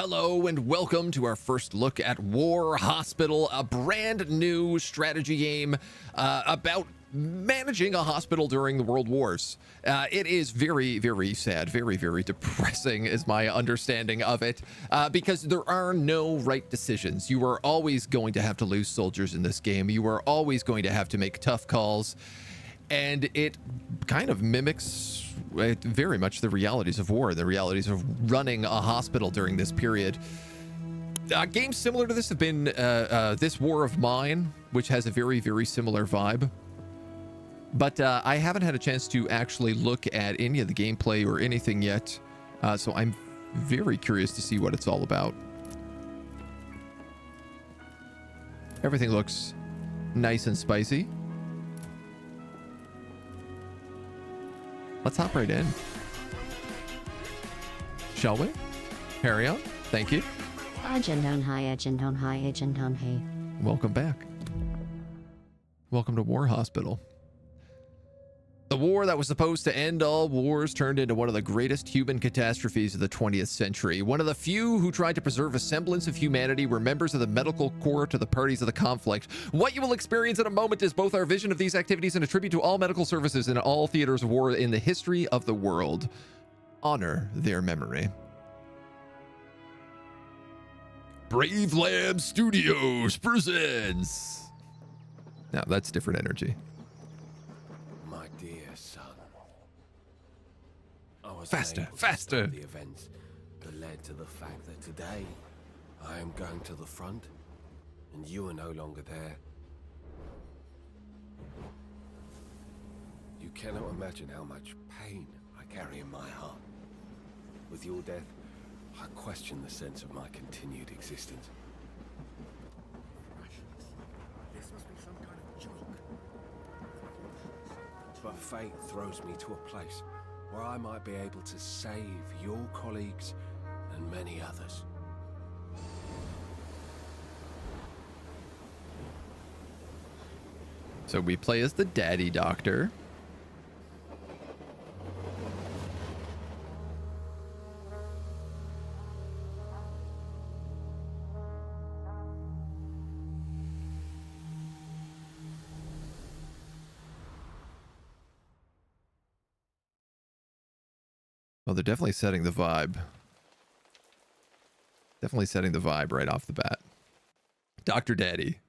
Hello and welcome to our first look at War Hospital, a brand new strategy game about managing a hospital during the World Wars. It is very, very sad, very, very depressing is my understanding of it, because there are no right decisions. You are always going to have to lose soldiers in this game. You are always going to have to make tough calls, and it kind of mimics very much the realities of war, the realities of running a hospital during this period. Games similar to this have been This War of Mine, which has a very, very similar vibe. But I haven't had a chance to actually look at any of the gameplay or anything yet, so I'm very curious to see what it's all about. Everything looks nice and spicy. Let's hop right in. Shall we? Carry on. Thank you. AgentNumberOne. Welcome back. Welcome to War Hospital. The war that was supposed to end all wars turned into one of the greatest human catastrophes of the 20th century. One of the few who tried to preserve a semblance of humanity were members of the medical corps to the parties of the conflict. What you will experience in a moment is both our vision of these activities and a tribute to all medical services in all theaters of war in the history of the world. Honor their memory. Brave Lab Studios presents. Now that's different energy. Faster, faster. The events that led to the fact that today I am going to the front and you are no longer there. You cannot imagine how much pain I carry in my heart. With your death, I question the sense of my continued existence. This must be some kind of joke. But fate throws me to a place where I might be able to save your colleagues and many others. So we play as the daddy doctor. Well, they're definitely setting the vibe. Definitely setting the vibe right off the bat. Dr. Daddy.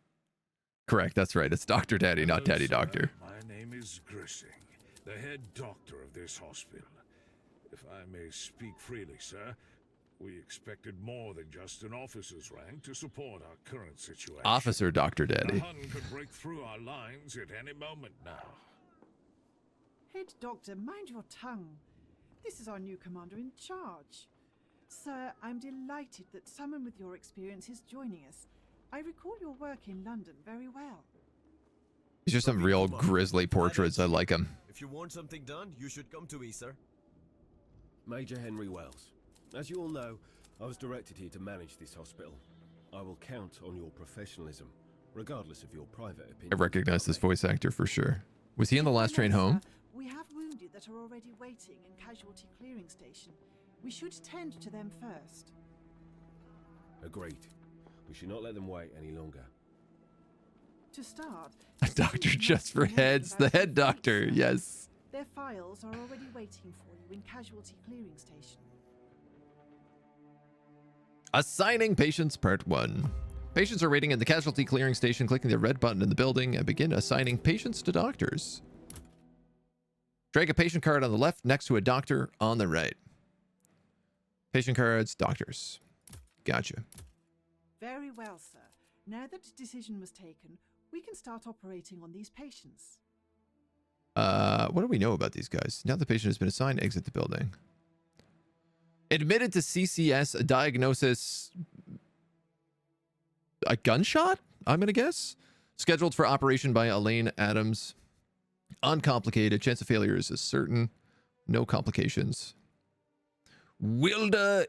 Correct, that's right. It's Dr. Daddy, not Daddy Doctor. My name is Grissing, the head doctor of this hospital. If I may speak freely, sir, we expected more than just an officer's rank to support our current situation. Officer Dr. Daddy. The Hun could break through our lines at any moment now. Head Doctor, mind your tongue. This is our new commander in charge. Sir, I'm delighted that someone with your experience is joining us. I recall your work in London very well. These are some real grisly portraits. I like them. If you want something done, you should come to me, sir. Major Henry Wells. As you all know, I was directed here to manage this hospital. I will count on your professionalism, regardless of your private opinion. I recognize this voice actor for sure. Was he on the last train home? We have wounded that are already waiting in casualty clearing station. We should tend to them first. Agreed. We should not let them wait any longer. To start, A doctor just for heads. The head doctor, yes. Their files are already waiting for you in casualty clearing station. Assigning patients, part 1. Patients are waiting in the casualty clearing station, clicking the red button in the building, and begin assigning patients to doctors. Drag a patient card on the left next to a doctor on the right. Patient cards, doctors. Gotcha. Very well, sir. Now that a decision was taken, we can start operating on these patients. What do we know about these guys? Now the patient has been assigned, exit the building. Admitted to CCS, a diagnosis... A gunshot? I'm gonna guess? Scheduled for operation by Elaine Adams. Uncomplicated. Chance of failure is certain. No complications. Wilda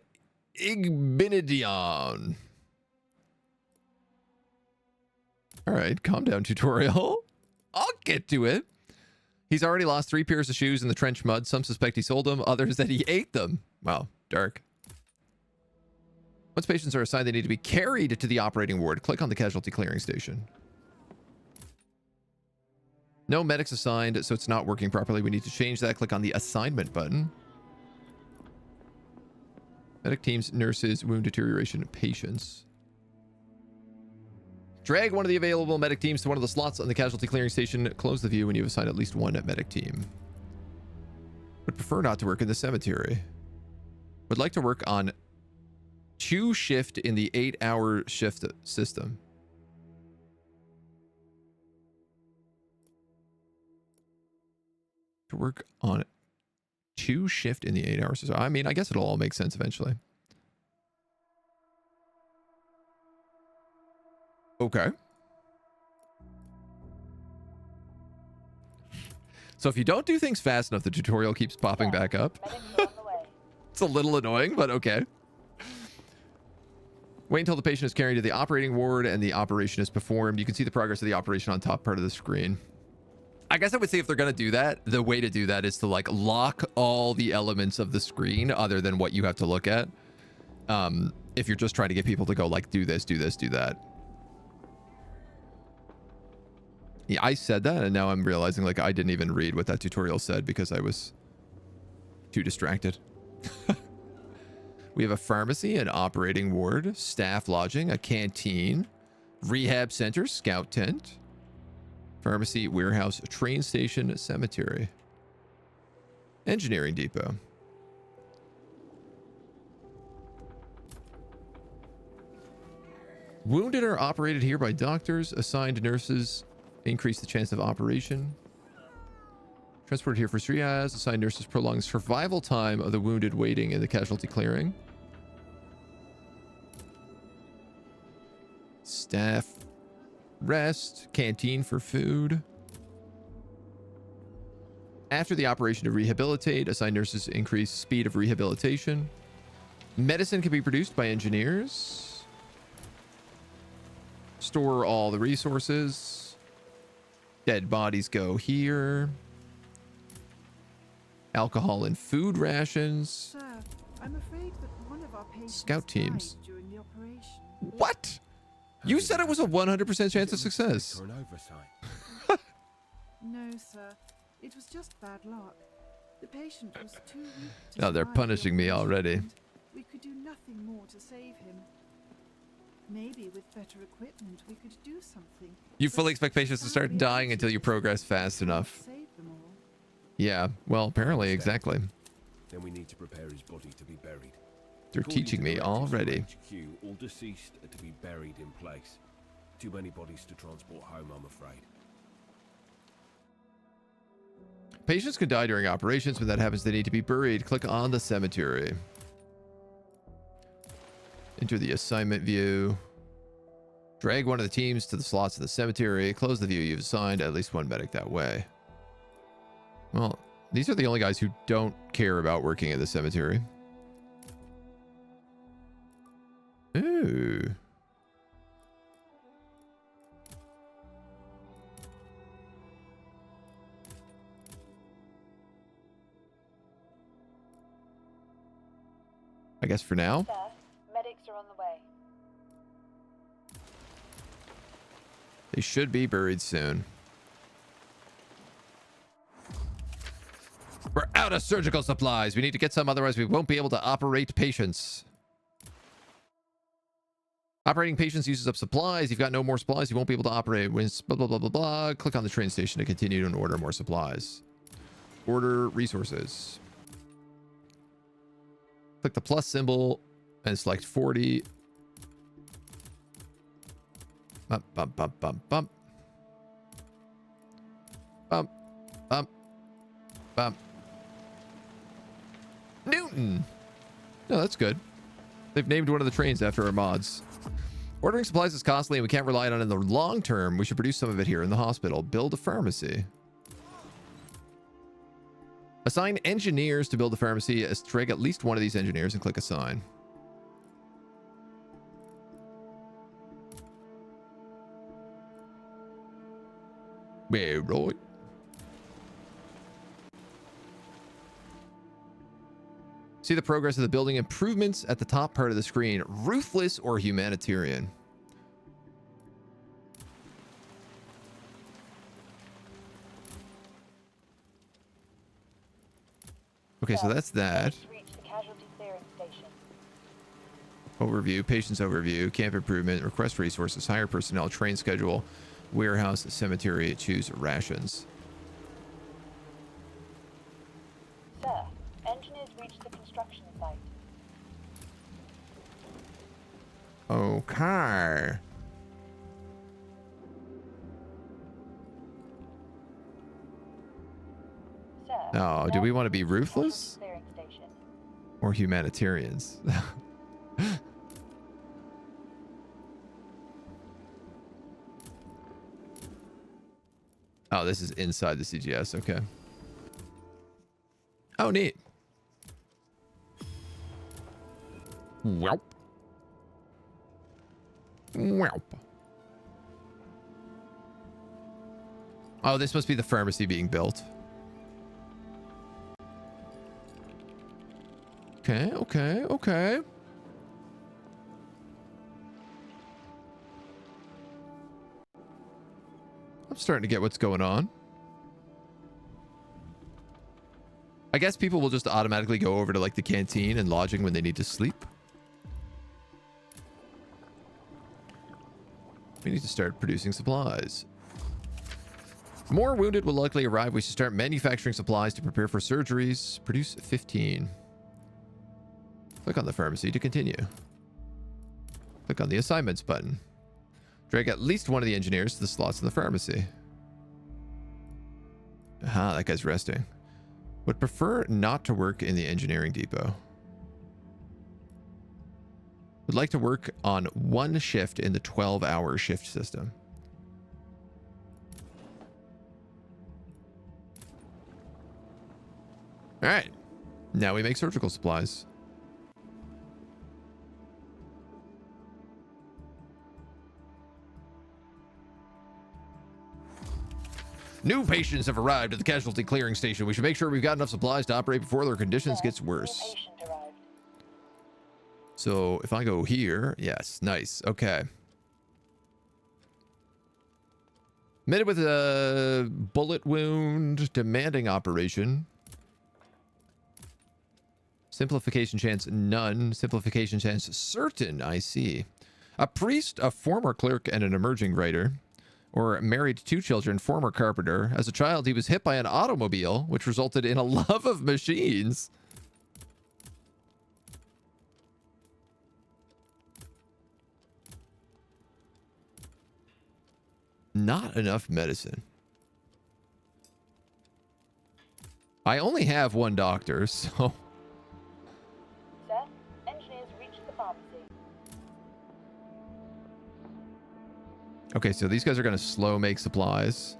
Igbinidion. All right, calm down, tutorial. I'll get to it. He's already lost 3 pairs of shoes in the trench mud. Some suspect he sold them, others that he ate them. Wow, dark. Once patients are assigned, they need to be carried to the operating ward. Click on the casualty clearing station. No medics assigned, so it's not working properly. We need to change that. Click on the assignment button. Medic teams, nurses, wound deterioration, patients. Drag one of the available medic teams to one of the slots on the casualty clearing station. Close the view when you've assigned at least one medic team. Would prefer not to work in the cemetery. Would like to work on 2 shift in the 8-hour shift system. To work on 2 shift in the 8 hours. I mean, I guess it'll all make sense eventually. Okay. So if you don't do things fast enough, the tutorial keeps popping back up. It's a little annoying, but okay. Wait until the patient is carried to the operating ward and the operation is performed. You can see the progress of the operation on top part of the screen. I guess I would say if they're going to do that, the way to do that is to like lock all the elements of the screen other than what you have to look at. If you're just trying to get people to go like, do this, do this, do that. Yeah, I said that and now I'm realizing like I didn't even read what that tutorial said because I was too distracted. We have a pharmacy, an operating ward, staff lodging, a canteen, rehab center, scout tent, pharmacy, warehouse, train station, cemetery, engineering depot. Wounded are operated here by doctors. Assigned nurses increase the chance of operation. Transported here for triage. Assigned nurses prolong survival time of the wounded waiting in the casualty clearing. Staff rest. Canteen for food. After the operation to rehabilitate, assigned nurses increase speed of rehabilitation. Medicine can be produced by engineers. Store all the resources. Dead bodies go here. Alcohol and food rations. Sir, I'm afraid that one of our patients Scout teams. died during the operation. What? You said it was a 100% chance of success. Or an oversight. No, sir. It was just bad luck. The patient was too weak to No, they're survive the punishing me operation, already. and we could do nothing more to save him. Maybe with better equipment we could do something. You but fully expect patients to start sadly, dying until you progress fast enough. Save them all. Yeah, well, apparently, exactly. Then we need to prepare his body to be buried. They're According teaching to me the records from already. HQ, all deceased are to be buried in place. Too many bodies to transport home, I'm afraid. Patients can die during operations. When that happens, they need to be buried. Click on the cemetery. Enter the assignment view. Drag one of the teams to the slots of the cemetery. Close the view. You've assigned at least one medic that way. Well, these are the only guys who don't care about working at the cemetery. Ooh. I guess for now. Sir, medics are on the way. They should be buried soon. We're out of surgical supplies. We need to get some, otherwise we won't be able to operate patients. Operating patients uses up supplies. You've got no more supplies. You won't be able to operate. When blah, blah, blah, blah, blah. Click on the train station to continue and order more supplies. Order resources. Click the plus symbol and select 40. Bump, bump, bump, bump, bump. Bump, bump, bump. Newton. No, that's good. They've named one of the trains after our mods. Ordering supplies is costly and we can't rely on it in the long term. We should produce some of it here in the hospital. Build a pharmacy. Assign engineers to build a pharmacy. Drag at least one of these engineers and click assign. Yeah, right. See the progress of the building improvements at the top part of the screen. Ruthless or humanitarian? Okay, so that's that. Reach the casualty clearing station. Overview, patient's overview, camp improvement, request resources, hire personnel, train schedule, warehouse, cemetery, choose rations. Sir, engineers reached the construction site. Okay. Sir, Oh, do we want to be ruthless clearing station. or humanitarians? Oh, this is inside the CGS. Okay. Oh, neat. Welp. Welp. Oh, this must be the pharmacy being built. Okay, okay, okay. I'm starting to get what's going on. I guess people will just automatically go over to like the canteen and lodging when they need to sleep. We need to start producing supplies. More wounded will likely arrive. We should start manufacturing supplies to prepare for surgeries. Produce 15. Click on the pharmacy to continue. Click on the assignments button. Drag at least one of the engineers to the slots in the pharmacy. Aha, that guy's resting. Would prefer not to work in the engineering depot. Would like to work on one shift in the 12-hour shift system. All right. Now we make surgical supplies. New patients have arrived at the casualty clearing station. We should make sure we've got enough supplies to operate before their conditions gets worse. New patient arrived. So if I go here, yes, nice. Okay. Admitted with a bullet wound, demanding operation. Simplification chance, none. Simplification chance, certain, I see. A priest, a former clerk, and an emerging writer. Or married 2 children, former carpenter. As a child, he was hit by an automobile, which resulted in a love of machines. Not enough medicine. I only have 1 doctor, so... Sir, engineers reached the pharmacy. Okay, so these guys are going to slow make supplies.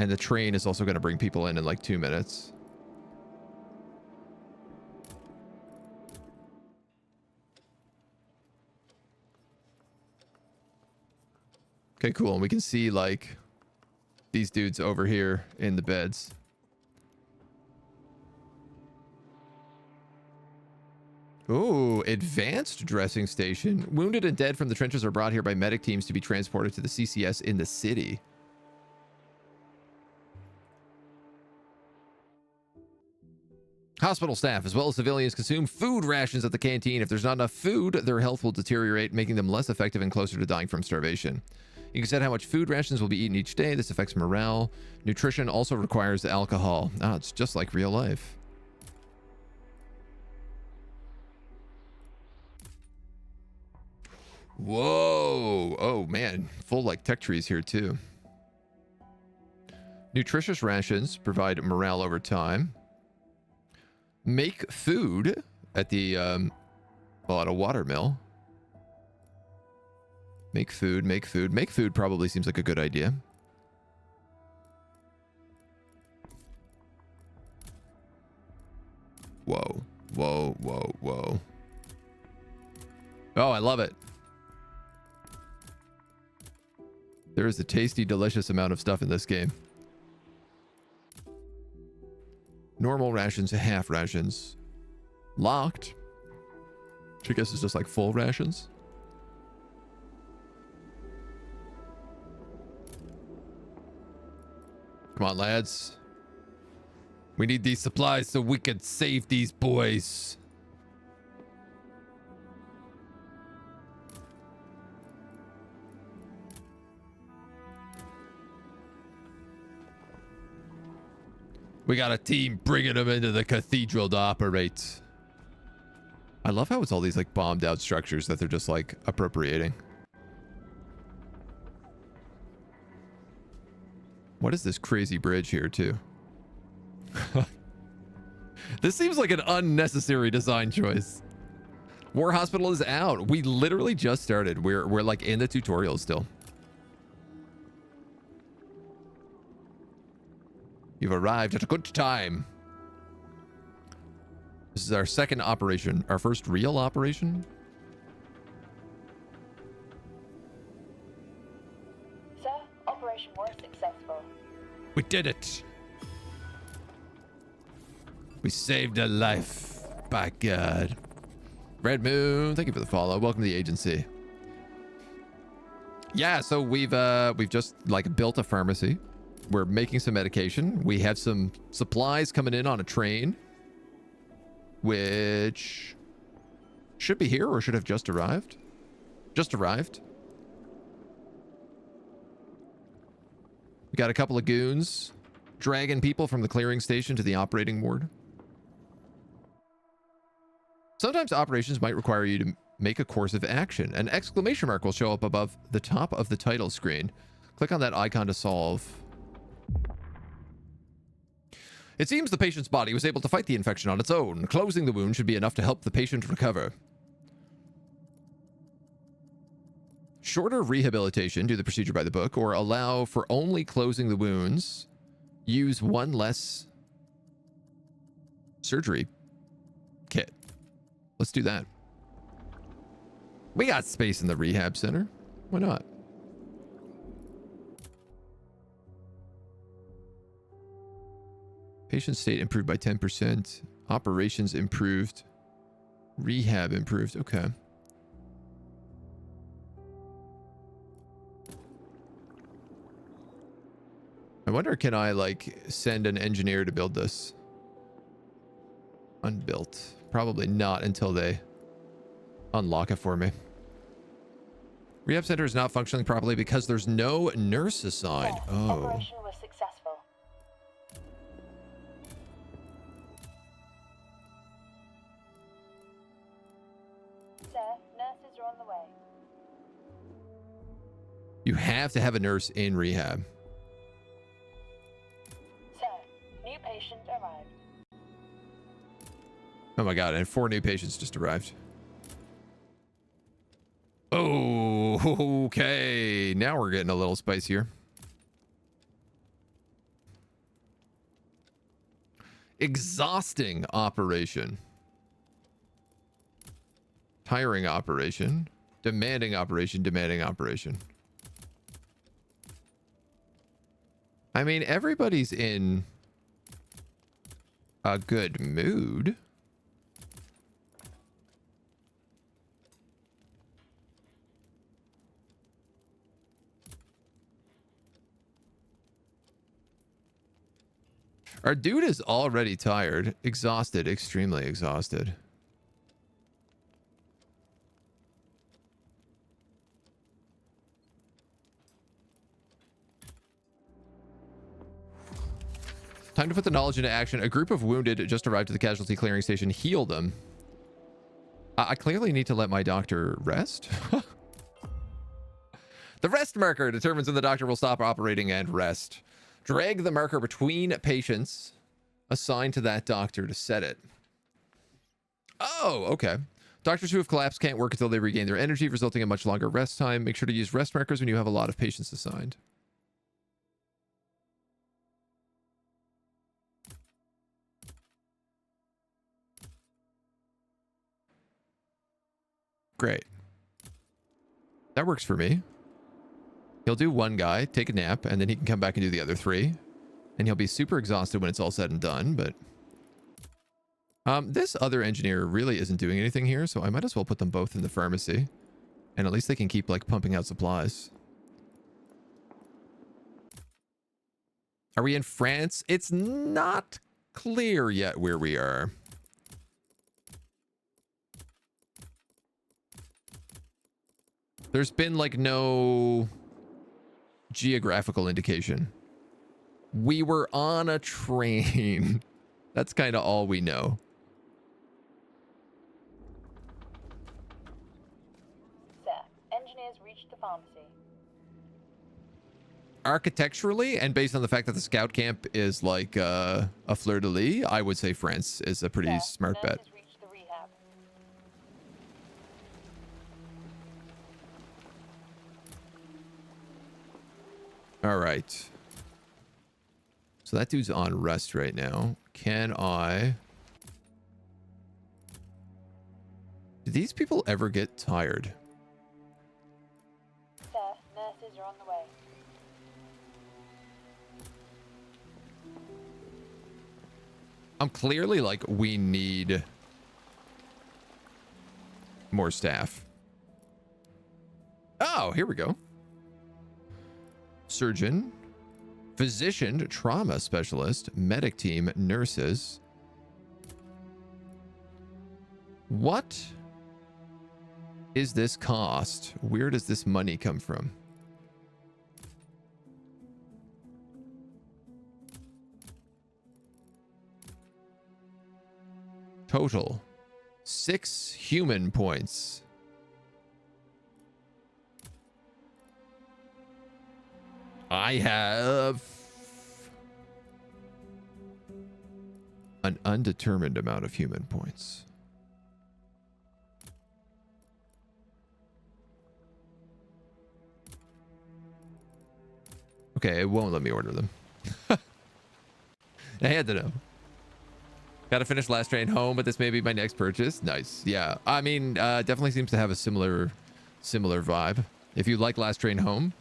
And the train is also going to bring people in like 2 minutes. Okay, cool. And we can see like these dudes over here in the beds. Ooh, advanced dressing station. Wounded and dead from the trenches are brought here by medic teams to be transported to the CCS in the city. Hospital staff, as well as civilians, consume food rations at the canteen. If there's not enough food, their health will deteriorate, making them less effective and closer to dying from starvation. You can set how much food rations will be eaten each day. This affects morale. Nutrition also requires alcohol. Ah, it's just like real life. Whoa. Oh, man. Full like tech trees here, too. Nutritious rations provide morale over time. Make food at the, well, at a water mill. Make food, make food. Make food probably seems like a good idea. Whoa. Whoa, whoa, whoa. Oh, I love it. There is a tasty, delicious amount of stuff in this game. Normal rations, half rations. Locked. Which I guess is just like full rations. Come on, lads. We need these supplies so we can save these boys. We got a team bringing them into the cathedral to operate. I love how it's all these like bombed out structures that they're just like appropriating. What is this crazy bridge here too? This seems like an unnecessary design choice. War Hospital is out. We literally just started. We're like in the tutorial still. You've arrived at a good time. This is our second operation. Our first real operation. Sir, operation was successful. We did it. We saved a life. By God. Red Moon, thank you for the follow. Welcome to the agency. Yeah, so we've just like built a pharmacy. We're making some medication. We have some supplies coming in on a train, which should be here or should have just arrived. Just arrived. We got a couple of goons dragging people from the clearing station to the operating ward. Sometimes operations might require you to make a course of action. An exclamation mark will show up above the top of the title screen. Click on that icon to solve. It seems the patient's body was able to fight the infection on its own. Closing the wound should be enough to help the patient recover. Shorter rehabilitation, do the procedure by the book, or allow for only closing the wounds. Use one less surgery kit. Let's do that. We got space in the rehab center. Why not? Patient state improved by 10%. Operations improved. Rehab improved. Okay. I wonder, can I like send an engineer to build this? Unbuilt. Probably not until they unlock it for me. Rehab center is not functioning properly because there's no nurse assigned. Sir, Oh. operation was successful. Sir, nurses are on the way. You have to have a nurse in rehab. Sir, new patient arrived. Oh my God, and 4 new patients just arrived. Oh, okay. Now we're getting a little spicier. Exhausting operation. Tiring operation. Demanding operation, demanding operation. I mean, everybody's in a good mood. Our dude is already tired, exhausted, extremely exhausted. Time to put the knowledge into action. A group of wounded just arrived at the casualty clearing station. Heal them. I clearly need to let my doctor rest. The rest marker determines when the doctor will stop operating and rest. Drag the marker between patients assigned to that doctor to set it. Oh, okay. Doctors who have collapsed can't work until they regain their energy, resulting in much longer rest time. Make sure to use rest markers when you have a lot of patients assigned. Great. That works for me. He'll do one guy, take a nap, and then he can come back and do the other 3. And he'll be super exhausted when it's all said and done, but This other engineer really isn't doing anything here, so I might as well put them both in the pharmacy. And at least they can keep, like, pumping out supplies. Are we in France? It's not clear yet where we are. There's been, like, no geographical indication. We were on a train. That's kind of all we know. Sir, engineers reached the pharmacy. Architecturally, and based on the fact that the scout camp is like a fleur-de-lis, I would say France is a pretty Sir, smart bet. nurses reached the rehab. All right. So that dude's on rest right now. Can I... Do these people ever get tired? Sir, nurses are on the way. I'm clearly like, we need more staff. Oh, here we go. Surgeon, physician, trauma specialist, medic team, nurses. What is this cost? Where does this money come from? Total 6 human points. I have an undetermined amount of human points. Okay, it won't let me order them. I had to know. Gotta finish last train home, but this may be my next purchase. Nice. Yeah. I mean, definitely seems to have a similar vibe. If you like last train home,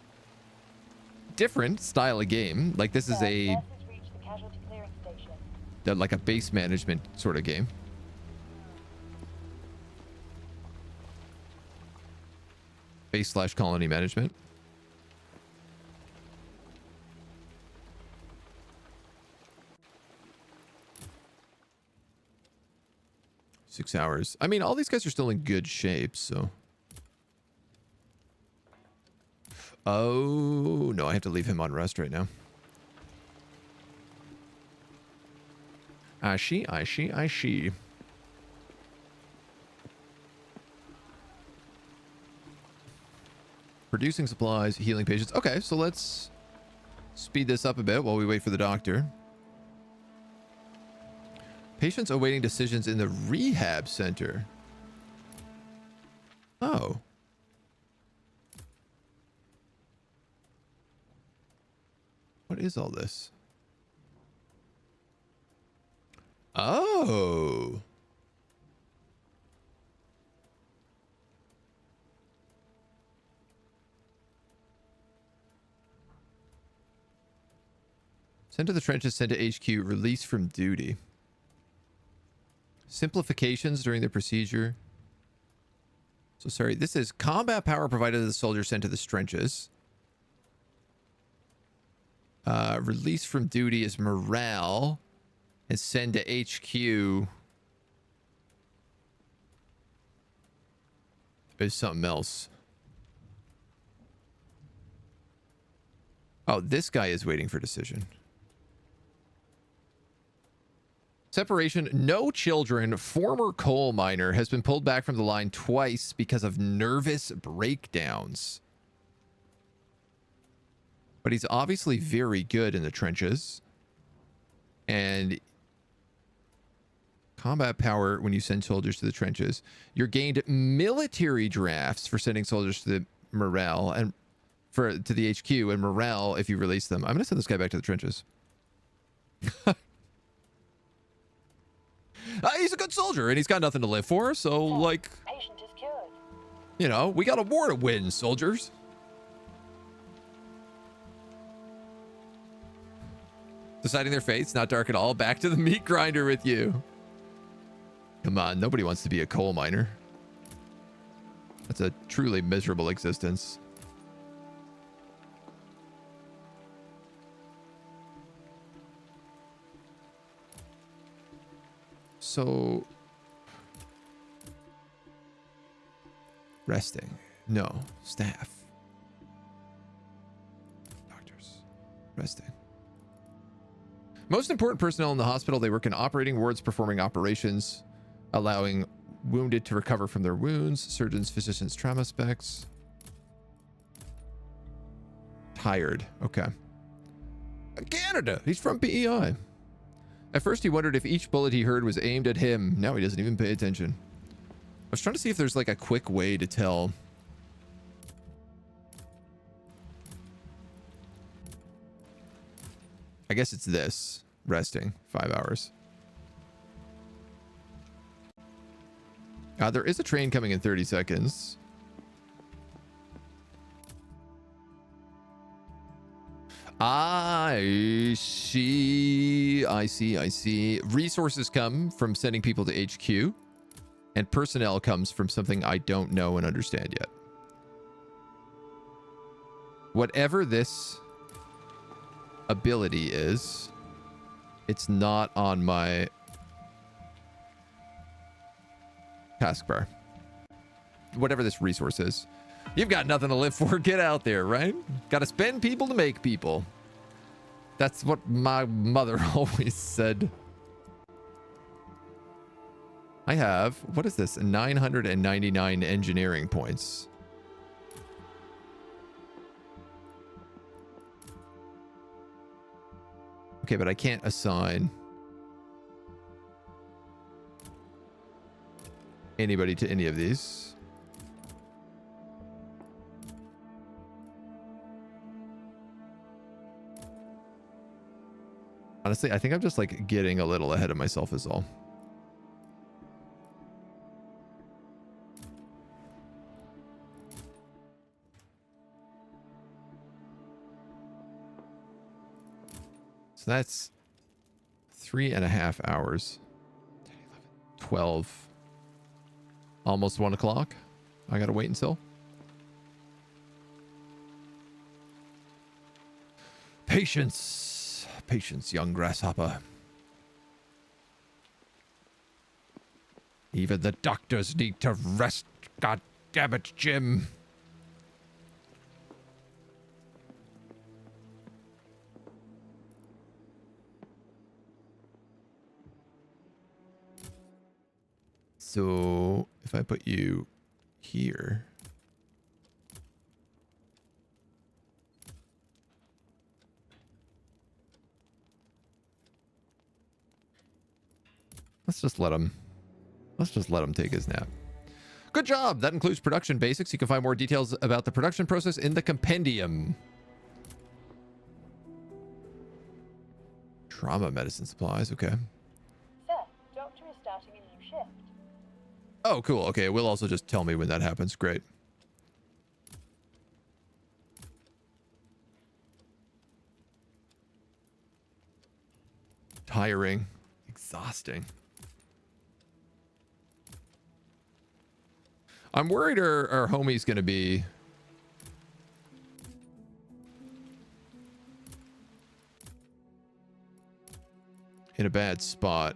different style of game. Like this is Sir, a nurses reached the casualty clearing station. like a base management sort of game. Base/colony management. Six hours. I mean, all these guys are still in good shape, so. Oh, no, I have to leave him on rest right now. I see. Producing supplies, healing patients. Okay, so let's speed this up a bit while we wait for the doctor. Patients awaiting decisions in the rehab center. Oh. What is all this? Oh. Sent to the trenches, sent to HQ, release from duty. Simplifications during the procedure. So sorry, this is combat power provided to the soldier sent to the trenches. Release from duty is morale. And send to HQ is something else. Oh, this guy is waiting for decision. Separation, no children. Former coal miner has been pulled back from the line twice because of nervous breakdowns. But he's obviously very good in the trenches. And combat power when you send soldiers to the trenches. You're gained military drafts for sending soldiers to the morale and to the HQ, and morale if you release them. I'm going to send this guy back to the trenches. He's a good soldier and he's got nothing to live for, so like, Patient is cured. you know, we got a war to win, soldiers. Deciding their fates, not dark at all. Back to the meat grinder with you. Come on, nobody wants to be a coal miner. That's a truly miserable existence. So... resting. No. Staff. Doctors. Resting. Most important personnel in the hospital, they work in operating wards performing operations, allowing wounded to recover from their wounds. Surgeons, physicians, trauma specs. Tired. Okay. Canada. He's from PEI. At first he wondered if each bullet he heard was aimed at him. Now he doesn't even pay attention. I was trying to see if there's like a quick way to tell. I guess it's this. Resting. 5 hours. There is a train coming in 30 seconds. I see. Resources come from sending people to HQ, and personnel comes from something I don't know and understand yet. Whatever this ability is, it's not on my taskbar. Whatever this resource is. You've got nothing to live for. Get out there, right? Got to spend people to make people. That's what my mother always said. I have, what is this? 999 engineering points. Okay, but I can't assign anybody to any of these. Honestly, I think I'm just like getting a little ahead of myself is all. So that's 3.5 hours. 12. Almost 1 o'clock. I gotta wait until. Patience. Patience, young grasshopper. Even the doctors need to rest. God damn it, Jim. So if I put you here. Let's just let him take his nap. Good job. That includes production basics. You can find more details about the production process in the compendium. Trauma medicine supplies. Okay. Sir, doctor is starting a new shift. Oh, cool. Okay. It will also just tell me when that happens. Great. Tiring. Exhausting. I'm worried our homie's going to be in a bad spot,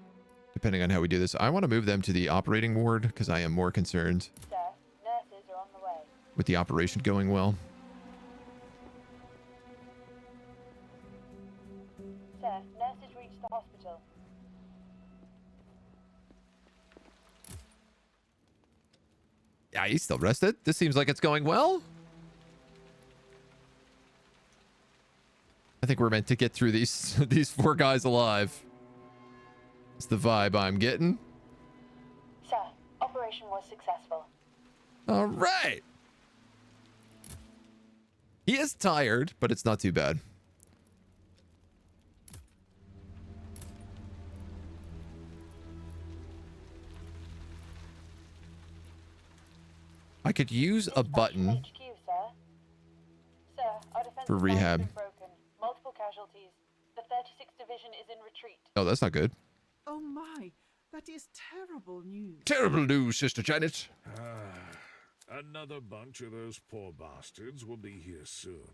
depending on how we do this. I want to move them to the operating ward because I am more concerned Sir, nurses are on the way. with the operation going well. Sir, nurses reached the hospital. Yeah, he's still rested. This seems like it's going well. I think we're meant to get through these these 4 guys alive. It's the vibe I'm getting. Sir, operation was successful. All right. He is tired, but it's not too bad. I could use a button HQ, sir. Sir, our defense for line rehab. has been broken. Multiple casualties. The 36th division is in retreat. Oh, that's not good. Oh my! That is terrible news. Terrible news, Sister Janet. Another bunch of those poor bastards will be here soon.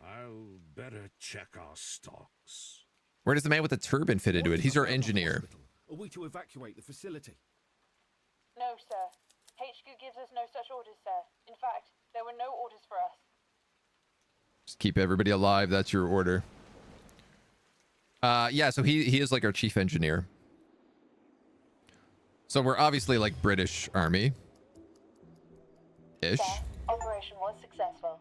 I'll better check our stocks. Where does the man with the turban fit into it? He's our engineer. Are we to evacuate the facility? No, sir. HQ gives us no such orders, sir. In fact, there were no orders for us. Just keep everybody alive. That's your order. Yeah, so he is like our chief engineer. So we're obviously like British Army. Ish. Sir, operation was successful.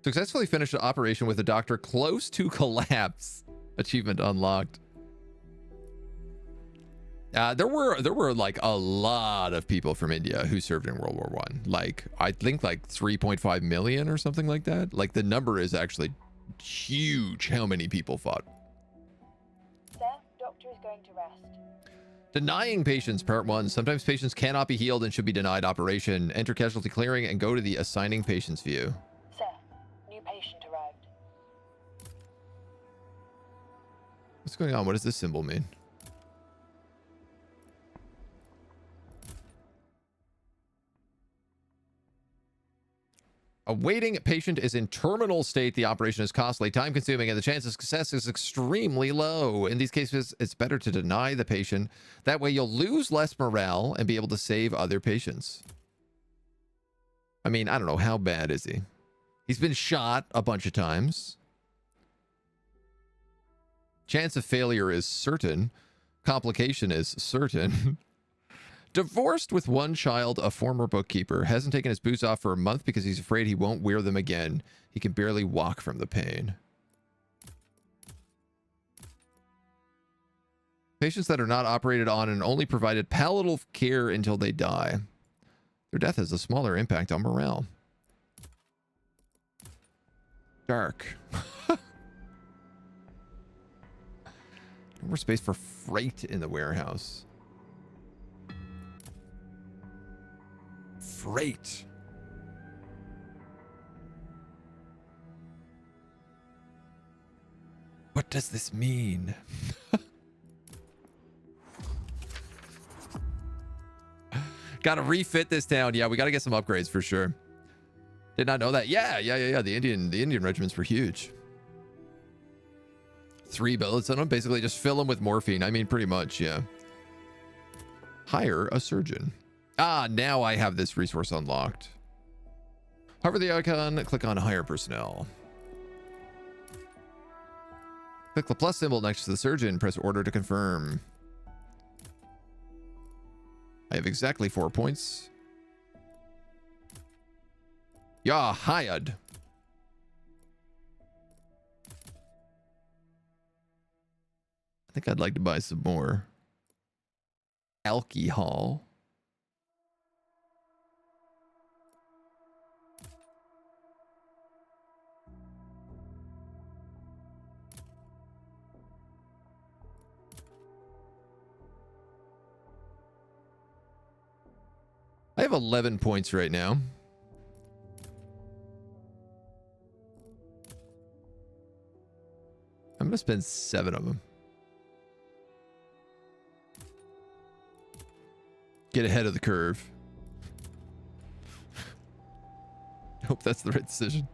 Successfully finished an operation with a doctor close to collapse. Achievement unlocked. There were like a lot of people from India who served in World War I. Like, I think like 3.5 million or something like that. Like, the number is actually huge how many people fought. Sir, doctor is going to rest. Denying patients, part 1. Sometimes patients cannot be healed and should be denied operation. Enter casualty clearing and go to the assigning patients view. Sir, new patient arrived. What's going on? What does this symbol mean? A waiting patient is in terminal state. The operation is costly, time consuming, and the chance of success is extremely low. In these cases, it's better to deny the patient. That way you'll lose less morale and be able to save other patients. I mean, I don't know. How bad is he? He's been shot a bunch of times. Chance of failure is certain. Complication is certain. Divorced with 1 child, a former bookkeeper. Hasn't taken his boots off for a month because he's afraid he won't wear them again. He can barely walk from the pain. Patients that are not operated on and only provided palliative care until they die. Their death has a smaller impact on morale. Dark. No more space for freight in the warehouse. Freight. What does this mean? Gotta refit this town. Yeah, we gotta get some upgrades for sure. Did not know that. Yeah. The Indian regiments were huge. 3 bullets on them. Basically just fill them with morphine. I mean, pretty much, yeah. Hire a surgeon. Ah, now I have this resource unlocked. Hover the icon, click on hire personnel. Click the plus symbol next to the surgeon, press order to confirm. I have exactly 4 points. Yeah, hired. I think I'd like to buy some more alcohol. I have 11 points right now. I'm going to spend 7 of them. Get ahead of the curve. I hope that's the right decision.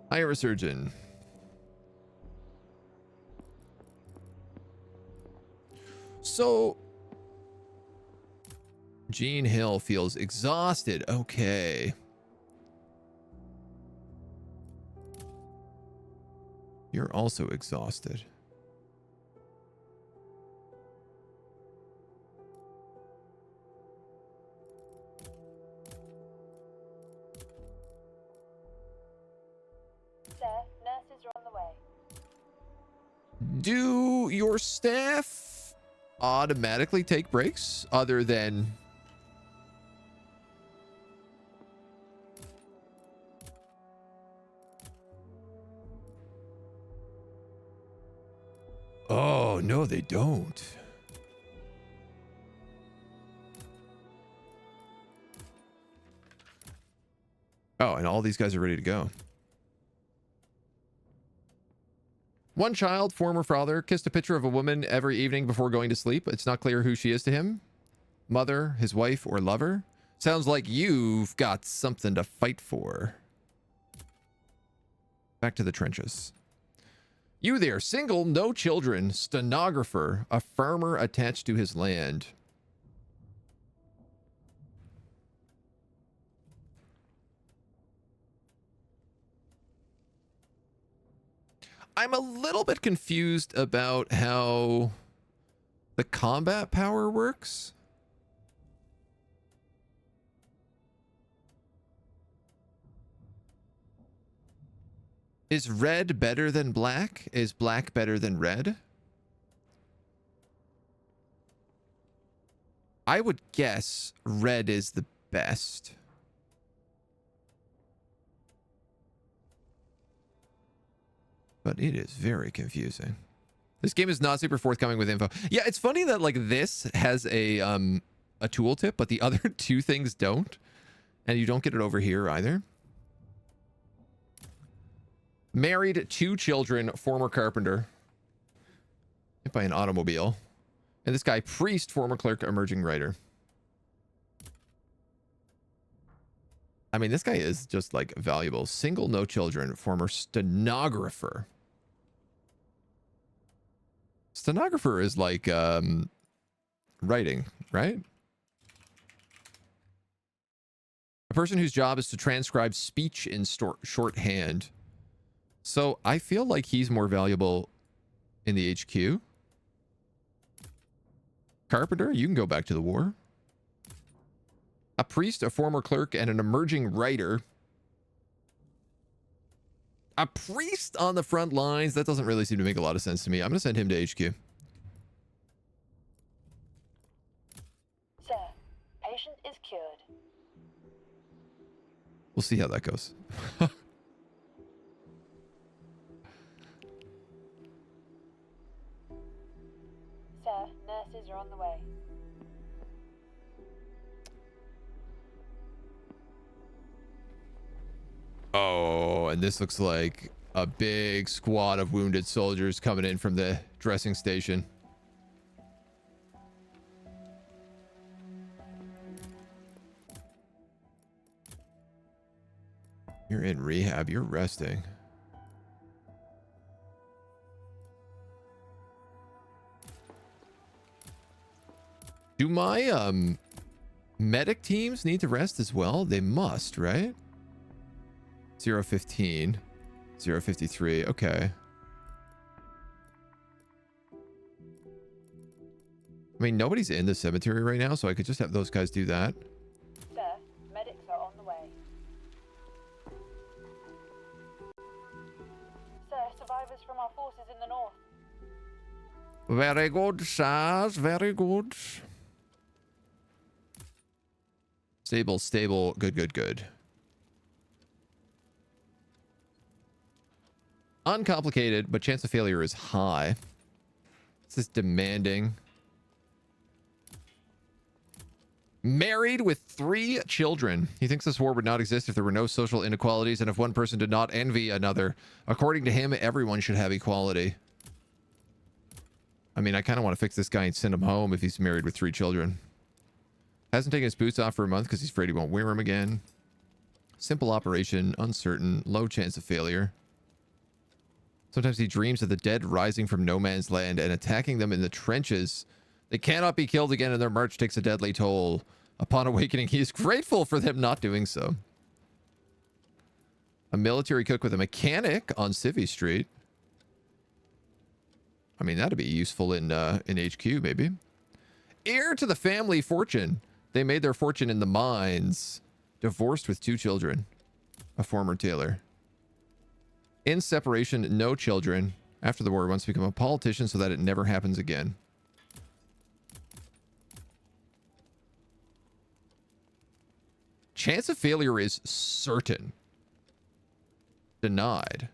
Hire a surgeon. So, Gene Hill feels exhausted. Okay. You're also exhausted. Sir, nurses are on the way. Do your staff automatically take breaks other than... Oh, no, they don't. Oh, and all these guys are ready to go. One child, former father, kissed a picture of a woman every evening before going to sleep. It's not clear who she is to him. Mother, his wife, or lover. Sounds like you've got something to fight for. Back to the trenches. You there, single, no children, stenographer, a farmer attached to his land. I'm a little bit confused about how the combat power works. Is red better than black? Is black better than red? I would guess red is the best. But it is very confusing. This game is not super forthcoming with info. Yeah, it's funny that like this has a tooltip, but the other two things don't. And you don't get it over here either. Married, 2 children, former carpenter. Hit by an automobile. And this guy, priest, former clerk, emerging writer. I mean, this guy is just like valuable. Single, no children, former stenographer. Stenographer is like writing, right? A person whose job is to transcribe speech in shorthand. So I feel like he's more valuable in the HQ. Carpenter, you can go back to the war. A priest, a former clerk, and an emerging writer. A priest on the front lines? That doesn't really seem to make a lot of sense to me. I'm going to send him to HQ. Sir, patient is cured. We'll see how that goes. Sir, nurses are on the way. Oh, and this looks like a big squad of wounded soldiers coming in from the dressing station. You're in rehab. You're resting. Do my medic teams need to rest as well? They must, right? 015, 053. Okay. I mean, nobody's in the cemetery right now, so I could just have those guys do that. Sir, medics are on the way. Sir, survivors from our forces in the north. Very good, sirs. Very good. Stable, stable. Good, good, good. Uncomplicated, but chance of failure is high. This is demanding. Married with 3 children. He thinks this war would not exist if there were no social inequalities and if one person did not envy another. According to him, everyone should have equality. I mean, I kind of want to fix this guy and send him home if he's married with 3 children. Hasn't taken his boots off for a month because he's afraid he won't wear them again. Simple operation, uncertain, low chance of failure. Sometimes he dreams of the dead rising from no man's land and attacking them in the trenches. They cannot be killed again and their march takes a deadly toll. Upon awakening, he is grateful for them not doing so. A military cook with a mechanic on Civvy Street. I mean, that'd be useful in HQ, maybe. Heir to the family fortune. They made their fortune in the mines. Divorced with 2 children. A former tailor. In separation, no children. After the war, wants to become a politician so that it never happens again. Chance of failure is certain. Denied.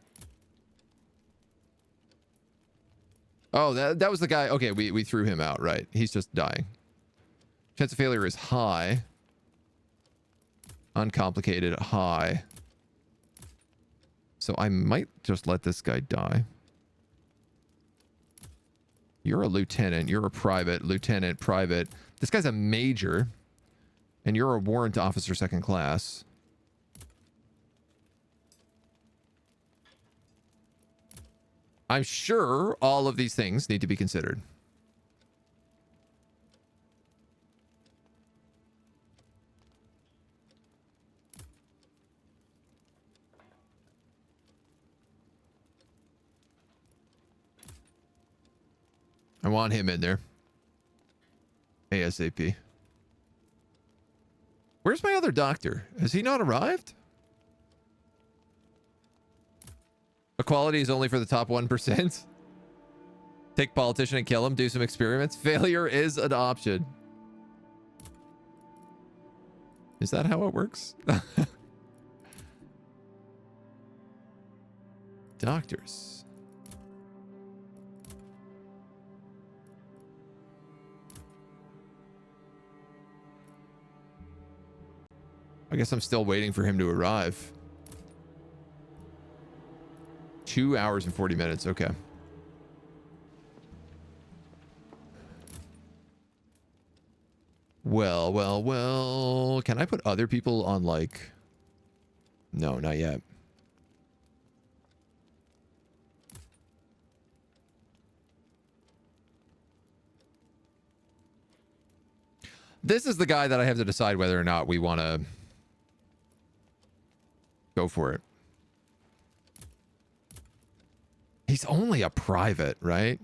Oh, that was the guy. Okay, we threw him out, right? He's just dying. Chance of failure is high. Uncomplicated, high. So I might just let this guy die. You're a lieutenant. You're a private. Lieutenant, private. This guy's a major. And you're a warrant officer second class. I'm sure all of these things need to be considered. I want him in there. ASAP. Where's my other doctor? Has he not arrived? Equality is only for the top 1%. Take politician and kill him. Do some experiments. Failure is an option. Is that how it works? Doctors. I guess I'm still waiting for him to arrive. 2 hours and 40 minutes. Okay. Well. Can I put other people on, like... No, not yet. This is the guy that I have to decide whether or not we want to go for it. He's only a private, right?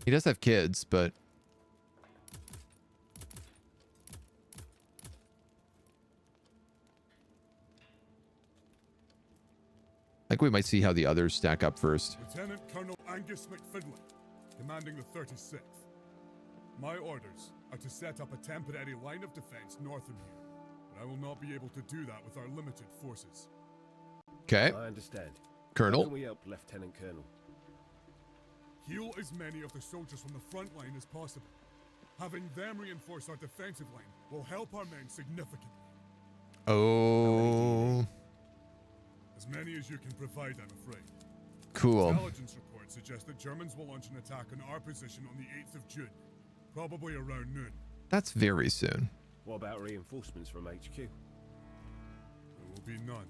He does have kids, but... I think we might see how the others stack up first. Lieutenant Colonel Angus McFinley, commanding the 36th. My orders are to set up a temporary line of defense north of here, but I will not be able to do that with our limited forces. Okay. I understand. Colonel. How can we help, Lieutenant Colonel? Heal as many of the soldiers from the front line as possible. Having them reinforce our defensive line will help our men significantly. Oh. As many as you can provide, I'm afraid. Cool. Intelligence reports suggest that Germans will launch an attack on our position on the 8th of June, probably around noon. That's very soon. What about reinforcements from HQ? There will be none.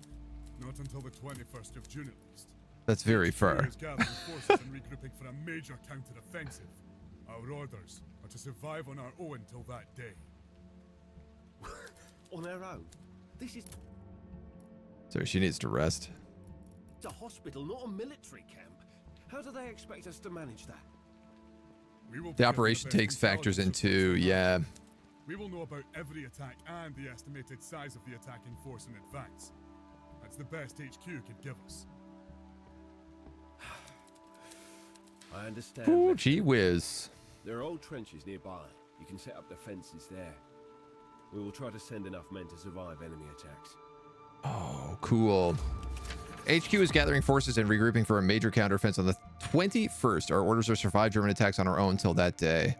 Not until the 21st of June, at least. That's very far. Is gathering forces and regrouping for a major counter-offensive. Our orders are to survive on our own until that day. On our own? This is... So she needs to rest. It's a hospital, not a military camp. How do they expect us to manage that? The operation takes factors into, yeah. We will know about every attack and the estimated size of the attacking force in advance. That's the best HQ could give us. I understand. Ooh, gee whiz. There are old trenches nearby. You can set up defenses there. We will try to send enough men to survive enemy attacks. Oh, cool. HQ is gathering forces and regrouping for a major counteroffensive on the 21st. Our orders are to survive German attacks on our own till that day.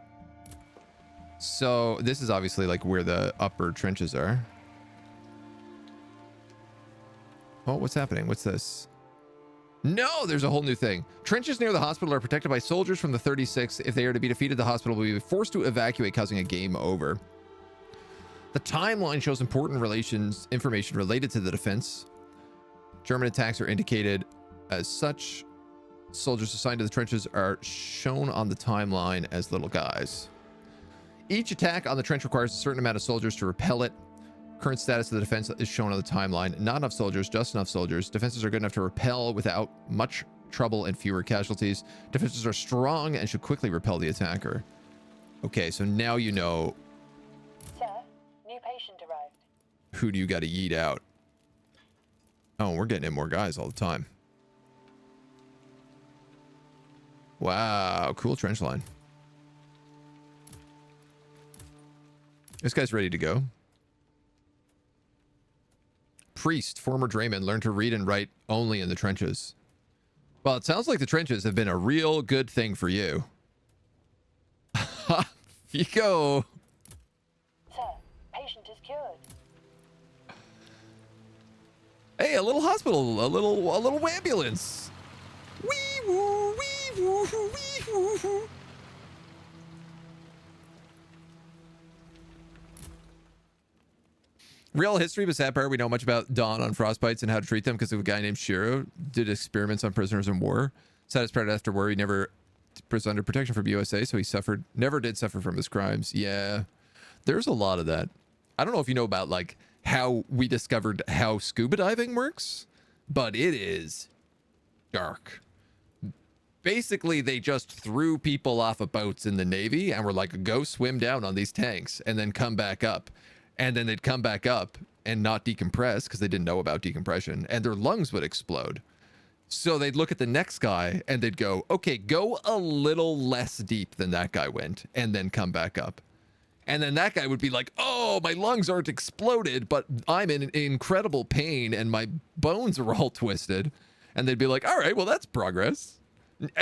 So this is obviously like where the upper trenches are. Oh, what's happening? What's this? No, there's a whole new thing. Trenches near the hospital are protected by soldiers from the 36th. If they are to be defeated, the hospital will be forced to evacuate, causing a game over. The timeline shows important information related to the defense. German attacks are indicated as such. Soldiers assigned to the trenches are shown on the timeline as little guys. Each attack on the trench requires a certain amount of soldiers to repel it. Current status of the defense is shown on the timeline. Not enough soldiers, just enough soldiers. Defenses are good enough to repel without much trouble and fewer casualties. Defenses are strong and should quickly repel the attacker. Okay, so now you know. Sir, new patient arrived. Who do you got to yeet out? Oh, we're getting in more guys all the time. Wow, cool trench line. This guy's ready to go. Priest, former drayman, learned to read and write only in the trenches. Well, it sounds like the trenches have been a real good thing for you. Fico. Sir, patient is cured. Hey, a little hospital, a little ambulance. Wee woo wee. Real history, but sad part, we know much about Dawn on frostbites and how to treat them because of a guy named Shiro did experiments on prisoners in war. Saddest part after war, he never was under protection from USA, so he never did suffer from his crimes. Yeah, there's a lot of that. I don't know if you know about like how we discovered how scuba diving works, but it is dark. Basically, they just threw people off of boats in the Navy and were like, go swim down on these tanks and then come back up. And then they'd come back up and not decompress because they didn't know about decompression, and their lungs would explode. So they'd look at the next guy and they'd go, okay, go a little less deep than that guy went, and then come back up. And then that guy would be like, oh, my lungs aren't exploded, but I'm in incredible pain and my bones are all twisted. And they'd be like, all right, well, that's progress.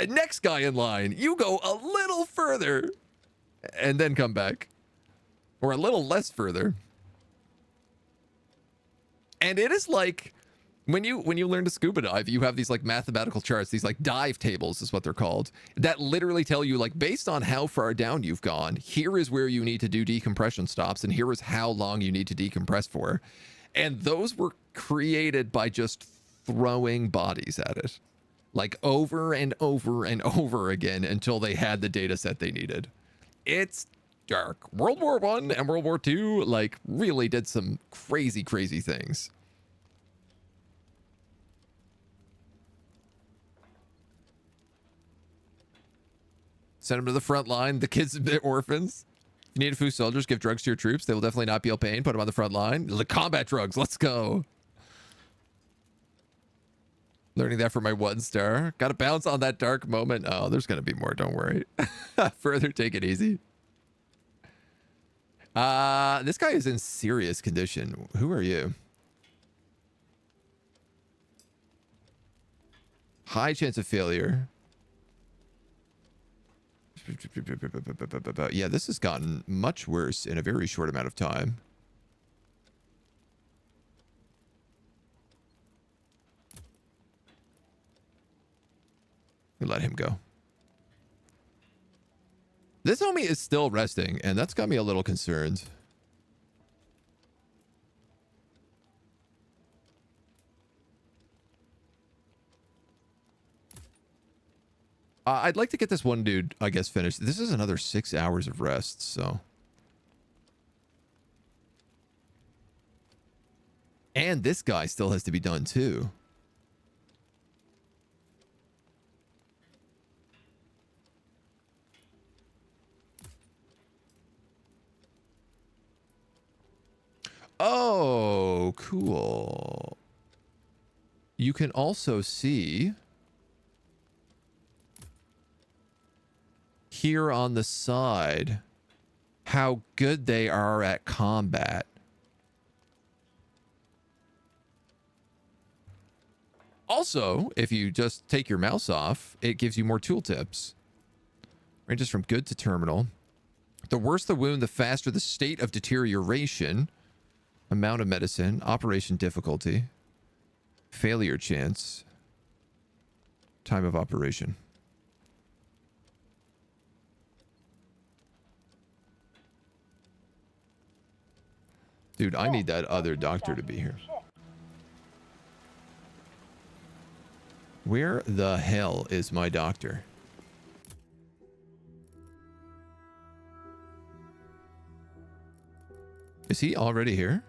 Next guy in line, you go a little further and then come back. Or a little less further. And it is like when you learn to scuba dive, you have these like mathematical charts, these like dive tables is what they're called, that literally tell you like based on how far down you've gone, here is where you need to do decompression stops, and here is how long you need to decompress for. And those were created by just throwing bodies at it, like over and over and over again until they had the data set they needed. It's dark. World War I and World War II like really did some crazy things. Send them to the front line. The kids, the orphans. If you need to food soldiers, give drugs to your troops. They will definitely not feel pain. Put them on the front line. The combat drugs. Let's go. Learning that for my 1-star. Got to bounce on that dark moment. Oh, there's going to be more. Don't worry. Further, take it easy. This guy is in serious condition. Who are you? High chance of failure. Yeah, this has gotten much worse in a very short amount of time. We let him go. This homie is still resting, and that's got me a little concerned. I'd like to get this one dude, I guess, finished. This is another 6 hours of rest, so. And this guy still has to be done, too. Oh, cool. You can also see here on the side how good they are at combat. Also, if you just take your mouse off, it gives you more tooltips. Ranges from good to terminal. The worse the wound, the faster the state of deterioration. Amount of medicine, operation difficulty, failure chance, time of operation. Dude, I need that other doctor to be here. Where the hell is my doctor? Is he already here?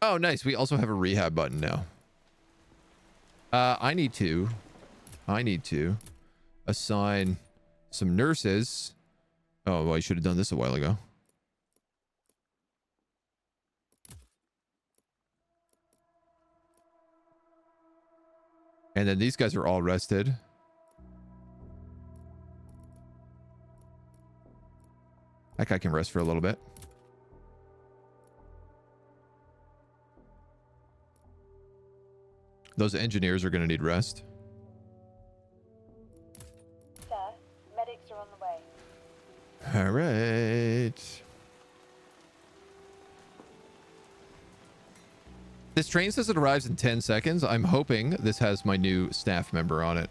Oh, nice. We also have a rehab button now. I need to assign some nurses. Oh, well, I should have done this a while ago. And then these guys are all rested. That I can rest for a little bit. Those engineers are going to need rest. Sir, medics are on the way. All right. This train says it arrives in 10 seconds. I'm hoping this has my new staff member on it.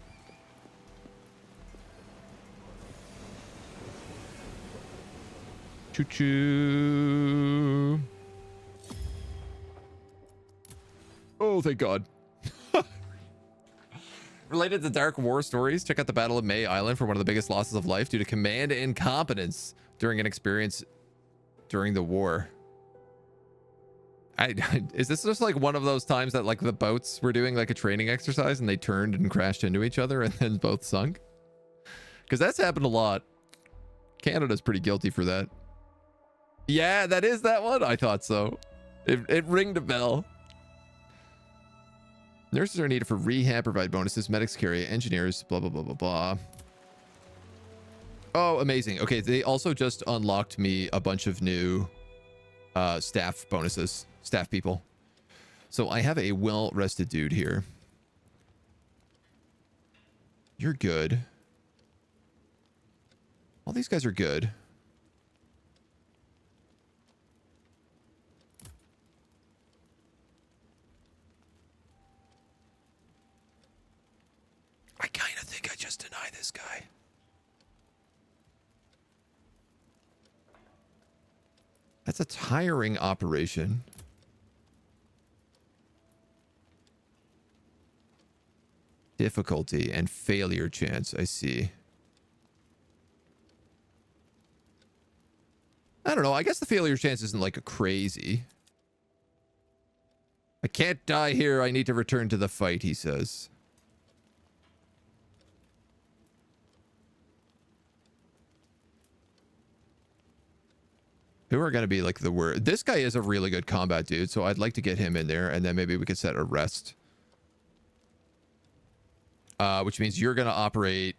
Choo-choo. Oh, thank God. Related to Dark War stories, check out the Battle of May Island for one of the biggest losses of life due to command incompetence during an experience during the war. Is this just like one of those times that like the boats were doing like a training exercise and they turned and crashed into each other and then both sunk? Because that's happened a lot. Canada's pretty guilty for that. Yeah, that is that one. I thought so. It ringed a bell. Nurses are needed for rehab, provide bonuses, medics carry, engineers, blah, blah, blah, blah, blah. Oh, amazing. Okay, they also just unlocked me a bunch of new staff bonuses, staff people. So I have a well-rested dude here. You're good. All these guys are good. I kind of think I just deny this guy. That's a tiring operation. Difficulty and failure chance, I see. I don't know. I guess the failure chance isn't like a crazy. I can't die here. I need to return to the fight, he says. Who are going to be like the worst? This guy is a really good combat dude, so I'd like to get him in there, and then maybe we could set a rest. Which means you're going to operate,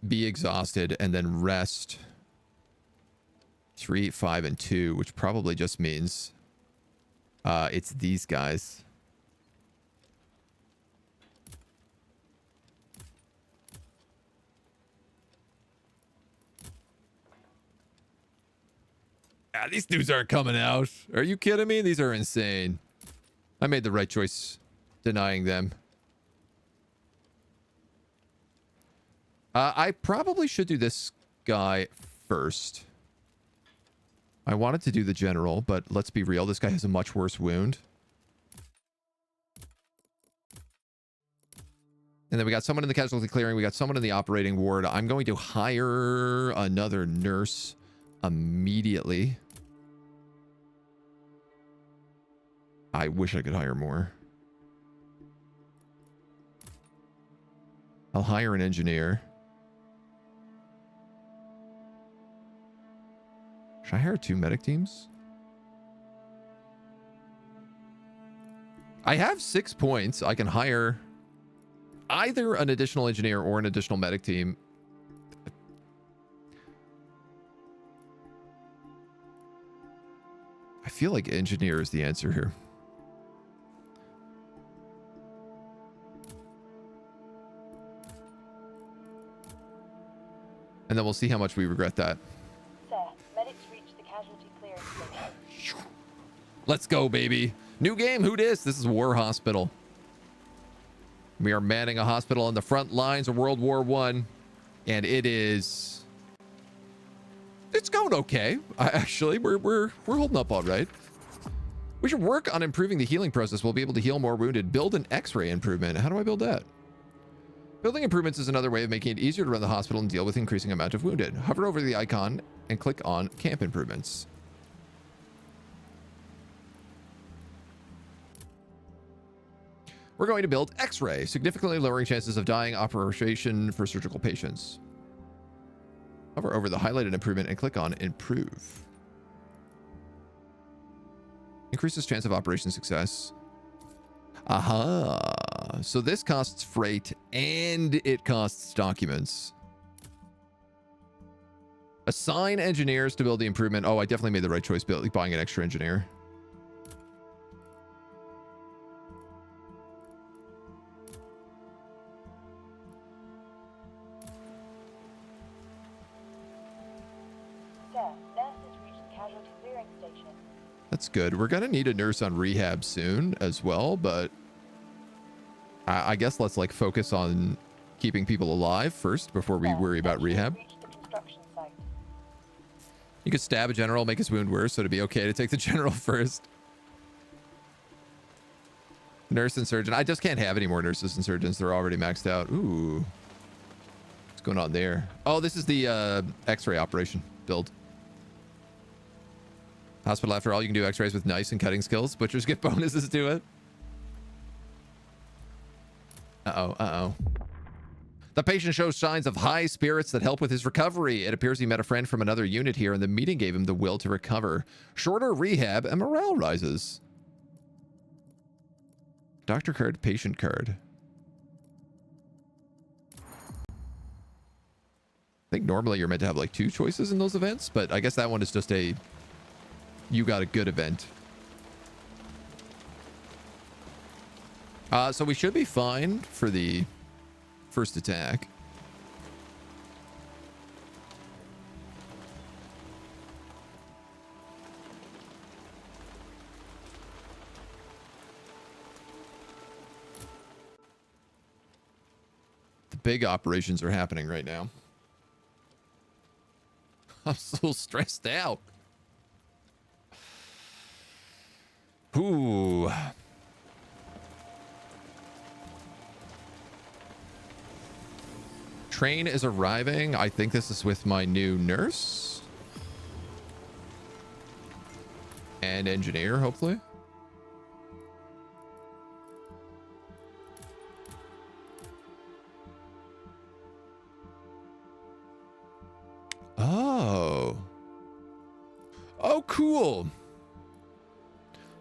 be exhausted, and then rest 3, 5, and 2, which probably just means it's these guys. Ah, these dudes aren't coming out. Are you kidding me? These are insane. I made the right choice denying them. I probably should do this guy first. I wanted to do the general, but let's be real. This guy has a much worse wound. And then we got someone in the casualty clearing. We got someone in the operating ward. I'm going to hire another nurse immediately. I wish I could hire more. I'll hire an engineer. Should I hire 2 medic teams? I have 6 points. I can hire either an additional engineer or an additional medic team. I feel like engineer is the answer here. And then we'll see how much we regret that. Sir, medics reached the casualty clearance station. Let's go, baby. New game. Who dis? This is War Hospital. We are manning a hospital on the front lines of World War I. And it is... It's going okay. Actually, we're holding up all right. We should work on improving the healing process. We'll be able to heal more wounded. Build an X-ray improvement. How do I build that? Building improvements is another way of making it easier to run the hospital and deal with increasing amount of wounded. Hover over the icon and click on camp improvements. We're going to build X-ray, significantly lowering chances of dying operation for surgical patients. Hover over the highlighted improvement and click on improve. Increases chance of operation success. Aha. So this costs freight and it costs documents. Assign engineers to build the improvement. Oh, I definitely made the right choice buying an extra engineer. Sir, nurse has reached the casualty clearing station. That's good. We're going to need a nurse on rehab soon as well, but I guess let's like focus on keeping people alive first before we worry about rehab. Reached the construction site. You could stab a general, make his wound worse, so it'd be okay to take the general first. Nurse and surgeon. I just can't have any more nurses and surgeons. They're already maxed out. Ooh. What's going on there? Oh, this is the x-ray operation build. Hospital, after all, you can do x-rays with knife and cutting skills. Butchers get bonuses to it. Uh-oh. The patient shows signs of high spirits that help with his recovery. It appears he met a friend from another unit here, and the meeting gave him the will to recover. Shorter rehab, and morale rises. Doctor card, patient card. I think normally you're meant to have like 2 choices in those events, but I guess that one is just a you got a good event. So we should be fine for the first attack. The big operations are happening right now. I'm so stressed out. Ooh. Train is arriving. I think this is with my new nurse. And engineer, hopefully. Oh. Oh, cool.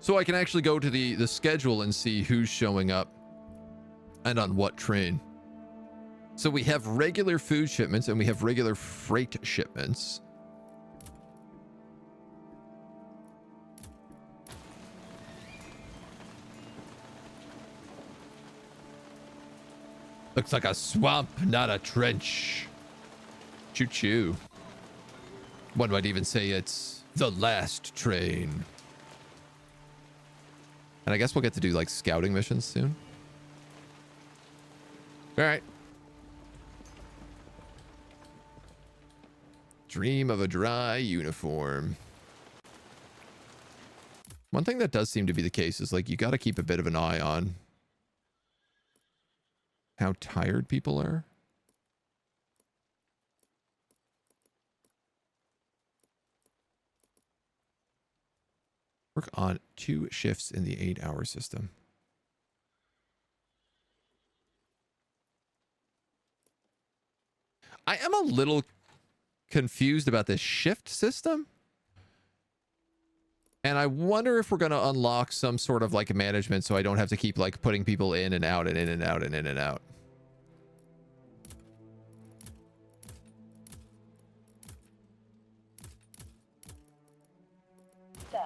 So I can actually go to the schedule and see who's showing up and on what train. So we have regular food shipments and we have regular freight shipments. Looks like a swamp, not a trench. Choo-choo. One might even say it's the last train. And I guess we'll get to do like scouting missions soon. All right. Dream of a dry uniform. One thing that does seem to be the case is like you got to keep a bit of an eye on how tired people are. Work on 2 shifts in the 8-hour system. I am a little confused about this shift system. And I wonder if we're going to unlock some sort of like management so I don't have to keep like putting people in and out and in and out and in and out. Sir,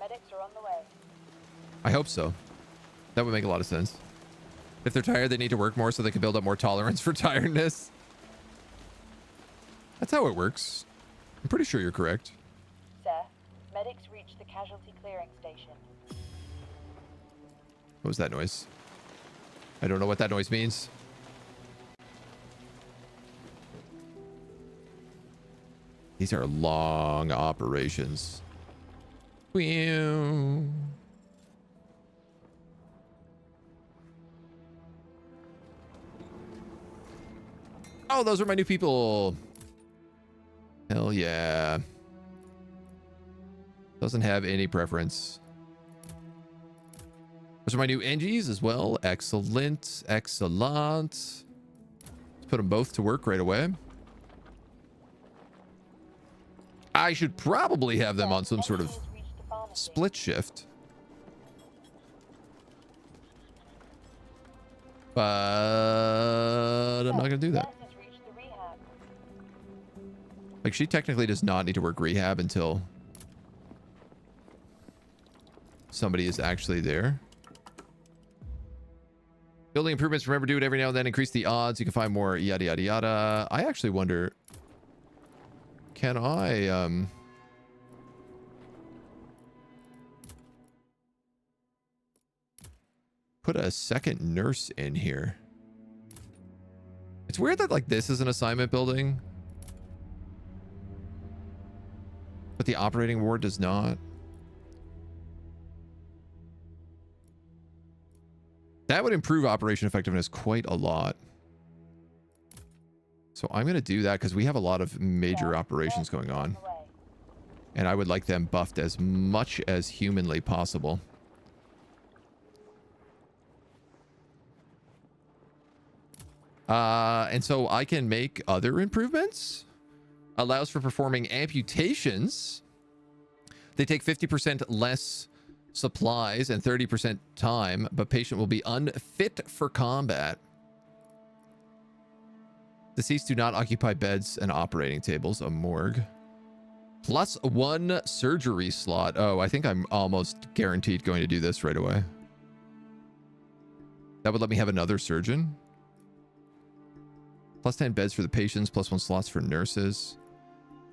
medics are on the way. I hope so. That would make a lot of sense. If they're tired, they need to work more so they can build up more tolerance for tiredness. That's how it works. I'm pretty sure you're correct. Sir, medics reached the casualty clearing station. What was that noise? I don't know what that noise means. These are long operations. Meow. Oh, those are my new people. Hell yeah. Doesn't have any preference. Those are my new NGs as well. Excellent. Excellent. Let's put them both to work right away. I should probably have them on some sort of split shift. But I'm not going to do that. Like, she technically does not need to work rehab until somebody is actually there. Building improvements, remember, do it every now and then. Increase the odds. You can find more yada, yada, yada. I actually wonder, can I, put a second nurse in here? It's weird that, like, this is an assignment building, but the operating ward does not. That would improve operation effectiveness quite a lot. So I'm going to do that because we have a lot of major operations going on. And I would like them buffed as much as humanly possible. And so I can make other improvements. Allows for performing amputations. They take 50% less supplies and 30% time, but patient will be unfit for combat. Deceased do not occupy beds and operating tables. A morgue. Plus 1 surgery slot. Oh, I think I'm almost guaranteed going to do this right away. That would let me have another surgeon. Plus 10 beds for the patients. Plus 1 slots for nurses.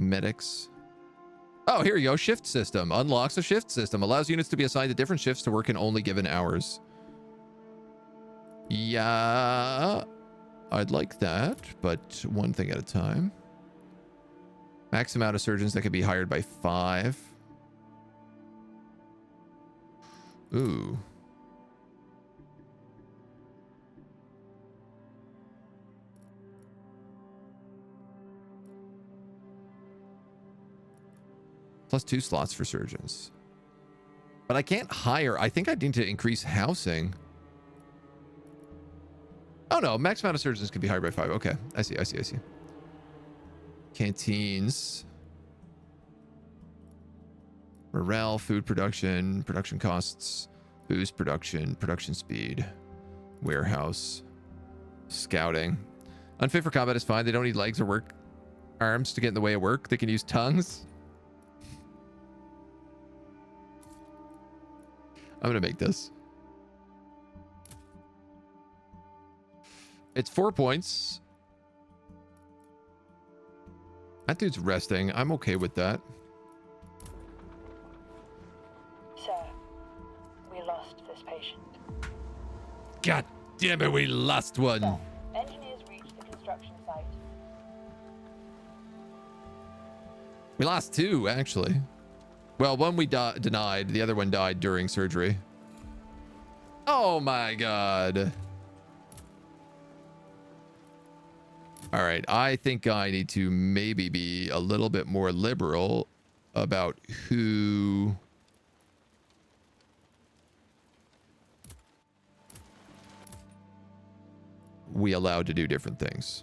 Medics. Oh, here you go. Shift system. Unlocks a shift system. Allows units to be assigned to different shifts to work in only given hours. Yeah, I'd like that, but one thing at a time. Max amount of surgeons that can be hired by 5. Ooh. Plus 2 slots for surgeons. But I can't hire. I think I need to increase housing. Oh no, max amount of surgeons can be hired by 5. Okay, I see. Canteens. Morale, food production, production costs, booze production, production speed, warehouse, scouting. Unfit for combat is fine. They don't need legs or work arms to get in the way of work. They can use tongues. I'm going to make this. It's 4 points. That dude's resting. I'm okay with that. Sir, we lost this patient. God damn it, we lost one. Sir, engineers reached the construction site. We lost 2, actually. Well, one we denied. The other one died during surgery. Oh my god. All right. I think I need to maybe be a little bit more liberal about who we allow to do different things.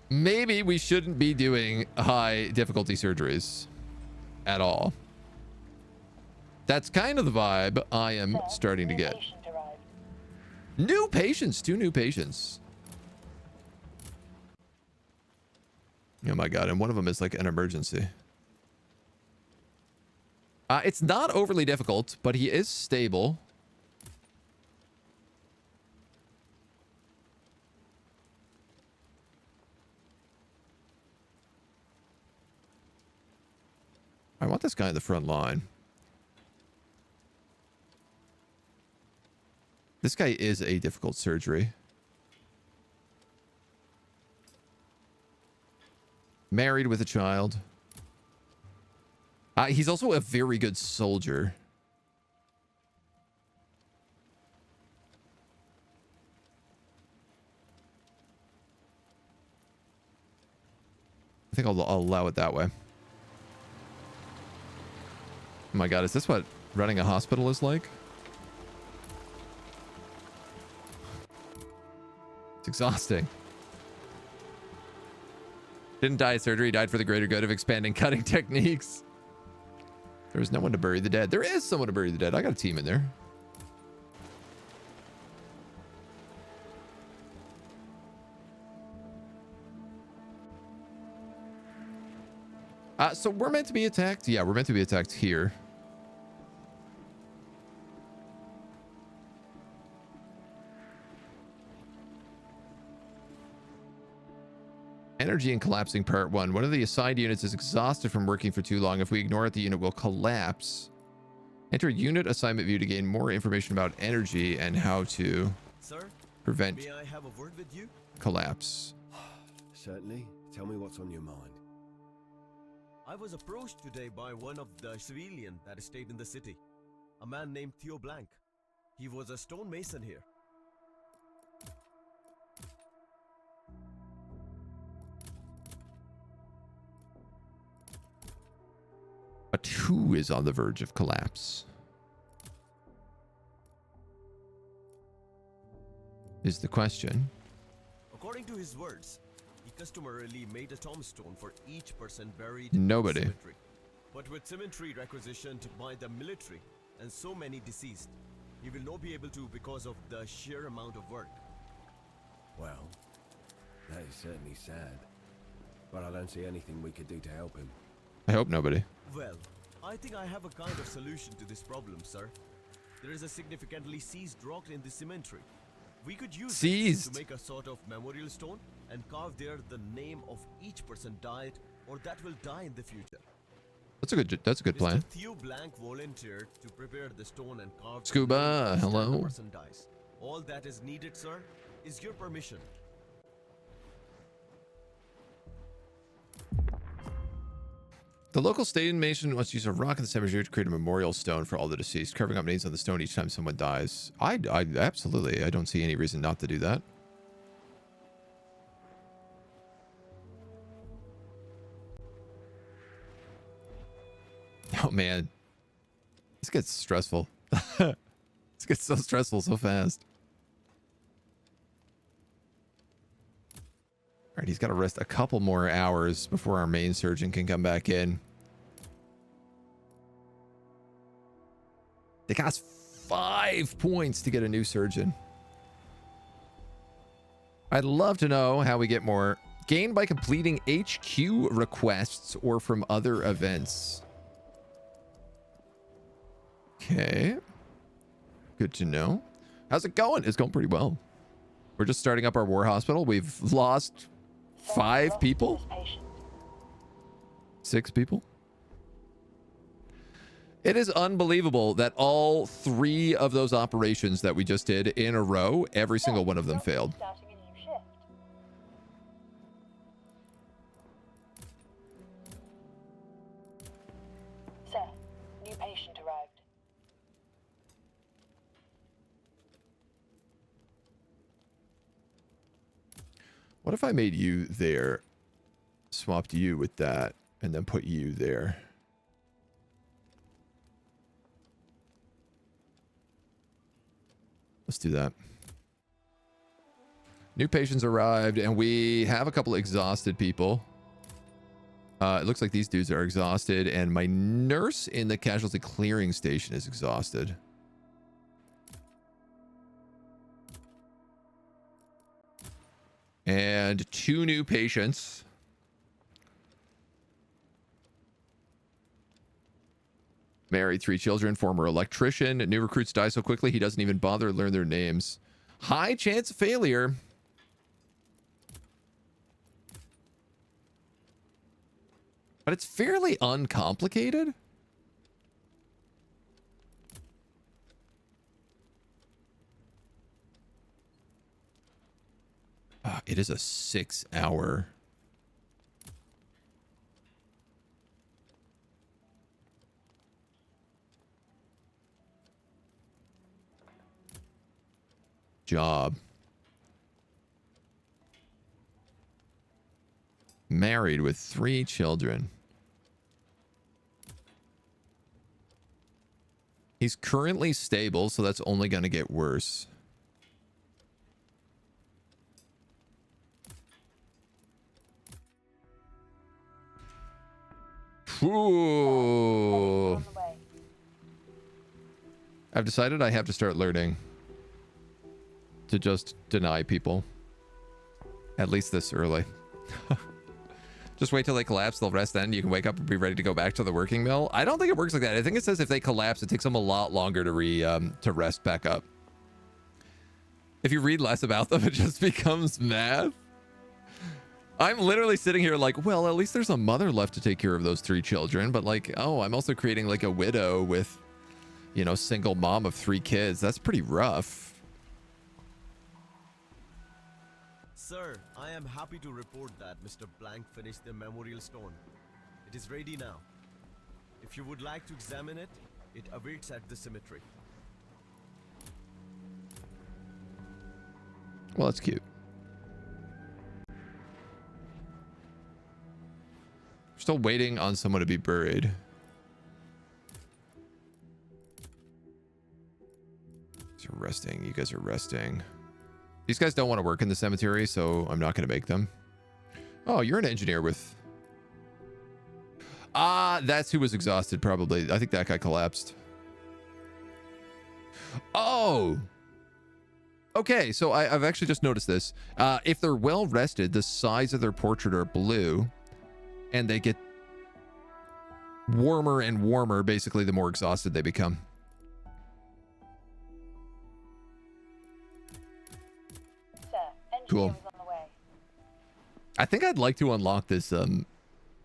Maybe we shouldn't be doing high difficulty surgeries at all. That's kind of the vibe I am starting to get. New patients, 2 new patients. Oh my god, and one of them is like an emergency. It's not overly difficult, but he is stable. I want this guy in the front line. This guy is a difficult surgery. Married with a child. He's also a very good soldier. I think I'll allow it that way. Oh my god, is this what running a hospital is like? It's exhausting. Didn't die of surgery, died for the greater good of expanding cutting techniques. There's no one to bury the dead. There is someone to bury the dead. I got a team in there. So we're meant to be attacked. Yeah, we're meant to be attacked here. Energy and collapsing part 1. One of the assigned units is exhausted from working for too long. If we ignore it, the unit will collapse. Enter unit assignment view to gain more information about energy and how to Sir, prevent may I have a word with you? collapse. Certainly. Tell me what's on your mind. I was approached today by one of the civilians that stayed in the city. A man named Theo Blank. He was a stonemason here. But who is on the verge of collapse? Is the question. According to his words, he customarily made a tombstone for each person buried Nobody. in the cemetery. But with cemetery requisitioned by the military and so many deceased, he will not be able to because of the sheer amount of work. Well, that is certainly sad. But I don't see anything we could do to help him. I hope nobody. Well, I think I have a kind of solution to this problem, sir. There is a significantly seized rock in the cemetery. We could use it Seized? to make a sort of memorial stone and carve there the name of each person died or that will die in the future. That's a good plan. Mr. Theo Blank volunteered to prepare the stone and carve the Scuba, name each time hello. the person dies. All that is needed, sir, is your permission. The local stonemason wants to use a rock in the cemetery to create a memorial stone for all the deceased, carving up names on the stone each time someone dies. I absolutely, I don't see any reason not to do that. Oh man, this gets stressful. This gets so stressful so fast. All right, he's got to rest a couple more hours before our main surgeon can come back in. They cost 5 points to get a new surgeon. I'd love to know how we get more. Gained by completing HQ requests or from other events. Okay. Good to know. How's it going? It's going pretty well. We're just starting up our war hospital. We've lost 5 people. 6 people. It is unbelievable that all 3 of those operations that we just did in a row, every single one of them failed. Starting a new shift. Sir, new patient arrived. What if I made you there, swapped you with that, and then put you there? Let's do that. New patients arrived, and we have a couple exhausted people. It looks like these dudes are exhausted, and my nurse in the casualty clearing station is exhausted. And 2 new patients. Married, 3 children, former electrician. New recruits die so quickly he doesn't even bother to learn their names. High chance of failure. But it's fairly uncomplicated. It is a 6-hour. Job. Married with 3 children. He's currently stable, so that's only going to get worse. Ooh. On the way. I've decided I have to start learning to just deny people. At least this early. Just wait till they collapse, they'll rest then. You can wake up and be ready to go back to the working mill. I don't think it works like that. I think it says if they collapse, it takes them a lot longer to rest back up. If you read less about them, it just becomes math. I'm literally sitting here like, well, at least there's a mother left to take care of those 3 children. But like, oh, I'm also creating like a widow with, you know, single mom of 3 kids. That's pretty rough. Sir, I am happy to report that Mr. Blank finished the memorial stone. It is ready now. If you would like to examine it, it awaits at the cemetery. Well, that's cute. We're still waiting on someone to be buried. You guys are resting. You guys are resting. These guys don't want to work in the cemetery, so I'm not going to make them. Oh, you're an engineer with... Ah, that's who was exhausted, probably. I think that guy collapsed. Oh! Okay, so I've actually just noticed this. If they're well rested, the sides of their portrait are blue, and they get warmer and warmer, basically, the more exhausted they become. Cool. I think I'd like to unlock this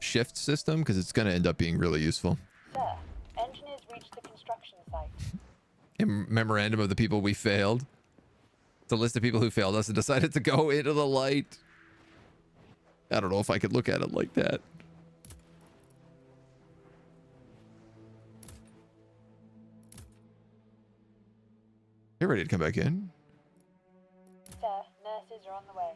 shift system because it's going to end up being really useful. Sir, engineers reached the construction site. A memorandum of the people we failed. It's a list of people who failed us and decided to go into the light. I don't know if I could look at it like that. You're ready to come back in? Sir, nurses are on the way.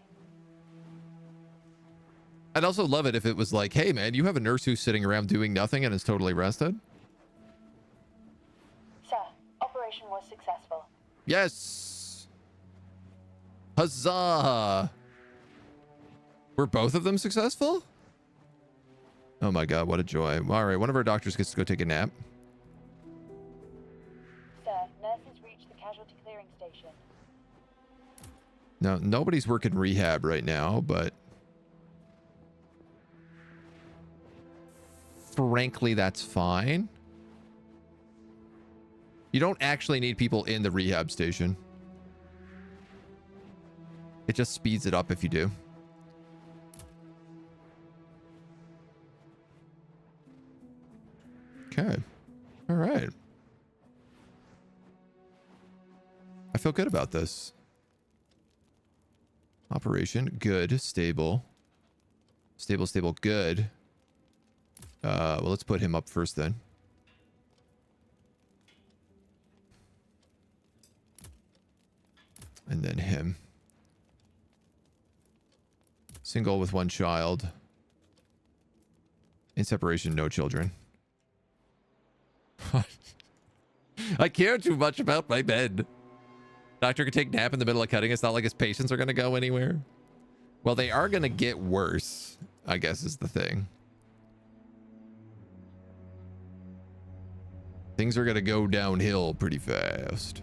I'd also love it if it was like, hey man, you have a nurse who's sitting around doing nothing and is totally rested. Sir, operation was successful. Yes. Huzzah. Were both of them successful? Oh my god, what a joy. All right, one of our doctors gets to go take a nap. Sir, nurses reached the casualty clearing station. Now, nobody's working rehab right now, but frankly, that's fine. You don't actually need people in the rehab station. It just speeds it up if you do. Okay. All right. I feel good about this. Operation, good, stable. Stable, stable, good. Well, let's put him up first then. And then him. Single with 1 child. In separation, no children. I care too much about my bed. Doctor can take a nap in the middle of cutting. It's not like his patients are going to go anywhere. Well, they are going to get worse, I guess is the thing. Things are going to go downhill pretty fast.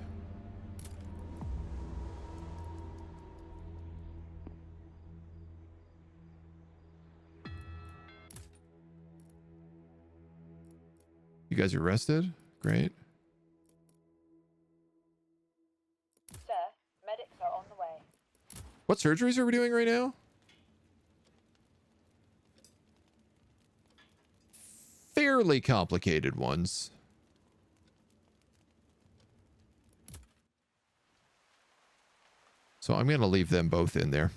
You guys are rested? Great. Sir, medics are on the way. What surgeries are we doing right now? Fairly complicated ones. So I'm going to leave them both in there.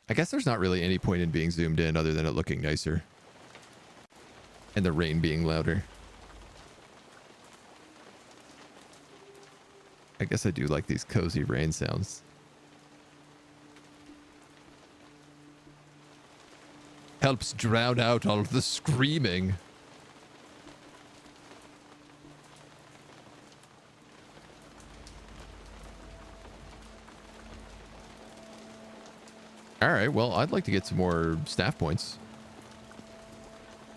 I guess there's not really any point in being zoomed in other than it looking nicer. And the rain being louder. I guess I do like these cozy rain sounds. Helps drown out all of the screaming. All right, well, I'd like to get some more staff points.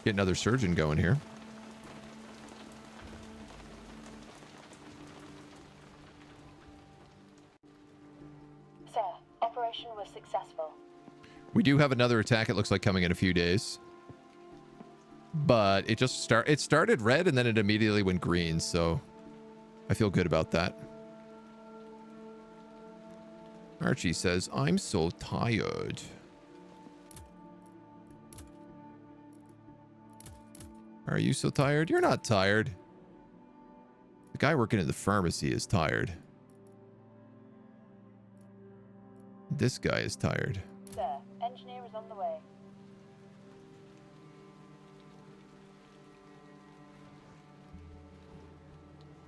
Get another surgeon going here. Sir, operation was successful. We do have another attack, it looks like, coming in a few days. But it just it started red and then it immediately went green, so I feel good about that. Archie says, I'm so tired. Are you so tired? You're not tired. The guy working in the pharmacy is tired. This guy is tired. Sir, engineer is on the way.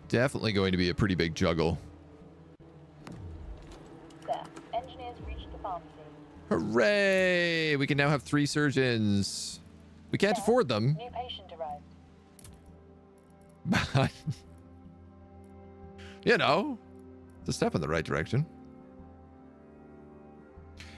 Definitely going to be a pretty big juggle. Sir, engineers reached the pharmacy. Hooray! We can now have 3 surgeons. We can't afford them. New patient arrived. But, you know, it's a step in the right direction.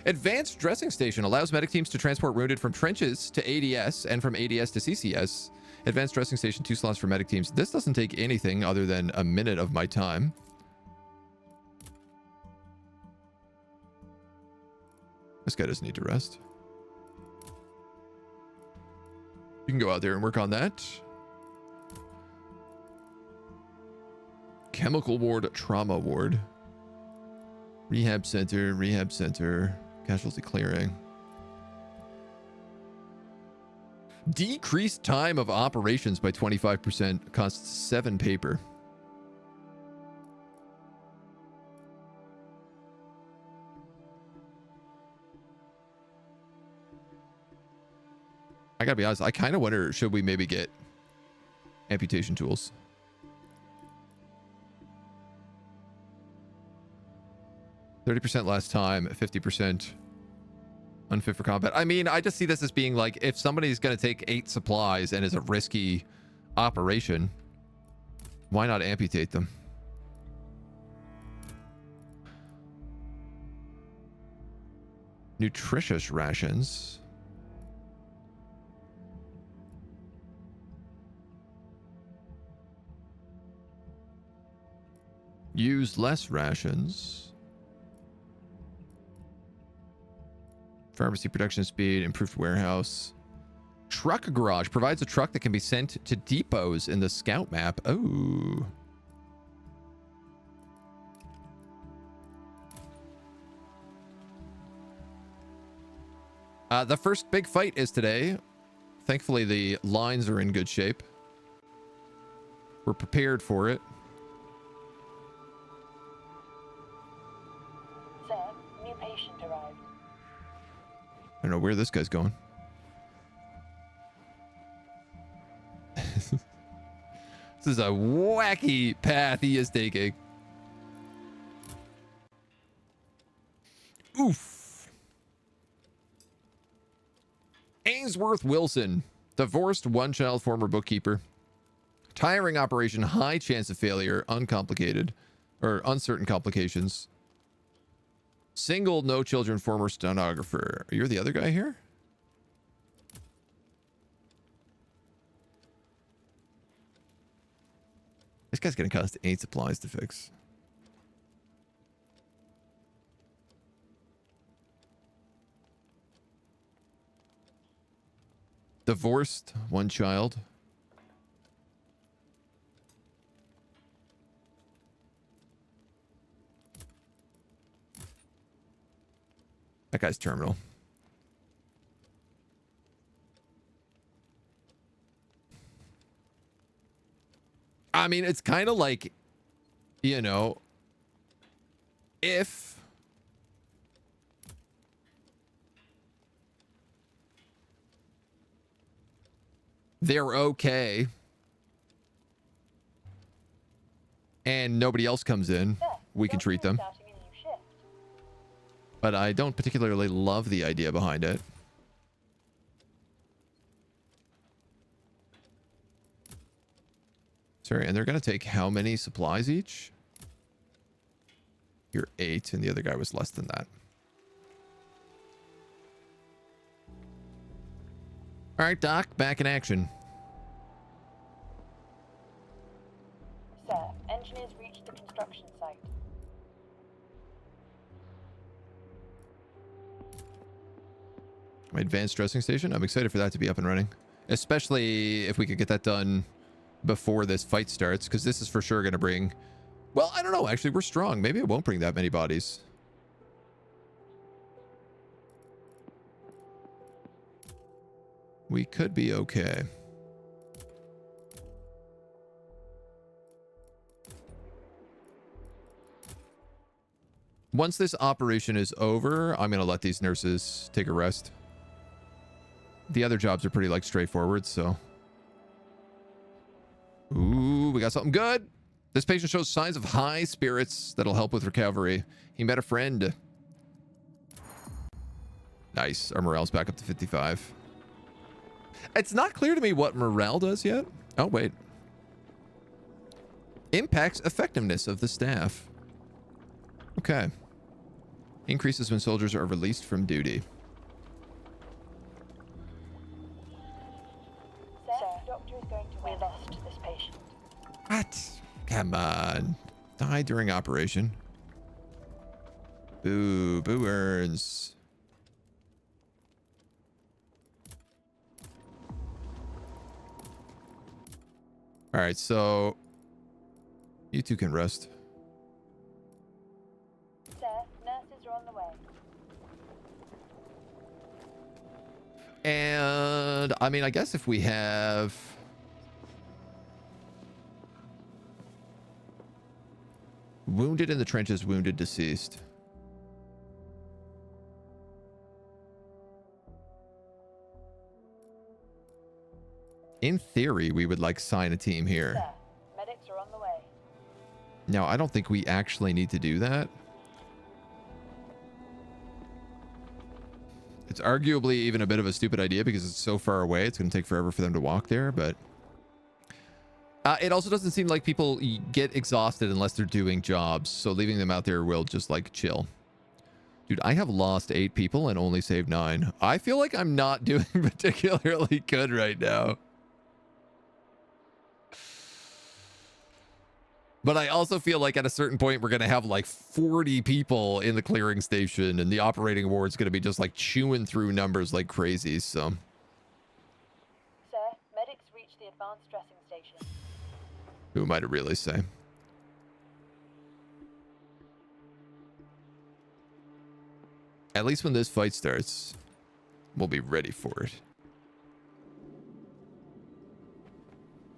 Advanced dressing station allows medic teams to transport wounded from trenches to ADS and from ADS to CCS. Advanced dressing station, 2 slots for medic teams. This doesn't take anything other than a minute of my time. This guy doesn't need to rest. You can go out there and work on that. Chemical ward, trauma ward. Rehab center, casualty clearing. Decreased time of operations by 25%, costs 7 paper. I gotta be honest, I kind of wonder, should we maybe get amputation tools? %, last time, 50% unfit for combat. I mean, I just see this as being like, if somebody's going to take 8 supplies and is a risky operation, why not amputate them? Nutritious rations. Use less rations. Pharmacy production speed, improved warehouse. Truck garage provides a truck that can be sent to depots in the scout map. Oh. The first big fight is today. Thankfully, the lines are in good shape. We're prepared for it. Sir, new patient arrived. I don't know where this guy's going. This is a wacky path he is taking. Oof. Ainsworth Wilson, divorced, 1-child, former bookkeeper. Tiring operation, high chance of failure, uncomplicated, or uncertain complications. Single, no children, former stenographer. You're the other guy here? This guy's gonna cost 8 supplies to fix. Divorced, 1 child. That guy's terminal. I mean, it's kind of like, you know, if they're okay and nobody else comes in, we can treat them. Starting a new shift. But I don't particularly love the idea behind it. Sorry, and they're going to take how many supplies each? You're 8, and the other guy was less than that. All right, Doc, back in action. Sir, engineers reached the construction site. My advanced dressing station. I'm excited for that to be up and running, especially if we could get that done before this fight starts, because this is for sure going to bring... Well, I don't know. Actually, we're strong. Maybe it won't bring that many bodies. We could be okay. Once this operation is over, I'm going to let these nurses take a rest. The other jobs are pretty, like, straightforward, so... Ooh, we got something good. This patient shows signs of high spirits that'll help with recovery. He met a friend. Nice. Our morale's back up to 55. It's not clear to me what morale does yet. Oh, wait. Impacts effectiveness of the staff. Okay. Increases when soldiers are released from duty. Sir, doctor is going to... We lost this patient. What? Come on. Die during operation. Boo. Boo earns. All right, so you two can rest. Sir, nurses are on the way. And I mean, I guess if we have... Wounded in the trenches, wounded, deceased. In theory, we would like sign a team here. Sir, medics are on the way. Now, I don't think we actually need to do that. It's arguably even a bit of a stupid idea because it's so far away. It's going to take forever for them to walk there, but... it also doesn't seem like people get exhausted unless they're doing jobs, so leaving them out there will just, like, chill. Dude, I have lost 8 people and only saved 9. I feel like I'm not doing particularly good right now. But I also feel like at a certain point, we're going to have like 40 people in the clearing station and the operating ward's going to be just like chewing through numbers like crazy. So, Sir, medics reached the advanced dressing station. who am I to really say? At least when this fight starts, we'll be ready for it.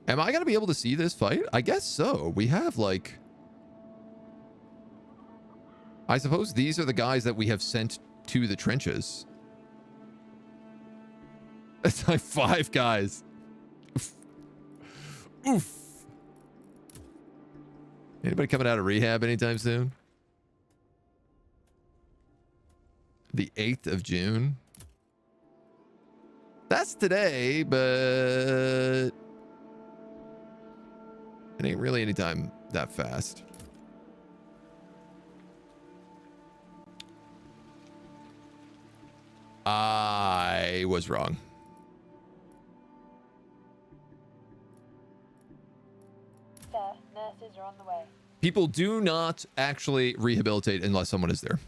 Am I going to be able to see this fight? I guess so. We have, like... I suppose these are the guys that we have sent to the trenches. It's like 5 guys. Oof. Anybody coming out of rehab anytime soon? The 8th of June. That's today, but... it ain't really any time that fast. I was wrong. Sir, nurses are on the way. People do not actually rehabilitate unless someone is there.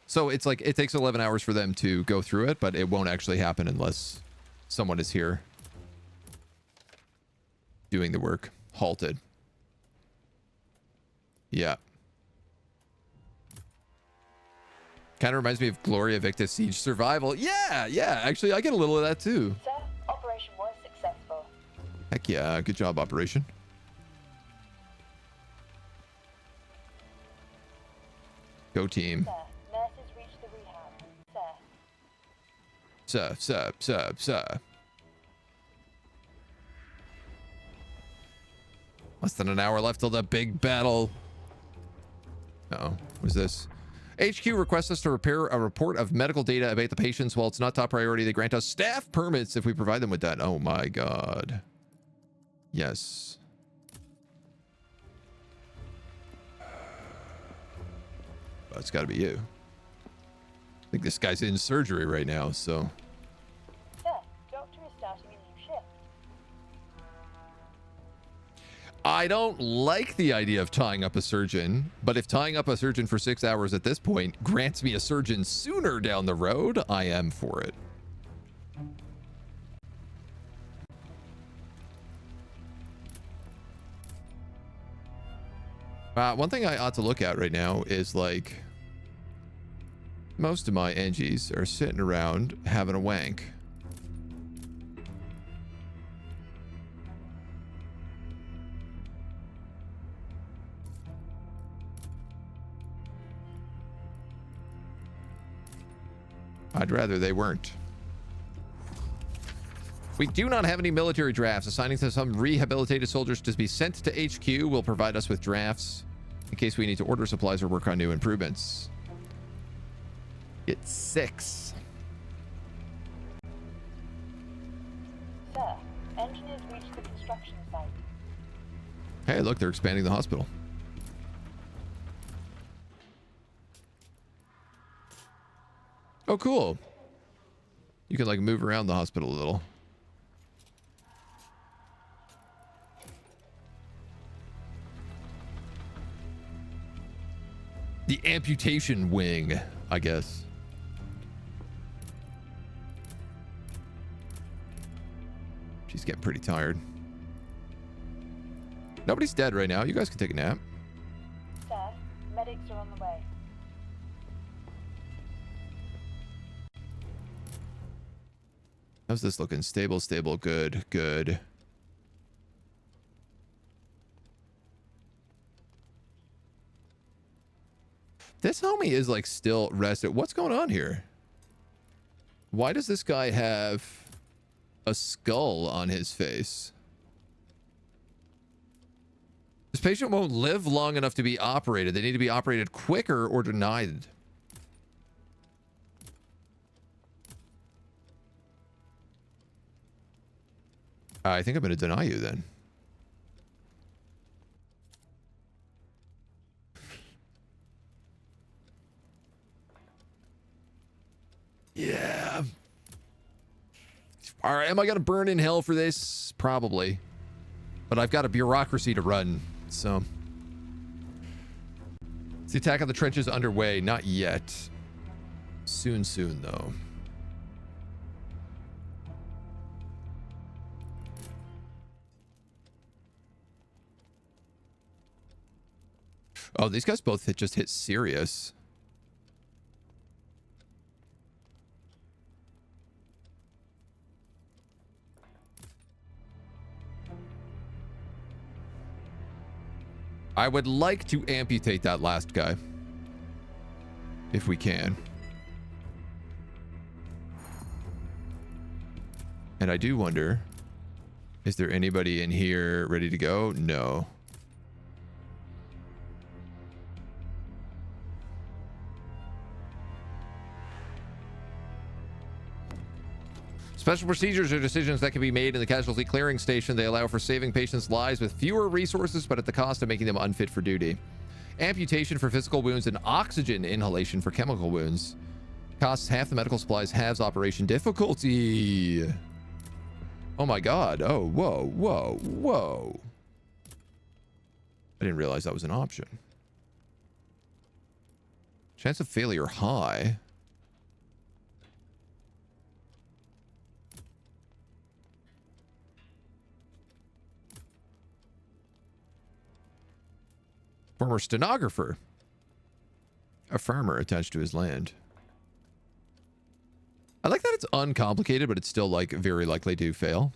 So it's like it takes 11 hours for them to go through it, but it won't actually happen unless someone is here doing the work. Halted. Yeah. Kind of reminds me of Gloria Victis Siege Survival. Yeah, actually, I get a little of that too. Sir, operation was successful. Heck yeah, good job, operation. Go team. Sir, nurses reached the rehab. Sir. Sir. Less than an hour left till the big battle. Uh-oh, what's this? HQ requests us to prepare a report of medical data about the patients. While it's not top priority, they grant us staff permits if we provide them with that. Oh my god. Yes. Well, it's got to be you. I think this guy's in surgery right now, so... Sir, doctor I don't like the idea of tying up a surgeon, but if tying up a surgeon for 6 hours at this point grants me a surgeon sooner down the road, I am for it. One thing I ought to look at right now is, like, most of my NGs are sitting around having a wank. I'd rather they weren't. We do not have any military drafts. Assigning to some rehabilitated soldiers to be sent to HQ will provide us with drafts in case we need to order supplies or work on new improvements. It's 6. Sir, engineers reached the construction site. Hey, look, they're expanding the hospital. Oh, cool. You can, like, move around the hospital a little. The amputation wing, I guess. She's getting pretty tired. Nobody's dead right now. You guys can take a nap. Sir, medics are on the way. How's this looking? Stable, stable, good, good. This homie is, like, still rested. What's going on here? Why does this guy have a skull on his face? This patient won't live long enough to be operated. They need to be operated quicker or denied. I think I'm going to deny you then. Yeah. All right, am I going to burn in hell for this? Probably. But I've got a bureaucracy to run, so. Is the attack on the trenches underway? Not yet. Soon, soon, though. Oh, these guys both just hit serious. I would like to amputate that last guy. If we can. And I do wonder, is there anybody in here ready to go? No. Special procedures are decisions that can be made in the casualty clearing station. They allow for saving patients' lives with fewer resources, but at the cost of making them unfit for duty. Amputation for physical wounds and oxygen inhalation for chemical wounds. Costs half the medical supplies, halves operation difficulty. Oh my god. Oh, whoa, whoa, whoa. I didn't realize that was an option. Chance of failure high. Former stenographer. A farmer attached to his land. I like that it's uncomplicated, but it's still, like, very likely to fail.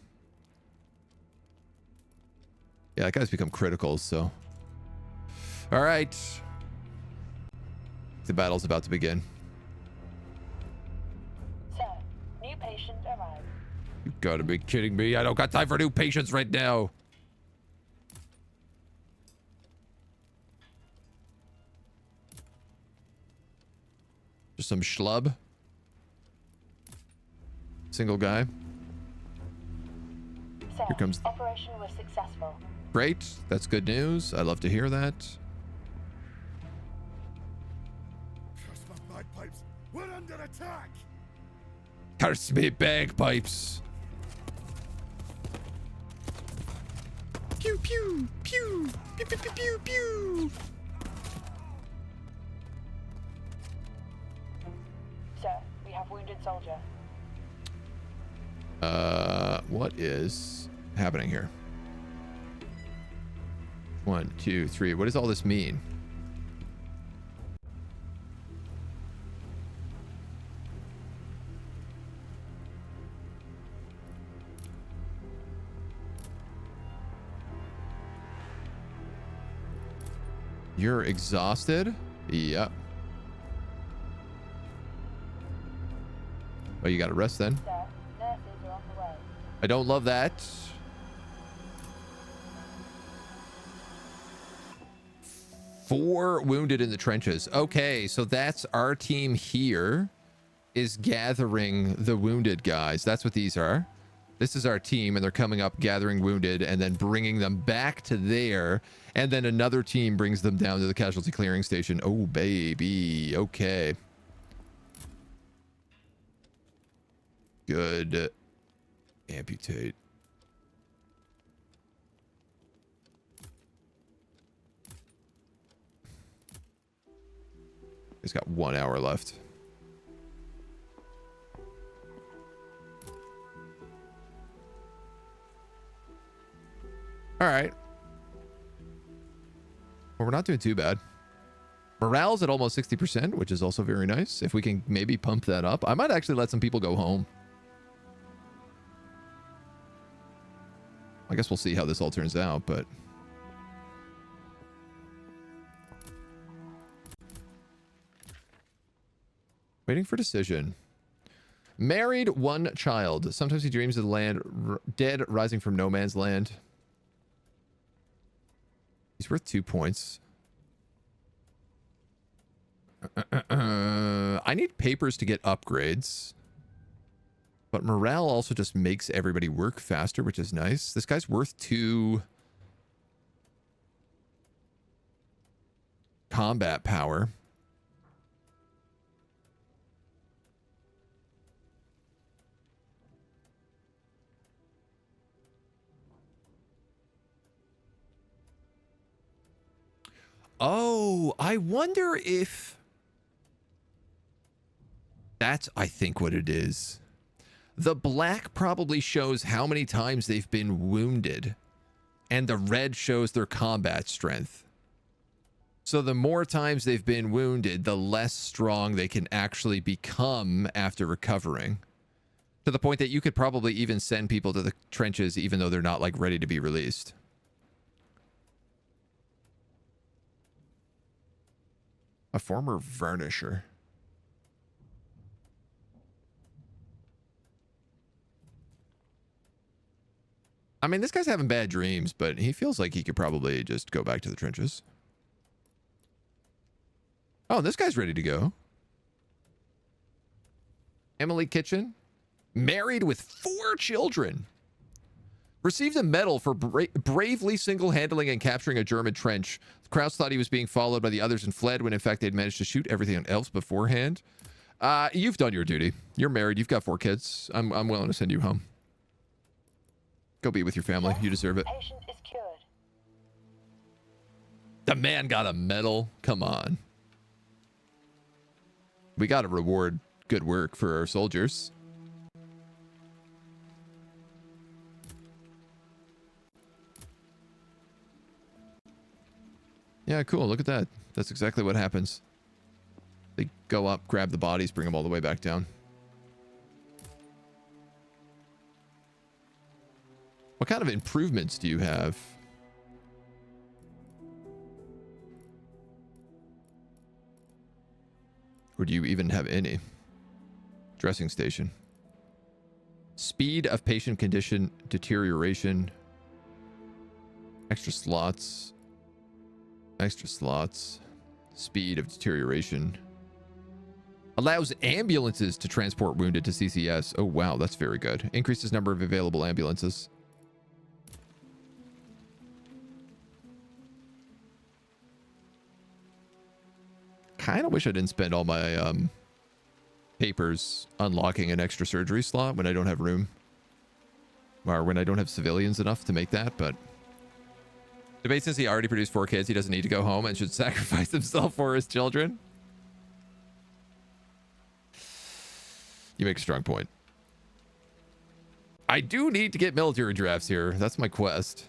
Yeah, that guy's become critical, so. All right. The battle's about to begin. Sir, new patient arrived. You gotta be kidding me. I don't got time for new patients right now. Just some schlub. Single guy. Sir, Here comes. operation was successful. Great. That's good news. I love to hear that. Curse my bagpipes! We're under attack! Curse me bagpipes. Pew, pew, pew, pew, pew, pew, pew, pew. Sir, we have wounded soldier. What is happening here? 1, 2, 3. What does all this mean? You're exhausted? Yep. Well, you gotta rest then. Sir, nurses are on the way. I don't love that. Four wounded in the trenches. Okay, so that's our team here is gathering the wounded guys. That's what these are. This is our team, and they're coming up, gathering wounded, and then bringing them back to there. And then another team brings them down to the casualty clearing station. Oh, baby. Okay. Good. Amputate. He's got 1 hour left. All right. Well, we're not doing too bad. Morale's at almost 60%, which is also very nice. If we can maybe pump that up, I might actually let some people go home. I guess we'll see how this all turns out, but... Waiting for decision. Married, 1 child. Sometimes he dreams of the land dead, rising from no man's land. He's worth 2 points. I need papers to get upgrades. But morale also just makes everybody work faster, which is nice. This guy's worth 2 combat power. Oh, I wonder if that's, I think, what it is. The black probably shows how many times they've been wounded, and the red shows their combat strength. So the more times they've been wounded, the less strong they can actually become after recovering. To the point that you could probably even send people to the trenches even though they're not, like, ready to be released. A former varnisher. I mean, this guy's having bad dreams, but he feels like he could probably just go back to the trenches. Oh, this guy's ready to go. Emily Kitchen. Married with 4 children. Received a medal for bravely single-handling and capturing a German trench. Krauss thought he was being followed by the others and fled when in fact they'd managed to shoot everything else beforehand. You've done your duty. You're married. You've got 4 kids. I'm willing to send you home. Go be with your family. You deserve it. Patient is cured. The man got a medal. Come on. We got to reward good work for our soldiers. Yeah, cool. Look at that. That's exactly what happens. They go up, grab the bodies, bring them all the way back down. What kind of improvements do you have? Or do you even have any? Dressing station. Speed of patient condition deterioration. Extra slots. Extra slots. Speed of deterioration. Allows ambulances to transport wounded to CCS. Oh, wow. That's very good. Increases number of available ambulances. Kind of wish I didn't spend all my papers unlocking an extra surgery slot when I don't have room. Or when I don't have civilians enough to make that, but Debate since he already produced 4 kids, he doesn't need to go home and should sacrifice himself for his children. You make a strong point. I do need to get military drafts here. That's my quest.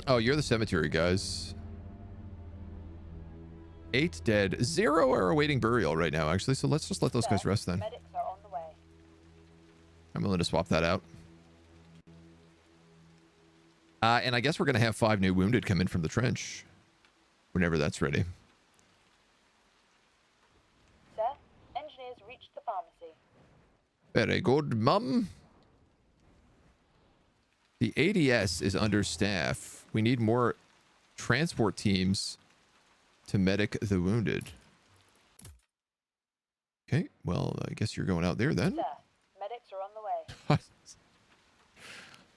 Oh, you're the cemetery guys. 8 dead. 0 are awaiting burial right now, actually. So let's just let those guys rest then. Medics are on the way. I'm willing to swap that out. And I guess we're going to have 5 new wounded come in from the trench whenever that's ready. Sir, engineers reached the pharmacy. Very good, Mum. The ADS is understaffed. We need more transport teams to medic the wounded. Okay, well, I guess you're going out there then. Sir, medics are on the way.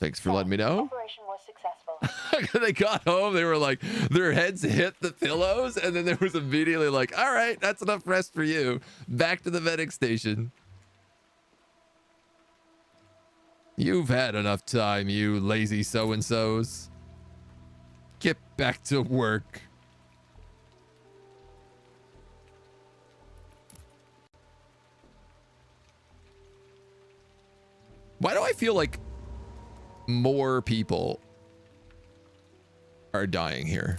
Thanks for letting me know. Operation was successful. They got home, they were like, their heads hit the pillows, and then there was immediately like, all right, that's enough rest for you. Back to the medic station. You've had enough time, you lazy so-and-sos. Get back to work. Why do I feel like more people are dying here?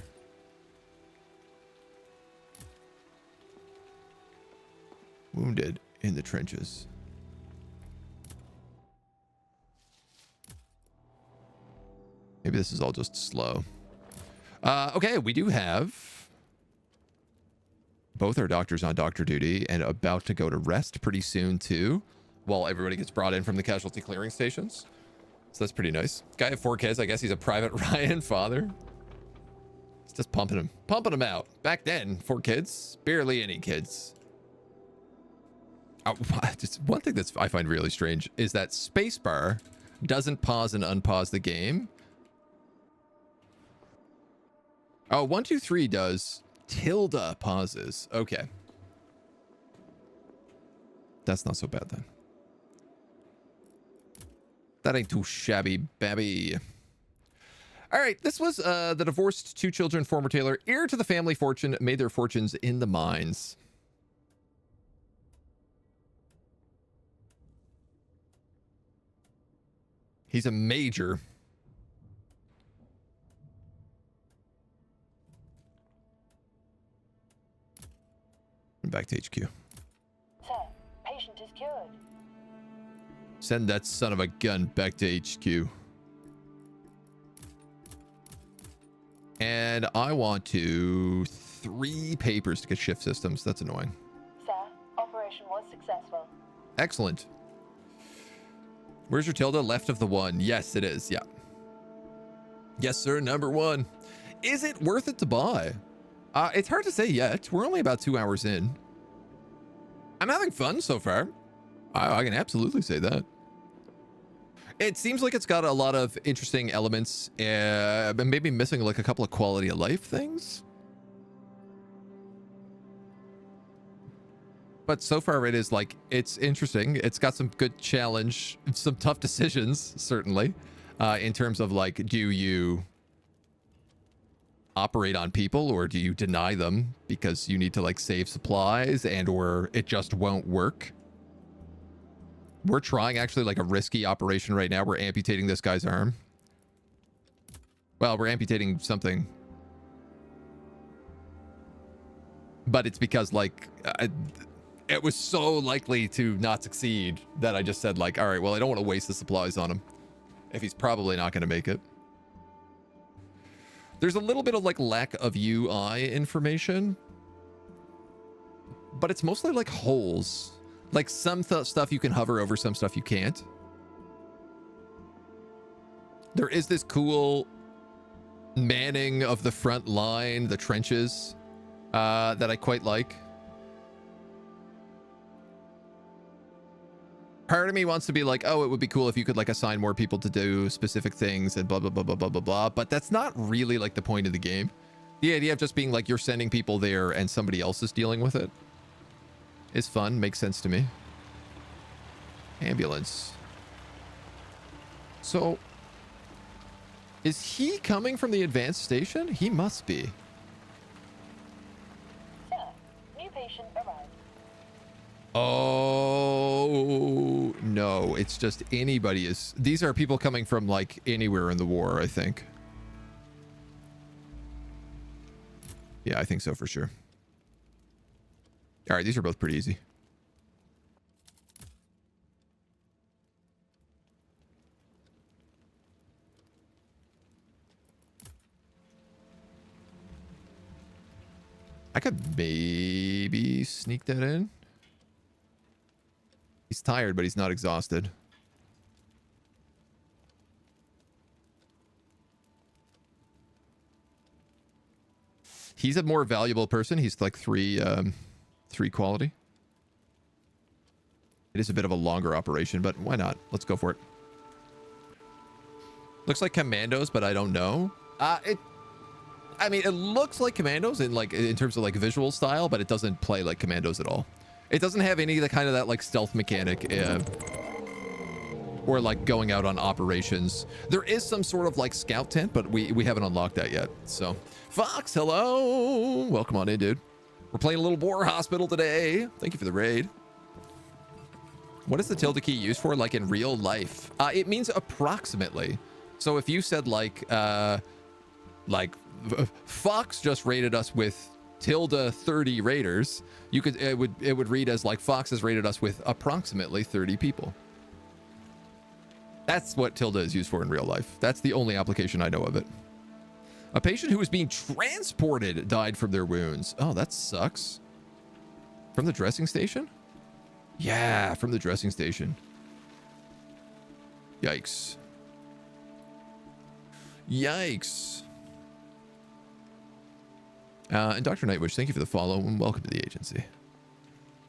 Wounded in the trenches. Maybe this is all just slow. Okay, we do have both our doctors on doctor duty and about to go to rest pretty soon too, while everybody gets brought in from the casualty clearing stations. So that's pretty nice. Guy have 4 kids. I guess he's a Private Ryan father. It's just pumping him out. Back then, 4 kids, barely any kids. Oh, just one thing that's I find really strange is that spacebar doesn't pause and unpause the game. Oh, 1, 2, 3 does. Tilde pauses. Okay. That's not so bad then. That ain't too shabby, babby. All right, this was the divorced 2 children former tailor, heir to the family fortune, made their fortunes in the mines. He's a major. Back to HQ. Sir, patient is cured. Send that son of a gun back to HQ. And I want 3 papers to get shift systems. That's annoying. Sir, operation was successful. Excellent. Where's your tilde? Left of the 1. Yes, it is. Yeah. Yes, sir. Number 1. Is it worth it to buy? It's hard to say yet. We're only about 2 hours in. I'm having fun so far. I can absolutely say that. It seems like it's got a lot of interesting elements, but maybe missing like a couple of quality of life things. But so far it is like, it's interesting. It's got some good challenge, some tough decisions, certainly, in terms of like, do you operate on people or do you deny them because you need to like save supplies and or it just won't work? We're trying actually like a risky operation right now. We're amputating this guy's arm. Well, we're amputating something. But it's because like it was so likely to not succeed that I just said like, all right, well, I don't want to waste the supplies on him if he's probably not going to make it. There's a little bit of like lack of UI information, but it's mostly like holes. Like some stuff you can hover over, some stuff you can't. There is this cool manning of the front line, the trenches, that I quite like. Part of me wants to be like, oh, it would be cool if you could like assign more people to do specific things and blah, blah, blah, blah, blah, blah, blah. But that's not really like the point of the game. The idea of just being like you're sending people there and somebody else is dealing with it is fun. Makes sense to me. Ambulance. So is he coming from the advanced station? He must be. Sir, new patient arrived. Oh, no. It's just anybody is... These are people coming from, like, anywhere in the war, I think. Yeah, I think so for sure. All right, these are both pretty easy. I could maybe sneak that in. He's tired, but he's not exhausted. He's a more valuable person. He's like 3 quality. It is a bit of a longer operation, but why not? Let's go for it. Looks like commandos, but I don't know. I mean, it looks like commandos in terms of like visual style, but it doesn't play like commandos at all. It doesn't have any of the kind of that like stealth mechanic or like going out on operations. There is some sort of like scout tent, but we haven't unlocked that yet. So Fox, hello. Welcome on in, dude. We're playing a little war hospital today. Thank you for the raid. What is the tilde key used for like in real life? It means approximately. So if you said like Fox just raided us with tilde 30 raiders, you could it would read as like Fox has raided us with approximately 30 people. That's what tilde is used for in real life. That's the only application I know of it. A patient who was being transported died from their wounds. Oh, that sucks. From the dressing station? Yeah, from the dressing station. Yikes. Yikes. And Dr. Nightwish, thank you for the follow and welcome to the agency.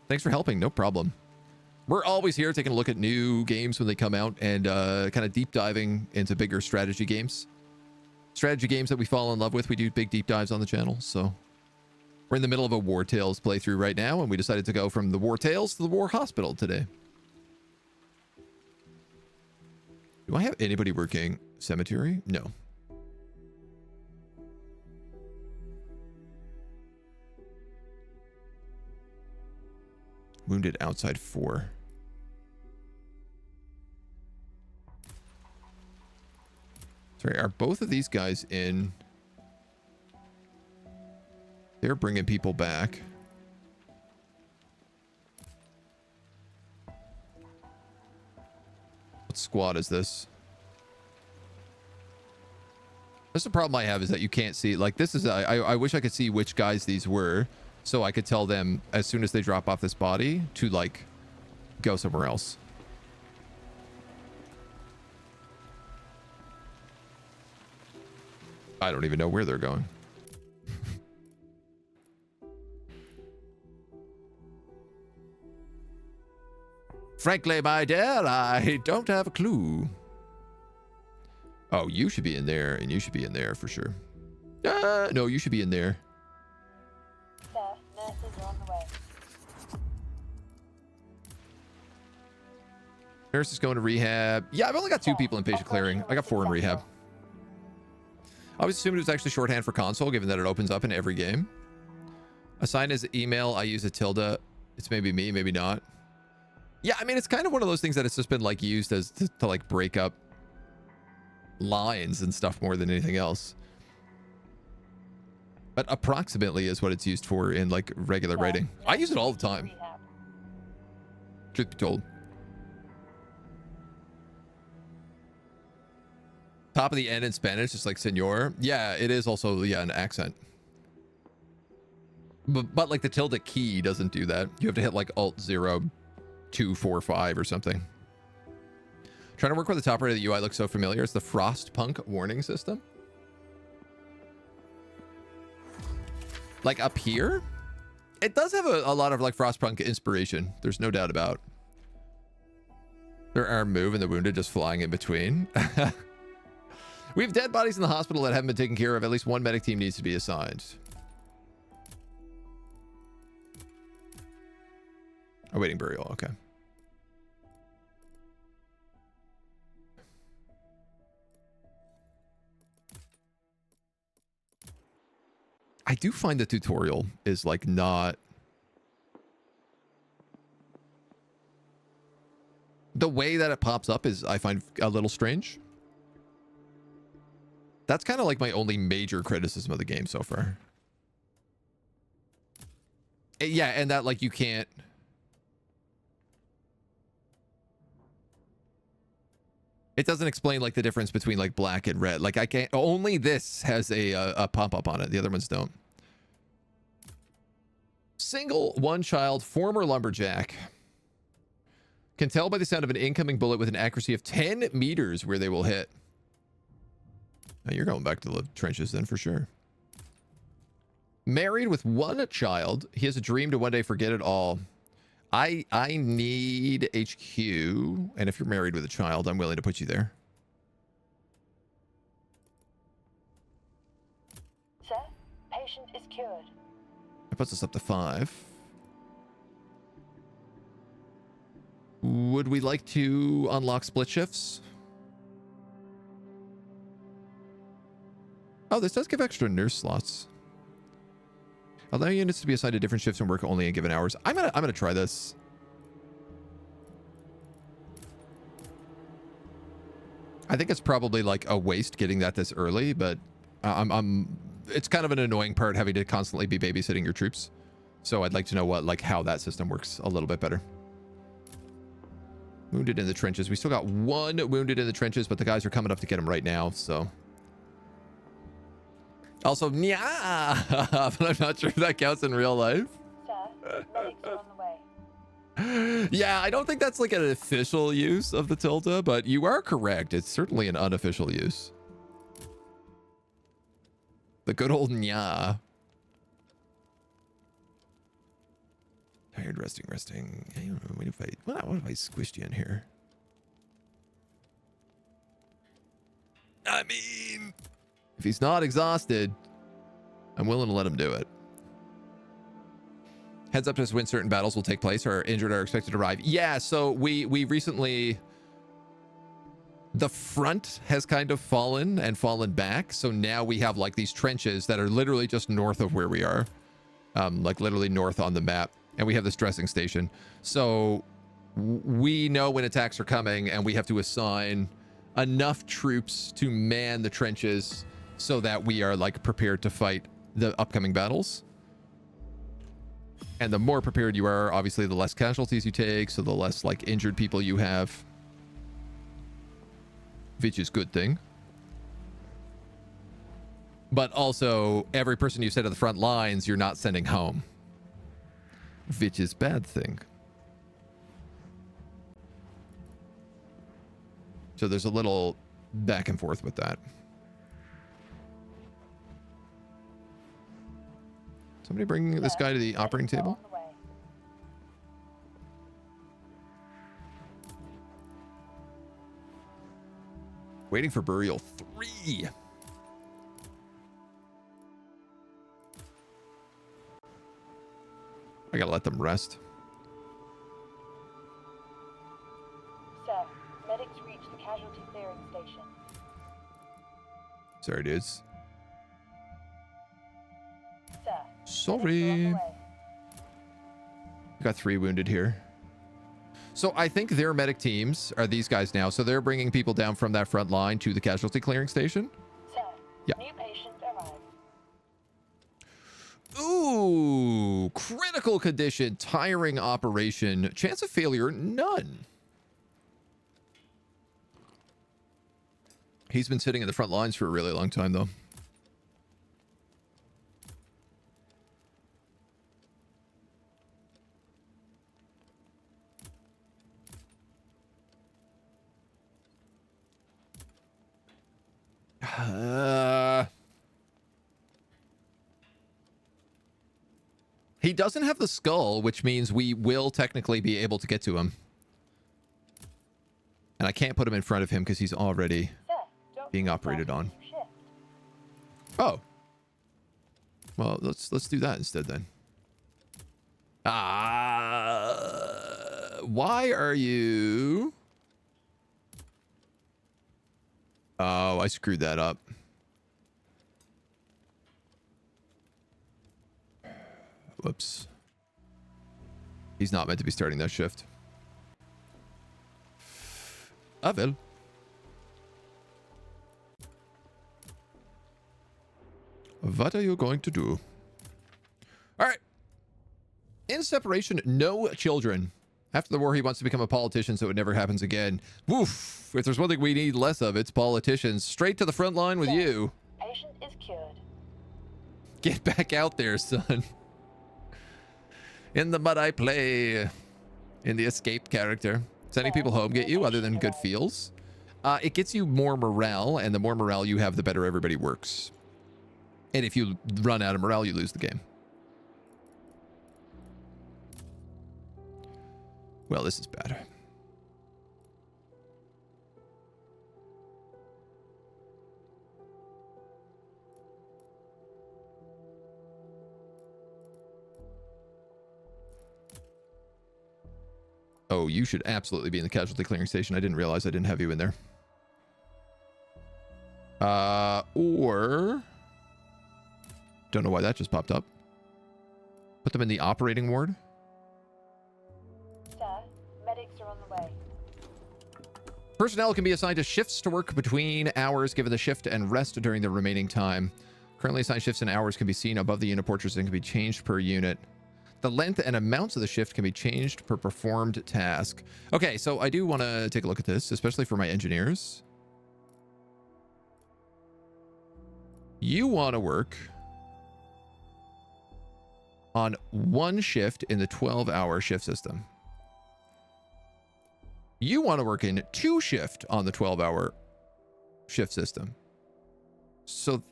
Thanks for helping. No problem. We're always here taking a look at new games when they come out and kind of deep diving into bigger strategy games. Strategy games that we fall in love with. We do big deep dives on the channel. So we're in the middle of a War Tales playthrough right now, and we decided to go from the War Tales to the War Hospital today. Do I have anybody working cemetery? No. Wounded outside 4. Sorry, are both of these guys in? They're bringing people back. What squad is this? That's the problem I have, is that you can't see. Like, this is... I wish I could see which guys these were, so I could tell them as soon as they drop off this body to, like, go somewhere else. I don't even know where they're going. Frankly, my dear, I don't have a clue. Oh, you should be in there, and you should be in there for sure. No, you should be in there. Sir, nurses are on the way. Nurse is going to rehab. Yeah, I've only got 2 people in patient clearing. I got 4 in rehab. I always assumed it was actually shorthand for console, given that it opens up in every game. Assign as email, I use a tilde. It's maybe me, maybe not. Yeah, I mean, it's kind of one of those things that it's just been like used as to like break up lines and stuff more than anything else. But approximately is what it's used for in like regular writing. I use it all the time. Truth be told. Top of the N in Spanish, just like senor. Yeah, it is also, yeah, an accent. But like the tilde key doesn't do that. You have to hit like Alt 0, 2, 4, 5 or something. Trying to work with the top right of the UI looks so familiar. It's the Frostpunk warning system. Like up here, it does have a lot of like Frostpunk inspiration. There's no doubt about. Their arm move and the wounded just flying in between. We have dead bodies in the hospital that haven't been taken care of. At least one medic team needs to be assigned. Awaiting burial. Okay. I do find the tutorial is like not... The way that it pops up is, I find, a little strange. That's kind of like my only major criticism of the game so far. Yeah, and that, like, you can't... It doesn't explain, like, the difference between, like, black and red. Like, I can't... Only this has a pop-up on it. The other ones don't. Single, one child, former lumberjack. Can tell by the sound of an incoming bullet with an accuracy of 10 meters where they will hit. Now you're going back to the trenches then for sure. Married with one child. He has a dream to one day forget it all. I need HQ. And if you're married with a child, I'm willing to put you there. Sir, patient is cured. That puts us up to 5. Would we like to unlock split shifts? Oh, this does give extra nurse slots. Allow units to be assigned to different shifts and work only in given hours. I'm gonna try this. I think it's probably like a waste getting that this early, but it's kind of an annoying part having to constantly be babysitting your troops. So I'd like to know how that system works a little bit better. Wounded in the trenches. We still got 1 wounded in the trenches, but the guys are coming up to get him right now, so. Also, yeah, but I'm not sure if that counts in real life. Sir, medics are on the way. Yeah, I don't think that's like an official use of the tilde, but you are correct. It's certainly an unofficial use. The good old nya. Tired, resting. I don't know. What if I squished you in here? I mean, if he's not exhausted, I'm willing to let him do it. Heads up to us when certain battles will take place or injured are expected to arrive. Yeah, so we recently... The front has kind of fallen back. So now we have like these trenches that are literally just north of where we are. Like literally north on the map. And we have this dressing station. So we know when attacks are coming and we have to assign enough troops to man the trenches so that we are like prepared to fight the upcoming battles. And the more prepared you are, obviously the less casualties you take, so the less like injured people you have. Which is a good thing. But also, every person you send to the front lines, you're not sending home. Which is bad thing. So there's a little back and forth with that. Somebody bring this guy to the operating table. Waiting for burial 3. I gotta let them rest. Sir, medics reach the casualty clearing station. Sorry, dudes. Sir, Sorry. Got 3 wounded here. So I think their medic teams are these guys now. So they're bringing people down from that front line to the casualty clearing station. Sir, yeah. New patient arrived. Ooh, critical condition, tiring operation, chance of failure, none. He's been sitting in the front lines for a really long time, though. He doesn't have the skull, which means we will technically be able to get to him. And I can't put him in front of him because he's already Sir, Doctor being is operated starting on. a new shift. Oh. Well, let's do that instead then. Why are you... Oh, I screwed that up. Whoops. He's not meant to be starting that shift. Ah, well. What are you going to do? All right. In separation, no children. After the war, he wants to become a politician so it never happens again. Woof. If there's one thing we need less of, it's politicians. Straight to the front line with you. Patient is cured. Get back out there, son. In the mud I play. In the escaped character. Sending people home get you other than good feels? It gets you more morale, and the more morale you have, the better everybody works. And if you run out of morale, you lose the game. Well, this is bad. Oh, you should absolutely be in the casualty clearing station. I didn't realize I didn't have you in there. Or... Don't know why that just popped up. Put them in the operating ward. Sir, medics are on the way. Personnel can be assigned to shifts to work between hours given the shift and rest during the remaining time. Currently assigned shifts and hours can be seen above the unit portraits and can be changed per unit. The length and amounts of the shift can be changed per performed task. Okay, so I do want to take a look at this, especially for my engineers. You want to work on one shift in the 12-hour shift system. You want to work in 2 shift on the 12-hour shift system. So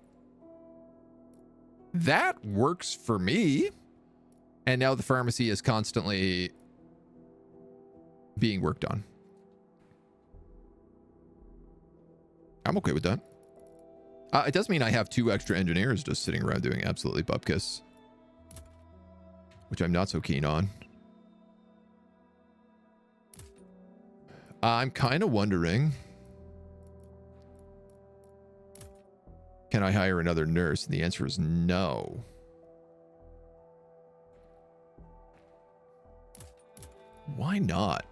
that works for me. And now the pharmacy is constantly being worked on. I'm okay with that. It does mean I have 2 extra engineers just sitting around doing absolutely bupkis, which I'm not so keen on. I'm kind of wondering, can I hire another nurse? And the answer is no. Why not?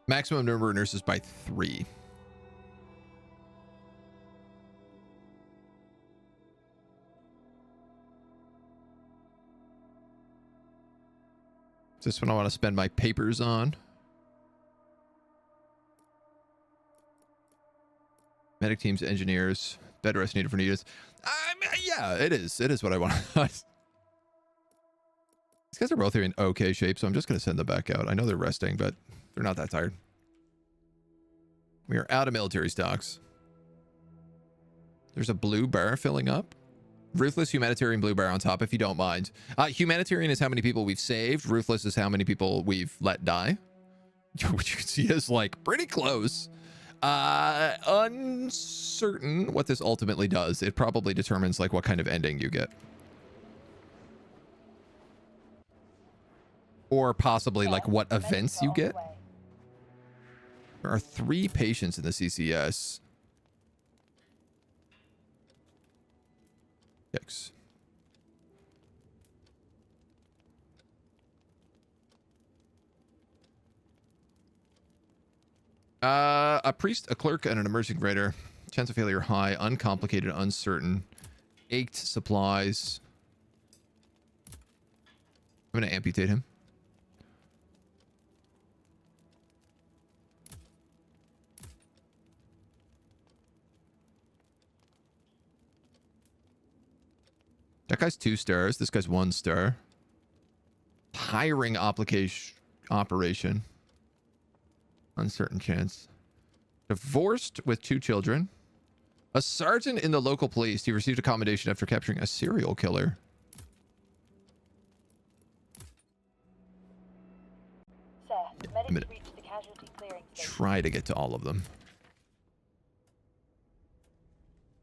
Maximum number of nurses by 3. Is this what I want to spend my papers on? Medic teams, engineers, bed rest needed for needs. Yeah, it is. It is what I want. These guys are both in okay shape, so I'm just going to send them back out. I know they're resting, but they're not that tired. We are out of military stocks. There's a blue bar filling up. Ruthless, humanitarian, blue bar on top, if you don't mind. Humanitarian is how many people we've saved. Ruthless is how many people we've let die. Which you can see is like pretty close. Uncertain what this ultimately does. It probably determines like what kind of ending you get. Or possibly like what events you get. There are 3 patients in the CCS. Yikes. A priest, a clerk, and an emerging grader. Chance of failure high, uncomplicated, uncertain. 8 supplies. I'm going to amputate him. That guy's 2 stars. This guy's 1 star. Hiring operation. Uncertain chance. Divorced with 2 children. A sergeant in the local police. He received a commendation after capturing a serial killer. Sir, I'm gonna medics reached the casualty clearing station. try to get to all of them.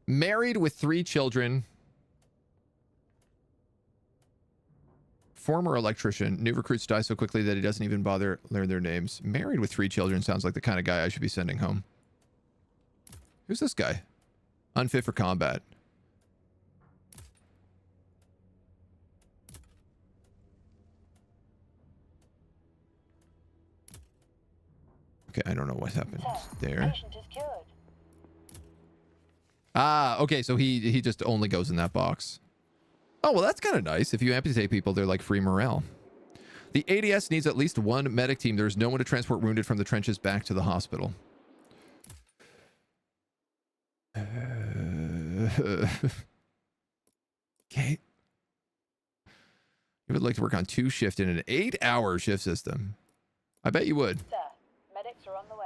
Married with 3 children. Former electrician. New recruits die so quickly that he doesn't even bother learn their names. Married with 3 children sounds like the kind of guy I should be sending home. Who's this guy? Unfit for combat. Okay, I don't know what happened there. Patient is cured. Ah, okay, so he just only goes in that box. Oh, well, that's kind of nice. If you amputate people, they're like free morale. The ADS needs at least 1 medic team. There's no one to transport wounded from the trenches back to the hospital. Okay. You would like to work on 2 shift in an 8-hour shift system. I bet you would. Sir, medics are on the way.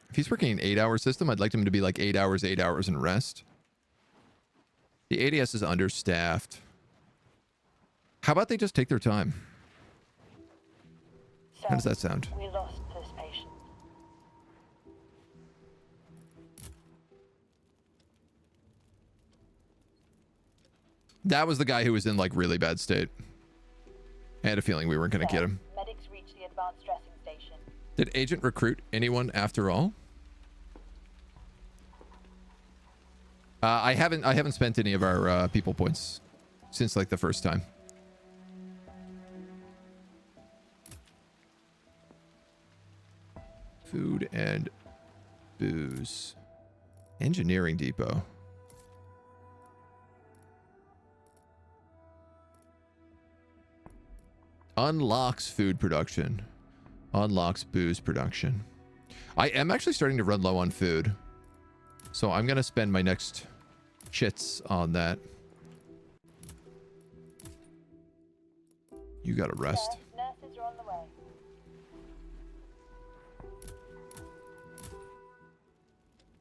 If he's working an 8-hour system, I'd like him to be like 8 hours, and rest. The ADS is understaffed. How about they just take their time? Sir, How does that sound? we lost this patient. That was the guy who was in like really bad state. I had a feeling we weren't going to Sir, get him. medics reached the advanced dressing station. Did Agent recruit anyone after all? I haven't spent any of our people points since like the first time. Food and booze. Engineering depot. Unlocks food production. Unlocks booze production. I am actually starting to run low on food. So I'm going to spend my next chits on that. You got to rest. Sir, nurses are on the way.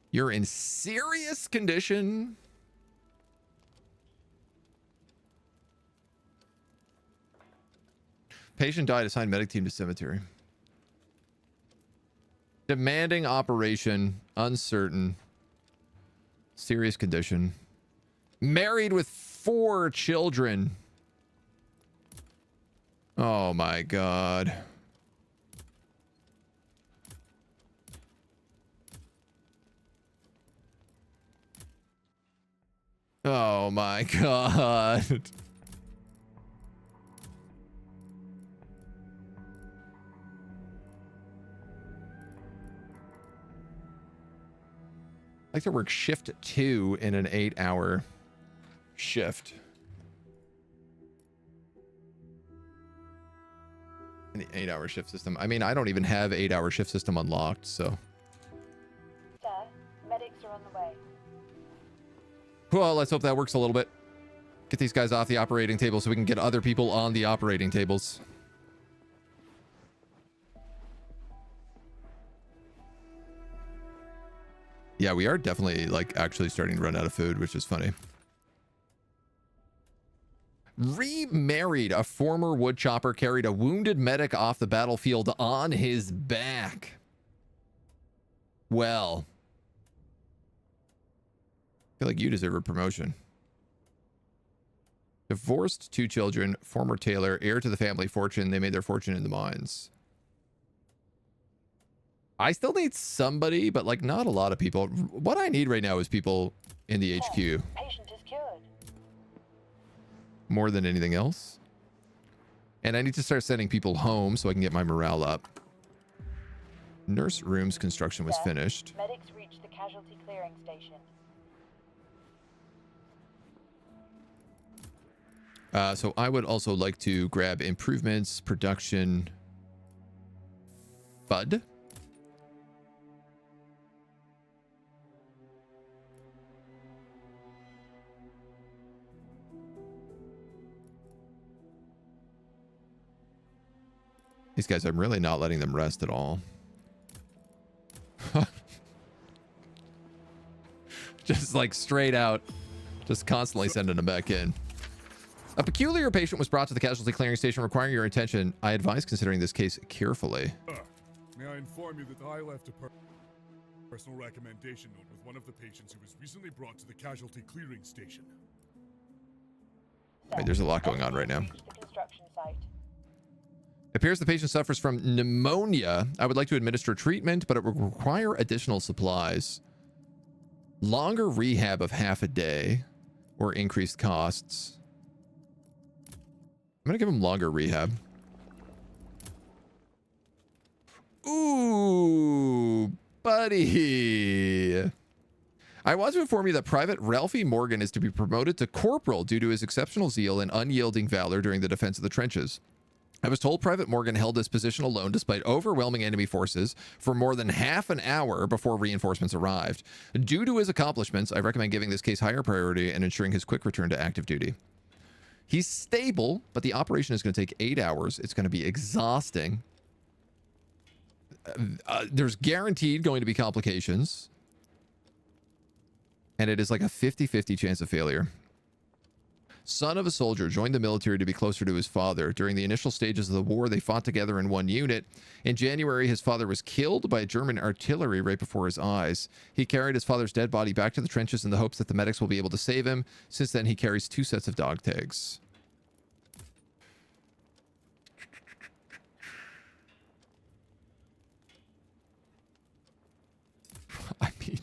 You're in serious condition. Patient died. Assigned medic team to cemetery. Demanding operation. Uncertain. Serious condition. Married with 4 children. Oh my God. Oh my God. I like to work shift 2 in an 8-hour shift. In the 8-hour shift system. I mean, I don't even have 8-hour shift system unlocked, so. Sir, medics are on the way. Well, let's hope that works a little bit. Get these guys off the operating table so we can get other people on the operating tables. Yeah, we are definitely like actually starting to run out of food, which is funny. Remarried. A former woodchopper carried a wounded medic off the battlefield on his back. Well, I feel like you deserve a promotion. Divorced, 2 children, former tailor, heir to the family fortune. They made their fortune in the mines. I still need somebody, but like not a lot of people. What I need right now is people in the HQ. Patient is cured. More than anything else. And I need to start sending people home so I can get my morale up. Nurse rooms construction was Sir, finished. Medics reached the casualty clearing station. So I would also like to grab improvements, production, FUD. These guys, I'm really not letting them rest at all. Just like straight out, just constantly sending them back in. A peculiar patient was brought to the casualty clearing station requiring your attention. I advise considering this case carefully. May I inform you that I left a personal recommendation note with one of the patients who was recently brought to the casualty clearing station. Wait, there's a lot going on right now. Reach the construction site. It appears the patient suffers from pneumonia. I would like to administer treatment, but it will require additional supplies. Longer rehab of half a day or increased costs. I'm going to give him longer rehab. Ooh, buddy. I want to inform you that Private Ralphie Morgan is to be promoted to corporal due to his exceptional zeal and unyielding valor during the defense of the trenches. I was told Private Morgan held this position alone despite overwhelming enemy forces for more than half an hour before reinforcements arrived. Due to his accomplishments, I recommend giving this case higher priority and ensuring his quick return to active duty. He's stable, but the operation is going to take 8 hours. It's going to be exhausting. There's guaranteed going to be complications. And it is like a 50-50 chance of failure. Son of a soldier, joined the military to be closer to his father. During the initial stages of the war, they fought together in one unit. In January, his father was killed by German artillery right before his eyes. He carried his father's dead body back to the trenches in the hopes that the medics will be able to save him. Since then, he carries 2 sets of dog tags. I mean,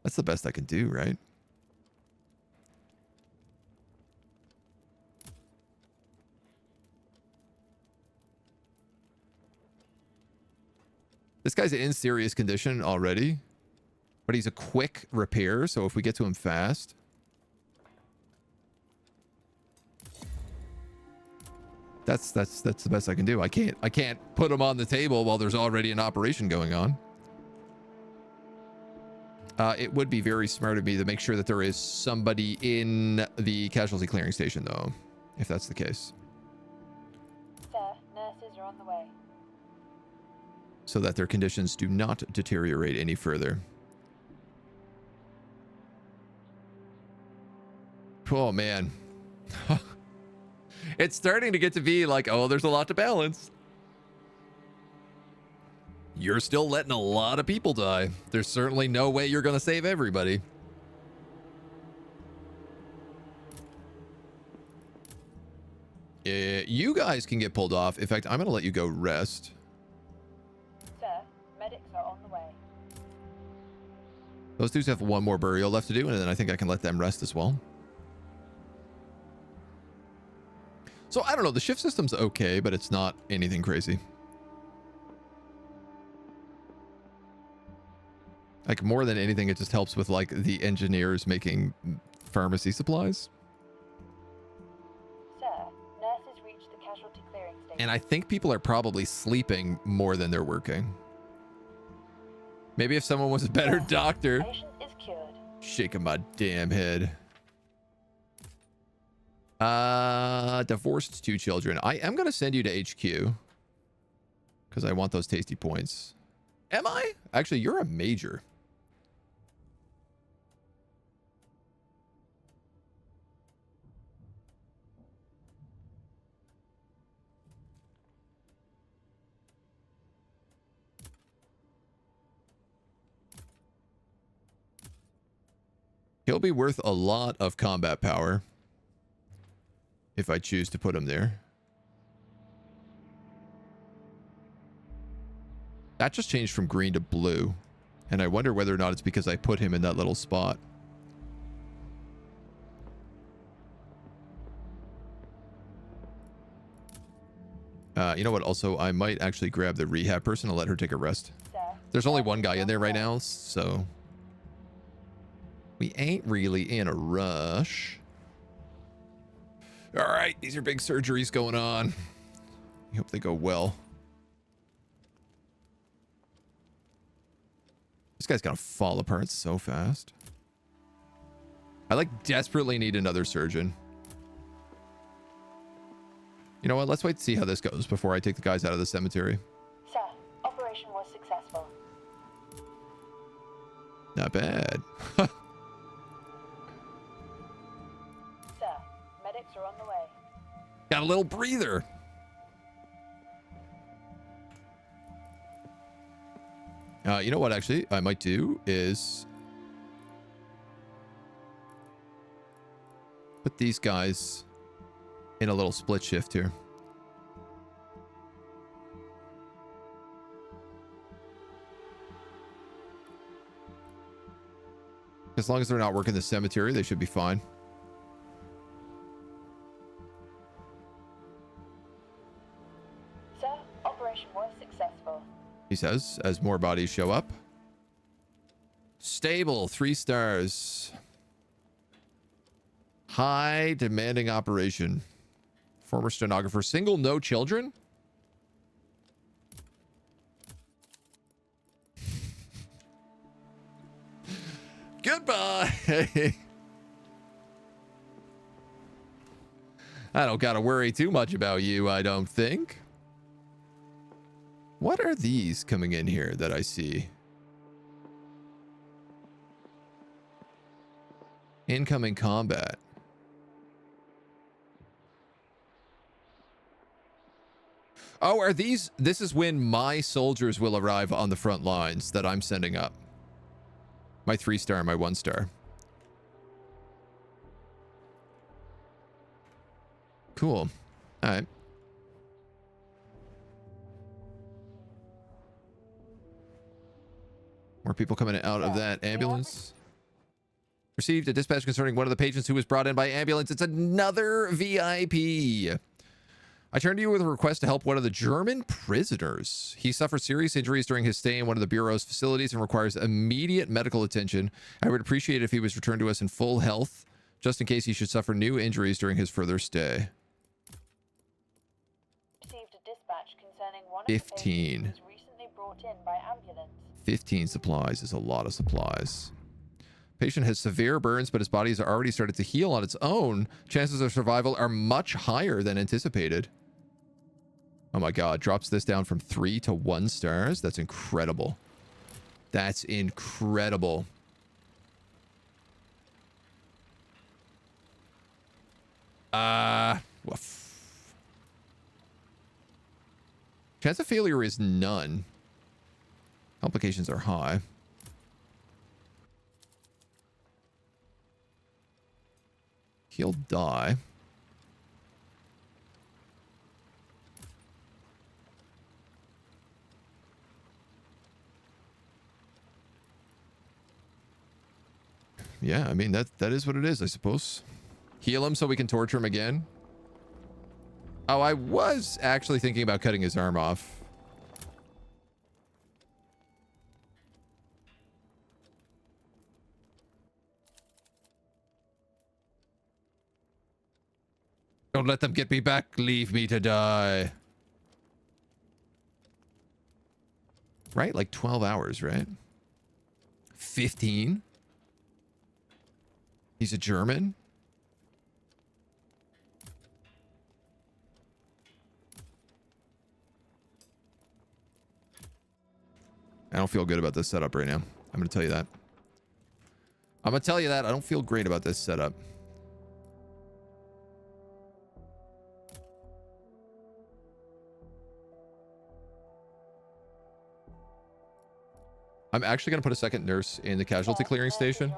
that's the best I can do, right? This guy's in serious condition already, but he's a quick repair, so if we get to him fast. That's the best I can do. I can't put him on the table while there's already an operation going on. It would be very smart of me to make sure that there is somebody in the casualty clearing station, though, if that's the case. Sir, nurses are on the way. So that their conditions do not deteriorate any further. Oh, man. It's starting to get to be like, oh, there's a lot to balance. You're still letting a lot of people die. There's certainly no way you're going to save everybody. You guys can get pulled off. In fact, I'm going to let you go rest. Sir, medics are on the way. Those dudes have one more burial left to do, and then I think I can let them rest as well. So, I don't know. The shift system's okay, but it's not anything crazy. Like, more than anything, it just helps with, like, the engineers making pharmacy supplies. Sir, nurses reached the casualty clearing station. And I think people are probably sleeping more than they're working. Maybe if someone was a better doctor. Patient is cured. Shaking my damn head. Divorced 2 children. I am going to send you to HQ. Because I want those tasty points. Am I? Actually, you're a major. He'll be worth a lot of combat power if I choose to put him there. That just changed from green to blue, and I wonder whether or not it's because I put him in that little spot. You know what? Also, I might actually grab the rehab person and let her take a rest. Sir, There's only one guy in there right now, so we ain't really in a rush. All right, these are big surgeries going on. I hope they go well. This guy's gonna fall apart so fast. I like desperately need another surgeon. You know what? Let's wait to see how this goes before I take the guys out of the cemetery. Sir, operation was successful. Not bad. Sir, medics are on the way. Got a little breather. You know what, actually, I might do is put these guys in a little split shift here. As long as they're not working the cemetery, they should be fine. Sir, operation was successful. He says, as more bodies show up. Stable, 3 stars. High demanding operation. Former stenographer, single, no children. Goodbye. I don't gotta worry too much about you, I don't think. What are these coming in here that I see? Incoming combat. Oh, are these... This is when my soldiers will arrive on the front lines that I'm sending up. My 3-star, my 1-star. Cool. All right. More people coming out of that ambulance. Received a dispatch concerning one of the patients who was brought in by ambulance. It's another VIP. I turn to you with a request to help one of the German prisoners. He suffered serious injuries during his stay in one of the Bureau's facilities and requires immediate medical attention. I would appreciate it if he was returned to us in full health, just in case he should suffer new injuries during his further stay. Received a dispatch concerning one of 15. the patients who was recently brought in by ambulance. 15 supplies is a lot of supplies. Patient has severe burns, but his body has already started to heal on its own. Chances of survival are much higher than anticipated. Oh my god, drops this down from 3 to 1 stars. That's incredible. That's incredible. Woof. Chance of failure is none. Complications are high. He'll die. Yeah, I mean, that is what it is, I suppose. Heal him so we can torture him again. Oh, I was actually thinking about cutting his arm off. Don't let them get me back. Leave me to die. Right? Like 12 hours, right? 15? He's a German? I don't feel good about this setup right now. I'm going to tell you that. I'm going to tell you that. I don't feel great about this setup. I'm actually going to put a second nurse in the casualty clearing station.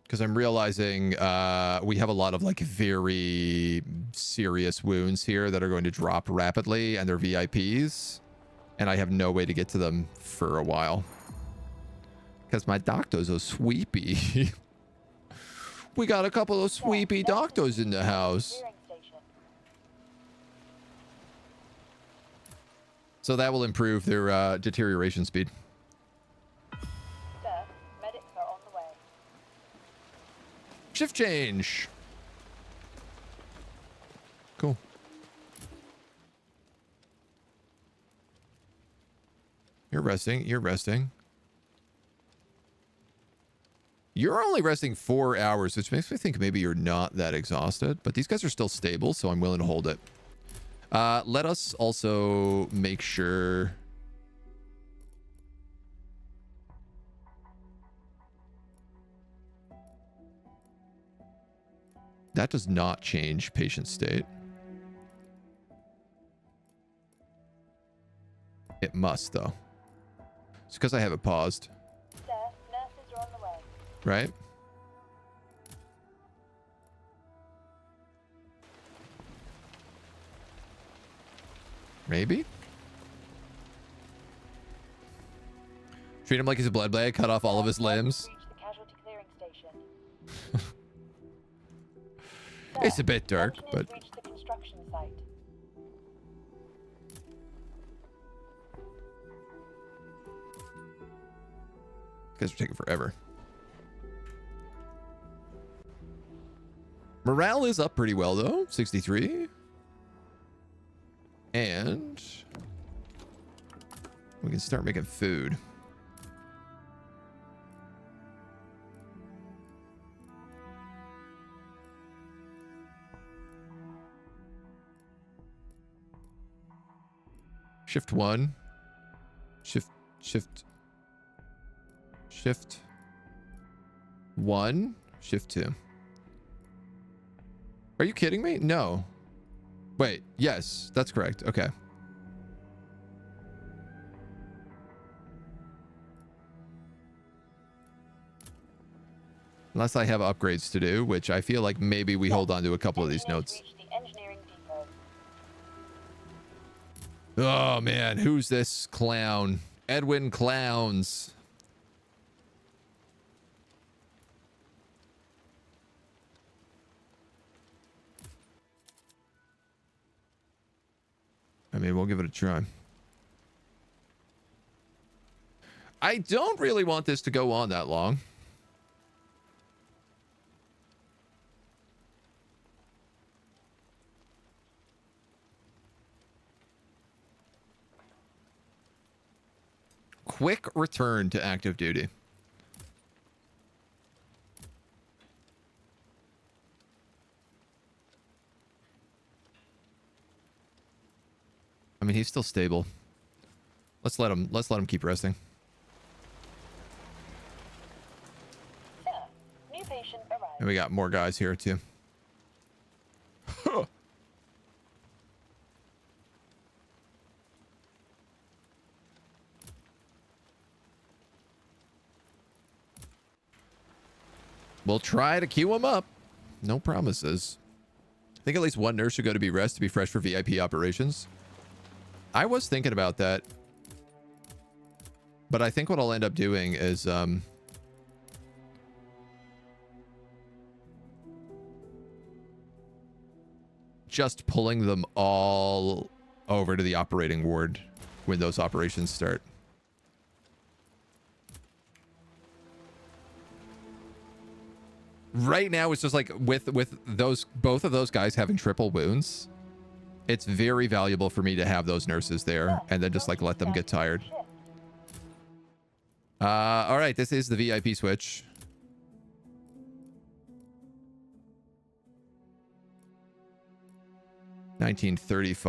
Because I'm realizing we have a lot of like very serious wounds here that are going to drop rapidly, and they're VIPs. And I have no way to get to them for a while. Because my doctors are sweepy. We got a couple of sweepy doctors in the house. So that will improve their deterioration speed. Sir, medics are on the way. Shift change. Cool. You're resting. You're resting. You're only resting 4 hours, which makes me think maybe you're not that exhausted. But these guys are still stable, so I'm willing to hold it. Let us also make sure... That does not change patient state. It must, though. It's because I have it paused. Sir, nurses are on the way. Right? Maybe? Treat him like he's a blood blade, cut off all of his limbs. Reach the casualty clearing station. It's a bit dark, Sir, but... reached the construction site. Guys are taking forever. Morale is up pretty well, though. 63. And... we can start making food. Shift 1. Shift 1. Shift 2. Are you kidding me? No. Wait, yes, that's correct. Okay. Unless I have upgrades to do, which I feel like maybe we hold on to a couple of these notes. Reached the engineering depot. Oh man, who's this clown? Edwin Clowns. I mean, we'll give it a try. I don't really want this to go on that long. Quick return to active duty. I mean, he's still stable. Let's let him keep resting. Sir, new patient arrived. And we got more guys here too. We'll try to queue him up. No promises. I think at least one nurse should go to be rest to be fresh for VIP operations. I was thinking about that. But I think what I'll end up doing is just pulling them all over to the operating ward when those operations start. Right now, it's just like with both of those guys having triple wounds, it's very valuable for me to have those nurses there and then just like let them get tired. All right, this is the VIP switch. $19.35,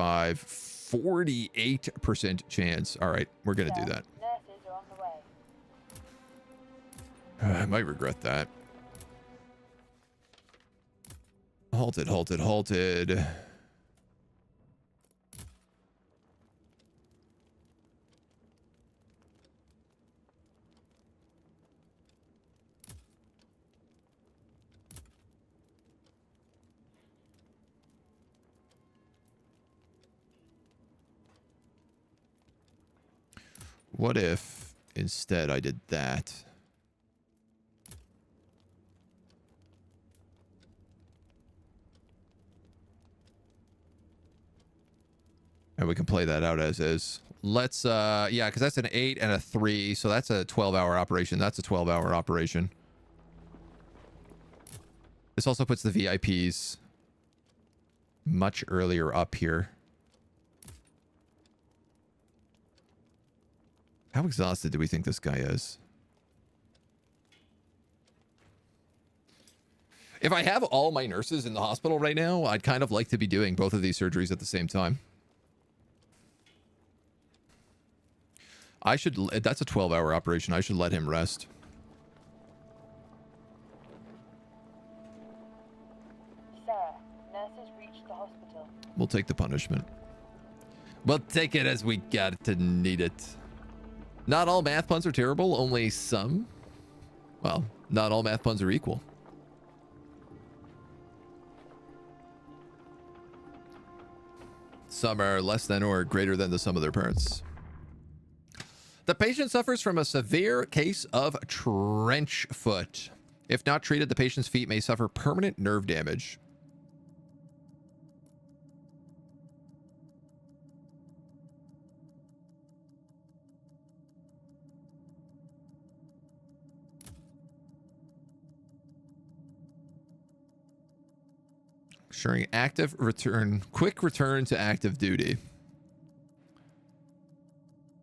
48% chance. All right, we're gonna do that. Nurses are on the way. I might regret that. Halted. What if instead I did that? And we can play that out as is. Let's, yeah, because that's an 8 and a 3. So that's a 12-hour operation. That's a 12-hour operation. This also puts the VIPs much earlier up here. How exhausted do we think this guy is? If I have all my nurses in the hospital right now, I'd kind of like to be doing both of these surgeries at the same time. I should, that's a 12-hour operation. I should let him rest. Sir, nurses reached the hospital. We'll take the punishment. We'll take it as we got to need it. Not all math puns are terrible, only some. Well, not all math puns are equal. Some are less than or greater than the sum of their parts. The patient suffers from a severe case of trench foot. If not treated, the patient's feet may suffer permanent nerve damage. Ensuring quick return to active duty.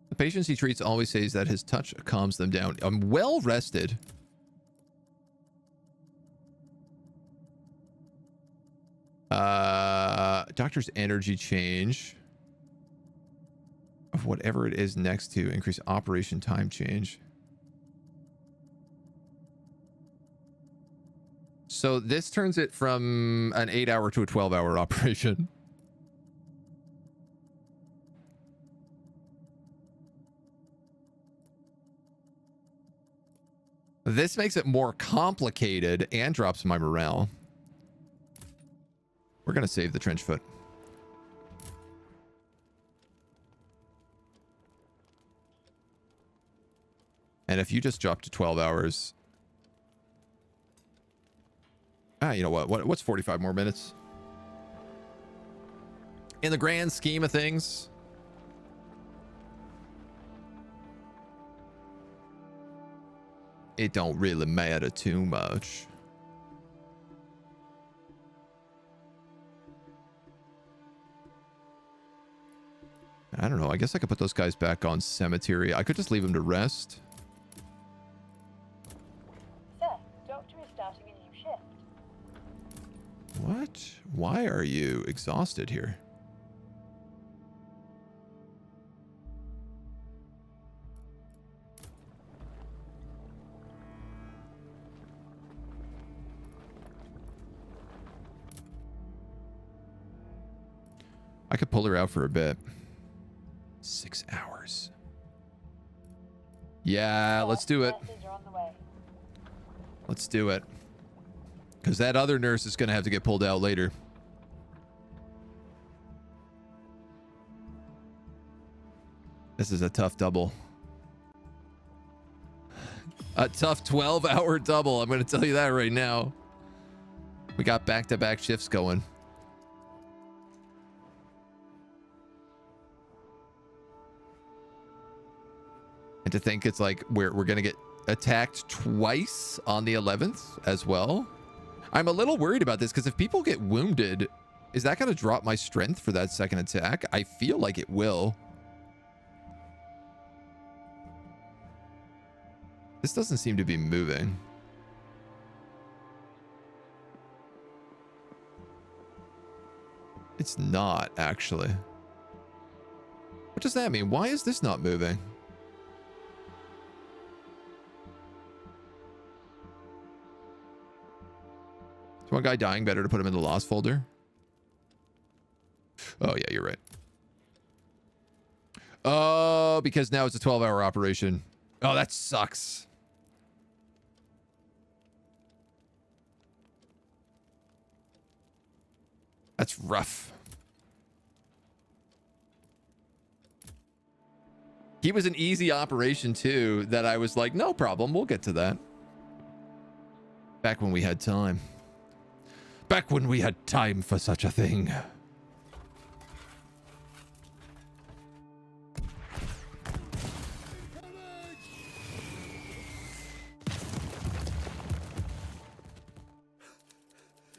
The patients he treats always says that his touch calms them down. I'm well rested. Doctor's energy change of whatever it is next to increase operation time change. So this turns it from an 8-hour to a 12-hour operation. This makes it more complicated and drops my morale. We're going to save the trench foot. And if you just drop to 12 hours... you know what? What's 45 more minutes? In the grand scheme of things... it don't really matter too much. I don't know. I guess I could put those guys back on cemetery. I could just leave them to rest. Sir, doctor is starting a new shift. What? Why are you exhausted here? I could pull her out for a bit. 6 hours. Yeah, let's do it. Nurses are on the way. Let's do it. Because that other nurse is going to have to get pulled out later. This is a tough double. A tough 12-hour double. I'm going to tell you that right now. We got back-to-back shifts going. And to think it's like we're going to get attacked twice on the 11th as well. I'm a little worried about this because if people get wounded, is that going to drop my strength for that second attack? I feel like it will. This doesn't seem to be moving. It's not, actually. What does that mean? Why is this not moving? Is one guy dying better to put him in the lost folder? Oh, yeah, you're right. Oh, because now it's a 12-hour operation. Oh, that sucks. That's rough. He was an easy operation, too, that I was like, no problem, we'll get to that. Back when we had time. Back when we had time for such a thing.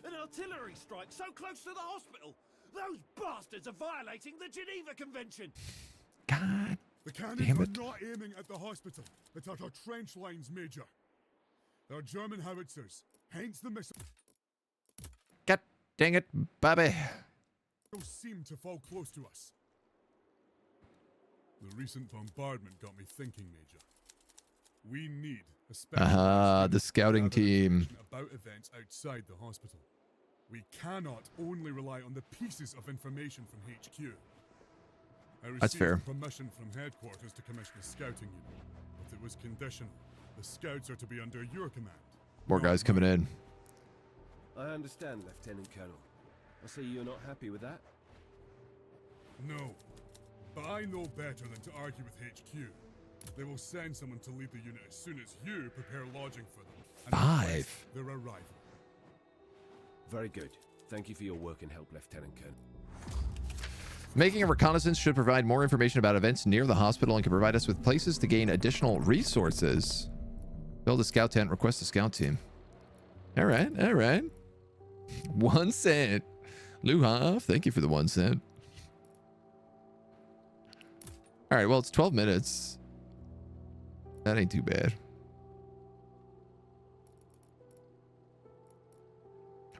An artillery strike so close to the hospital! Those bastards are violating the Geneva Convention! God The cannons damn are it. not aiming at the hospital, but at our trench lines, Major. They're German howitzers, hence the missiles God dang it, Bobby. seem to fall close to us. The recent bombardment got me thinking, Major. We need a special The scouting team. about events outside the hospital. We cannot only rely on the pieces of information from HQ. I That's fair. received permission from headquarters to commission a scouting unit, but it was conditional. The scouts are to be under your command. More guys coming in. I understand, Lieutenant Colonel. I see you're not happy with that. No, but I know better than to argue with HQ. They will send someone to lead the unit as soon as you prepare lodging for them. And request 5. their arrival. Very good. Thank you for your work and help, Lieutenant Colonel. Making a reconnaissance should provide more information about events near the hospital and can provide us with places to gain additional resources. Build a scout tent. Request a scout team. All right. All right. 1 cent. Luhov, thank you for the 1 cent. All right. Well, it's 12 minutes. That ain't too bad.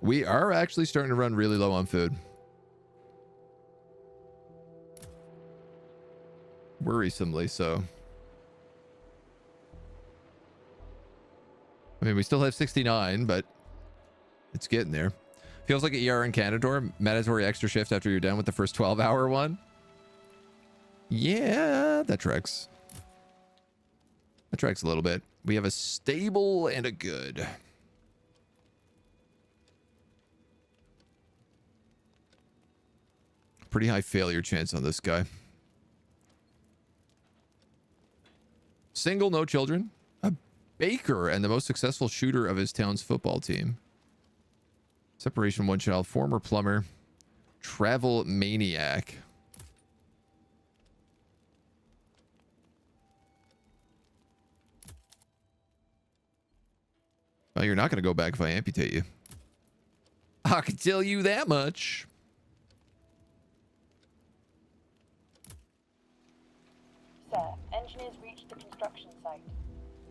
We are actually starting to run really low on food. Worrisomely so. I mean, we still have 69, but it's getting there. Feels like an ER in Canador. Mandatory extra shift after you're done with the first 12-hour one. Yeah, that tracks. That tracks a little bit. We have a stable and a good. Pretty high failure chance on this guy. Single, no children. A baker and the most successful shooter of his town's football team. Separation, 1 child. Former plumber. Travel maniac. Well, you're not going to go back if I amputate you. I can tell you that much. Sir, engineers reached the construction site.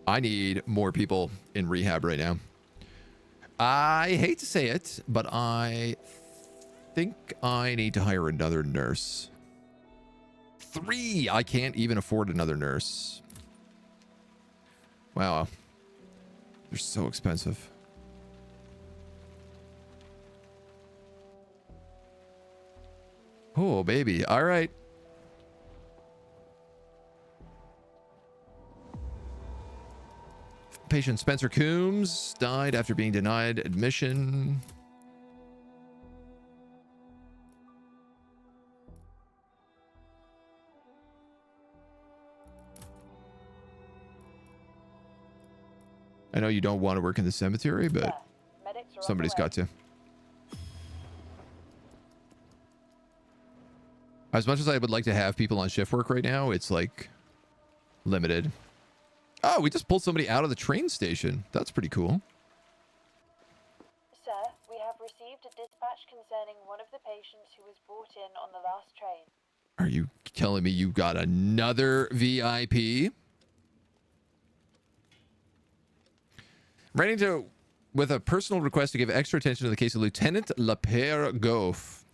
I need more people in rehab right now. I hate to say it, but I think I need to hire another nurse. 3! I can't even afford another nurse. Wow. They're so expensive. Oh, baby. All right. Patient Spencer Coombs died after being denied admission. I know you don't want to work in the cemetery, but somebody's got to. As much as I would like to have people on shift work right now, it's like limited. Oh, we just pulled somebody out of the train station. That's pretty cool. Sir, we have received a dispatch concerning one of the patients who was brought in on the last train. Are you telling me you got another VIP? Writing to with a personal request to give extra attention to the case of Lieutenant Lapierre Goff.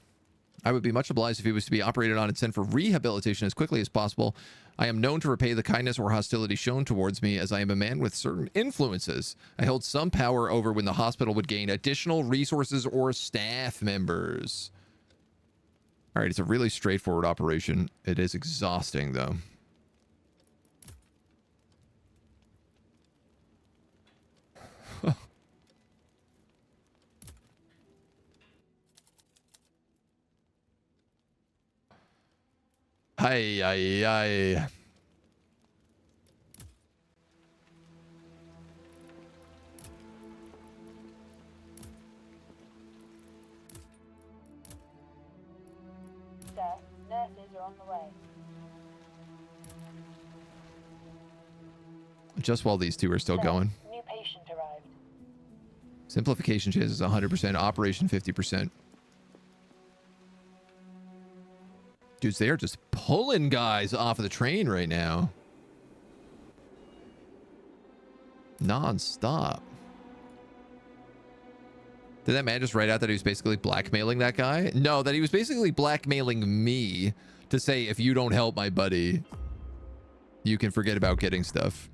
I would be much obliged if he was to be operated on and sent for rehabilitation as quickly as possible. I am known to repay the kindness or hostility shown towards me, as I am a man with certain influences. I hold some power over when the hospital would gain additional resources or staff members. All right, it's a really straightforward operation. It is exhausting, though. Ay, ay, ay. Sir, nurses are on the way. Just while these two are still going. New patient arrived. Simplification chance is 100%. Operation 50%. Dudes, they are just pulling guys off of the train right now. Non-stop. Did that man just write out that he was basically blackmailing that guy? No, that he was basically blackmailing me to say, if you don't help my buddy, you can forget about getting stuff.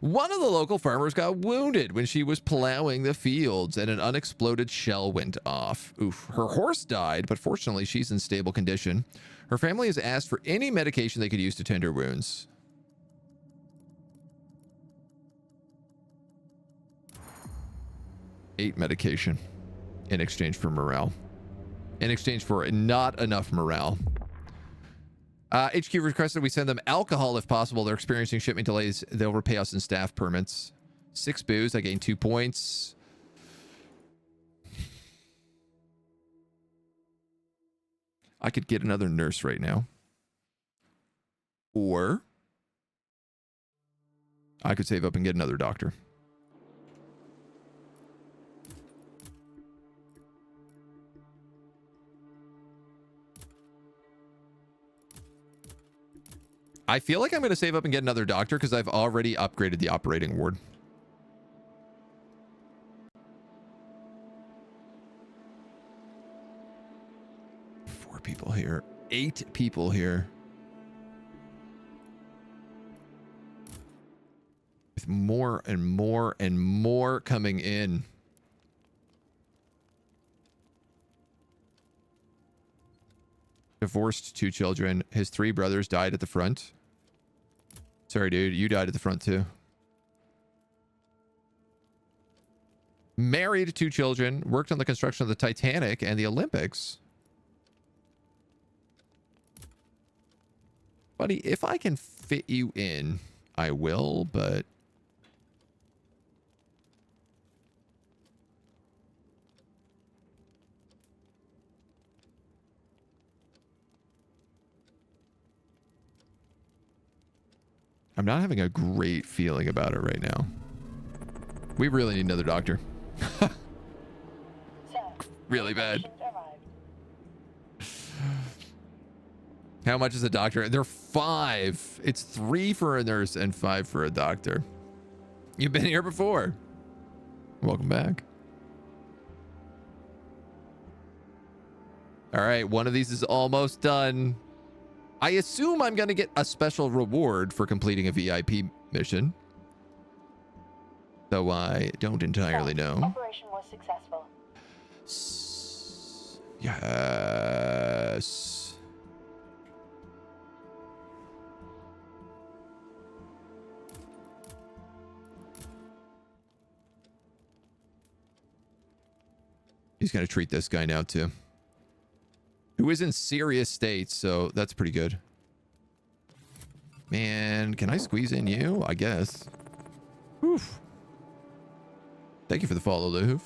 One of the local farmers got wounded when she was plowing the fields and an unexploded shell went off. Oof. Her horse died, but fortunately she's in stable condition. Her family has asked for any medication they could use to tend her wounds. $8 medication in exchange for morale. In exchange for not enough morale. HQ requested we send them alcohol if possible. They're experiencing shipment delays. They'll repay us in staff permits. 6 booze. I gained 2 points. I could get another nurse right now. Or I could save up and get another doctor. I feel like I'm going to save up and get another doctor because I've already upgraded the operating ward. Four people here. 8 people here. With more and more and more coming in. Divorced 2 children. His 3 brothers died at the front. Sorry, dude. You died at the front, too. Married 2 children. Worked on the construction of the Titanic and the Olympics. Buddy, if I can fit you in, I will, but... I'm not having a great feeling about it right now. We really need another doctor. Really bad. How much is a doctor? They're 5. It's 3 for a nurse and 5 for a doctor. You've been here before. Welcome back. All right, one of these is almost done. I assume I'm going to get a special reward for completing a VIP mission. Though I don't entirely know. Operation was successful. Yes. He's going to treat this guy now, too. Who is in serious state, so that's pretty good. Man, can I squeeze in you? I guess. Oof. Thank you for the follow, Loof.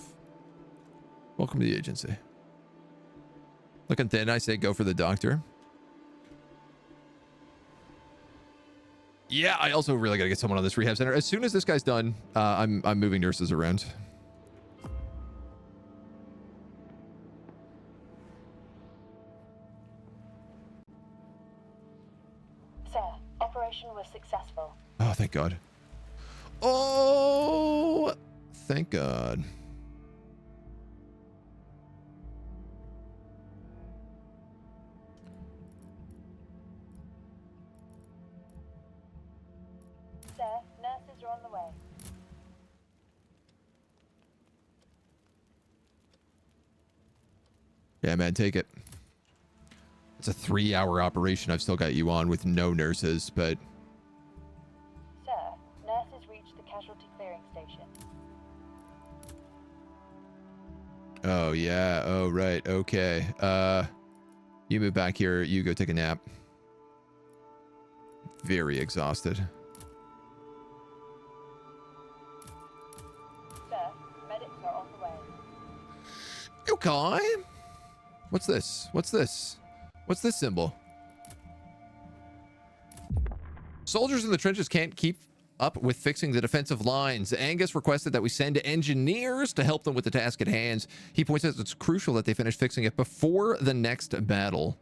Welcome to the agency. Looking thin, I say go for the doctor. Yeah, I also really got to get someone on this rehab center. As soon as this guy's done, I'm moving nurses around. Operation was successful. Oh, thank God. Oh, thank God. Sir, nurses are on the way. Yeah, man, take it. It's a 3-hour operation. I've still got you on with no nurses, but... Sir, nurses reached the casualty clearing station. Oh, yeah. Oh, right. Okay. You move back here. You go take a nap. Very exhausted. Sir, medics are on the way. Okay. What's this? What's this? What's this symbol? Soldiers in the trenches can't keep up with fixing the defensive lines. Angus requested that we send engineers to help them with the task at hand. He points out it's crucial that they finish fixing it before the next battle.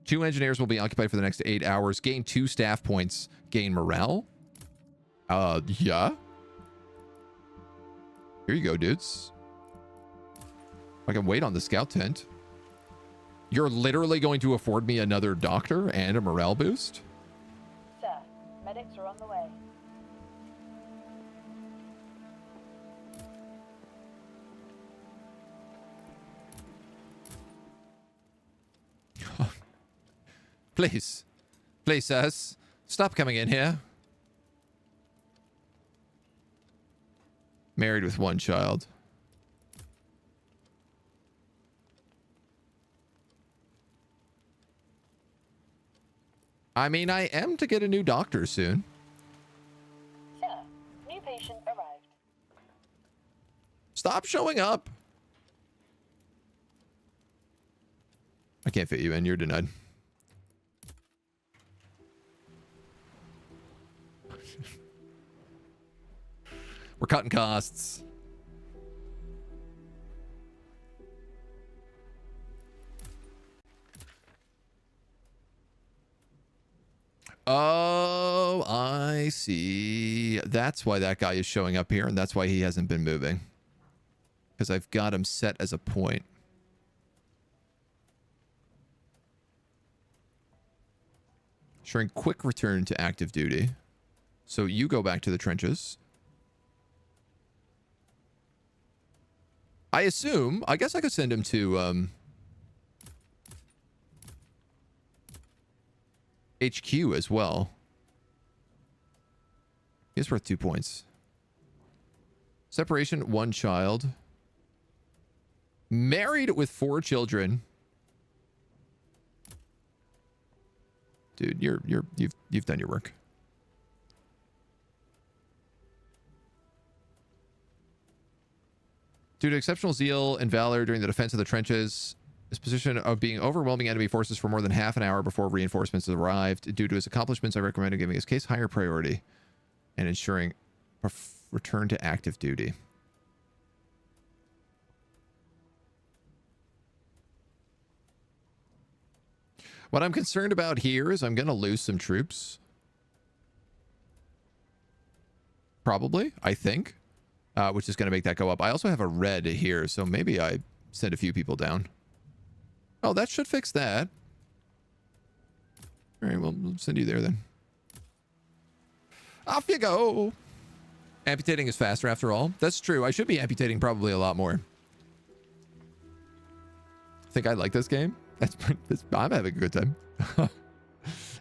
2 engineers will be occupied for the next 8 hours. Gain 2 staff points. Gain morale. Yeah. Here you go, dudes. I can wait on the scout tent. You're literally going to afford me another doctor and a morale boost? Sir, medics are on the way. Please. Please, sirs. Stop coming in here. Married with 1 child. I mean, I am to get a new doctor soon. Sir, new patient arrived. Stop showing up. I can't fit you in. You're denied. We're cutting costs. Oh, I see. That's why that guy is showing up here, and that's why he hasn't been moving. Because I've got him set as a point. Ensuring quick return to active duty. So you go back to the trenches. I assume, I guess I could send him to HQ as well. He's worth 2 points. Separation, 1 child. Married with 4 children. Dude, you've done your work. Due to exceptional zeal and valor during the defense of the trenches, his position of being overwhelming enemy forces for more than half an hour before reinforcements arrived. Due to his accomplishments, I recommend giving his case higher priority and ensuring a return to active duty. What I'm concerned about here is I'm going to lose some troops. Probably, I think. Which is going to make that go up. I also have a red here, so maybe I send a few people down. Oh, that should fix that. All right, well, we'll send you there then. Off you go. Amputating is faster after all. That's true. I should be amputating probably a lot more. I think I like this game. I'm having a good time.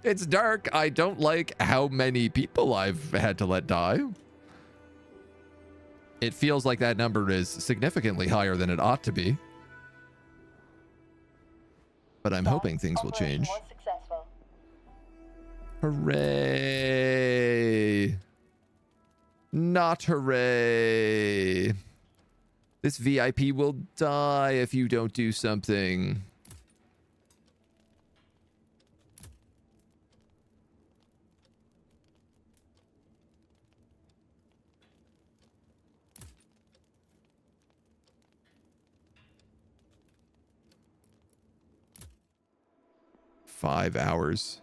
It's dark. I don't like how many people I've had to let die. It feels like that number is significantly higher than it ought to be. But I'm hoping things will change. Hooray! Not hooray! This VIP will die if you don't do something. $5 hours.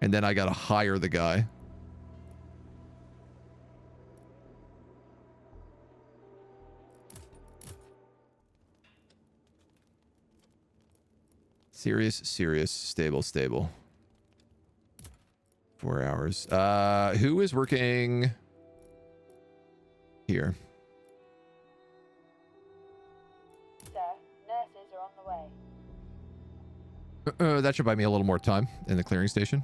And then I gotta hire the guy. Serious, stable. 4 hours. Who is working here? Sir, nurses are on the way. That should buy me a little more time in the clearing station.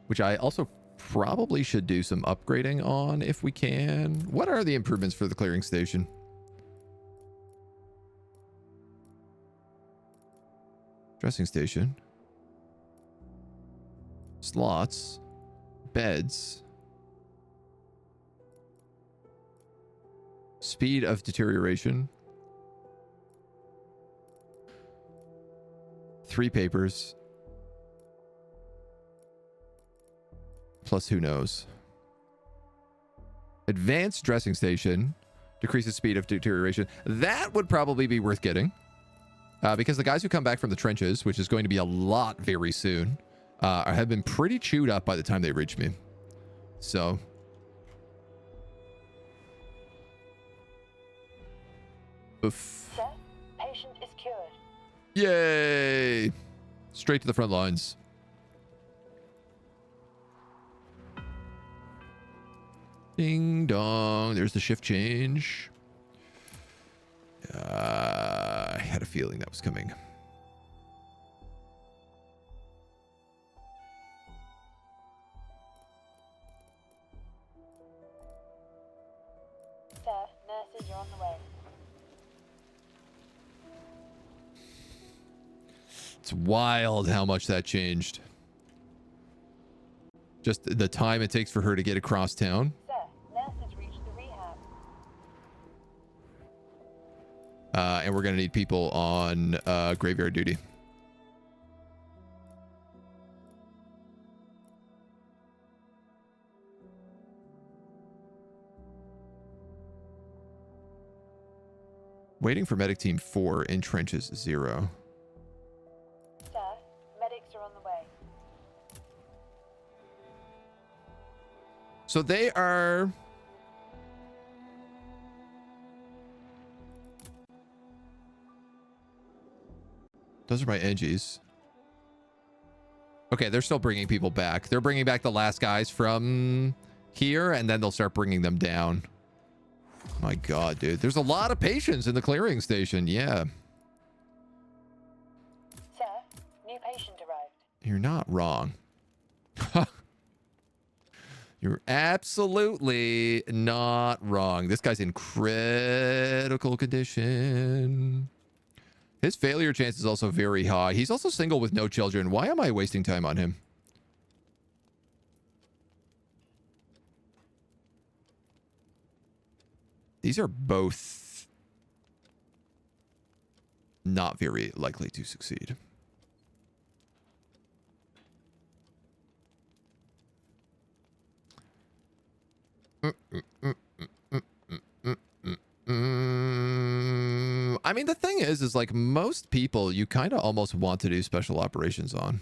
Which I also probably should do some upgrading on if we can. What are the improvements for the clearing station? Dressing station. Slots. Beds. Speed of deterioration. 3 papers. Plus who knows. Advanced dressing station. Decreases speed of deterioration. That would probably be worth getting. Because the guys who come back from the trenches, which is going to be a lot very soon, have been pretty chewed up by the time they reach me. So. Oof. Sir, patient is cured. Yay! Straight to the front lines. Ding dong. There's the shift change. I had a feeling that was coming. It's wild how much that changed. Just the time it takes for her to get across town. Sir, nurse has reached the rehab. And we're going to need people on graveyard duty. Waiting for medic team 4 in trenches 0. Sir, medics are on the way. So they are... Those are my NGs. Okay, they're still bringing people back. They're bringing back the last guys from here, and then they'll start bringing them down. My God, dude. There's a lot of patients in the clearing station. Yeah. Sir, new patient arrived. You're not wrong. You're absolutely not wrong. This guy's in critical condition. His failure chance is also very high. He's also single with no children. Why am I wasting time on him? These are both not very likely to succeed. I mean, the thing is like most people you kind of almost want to do special operations on.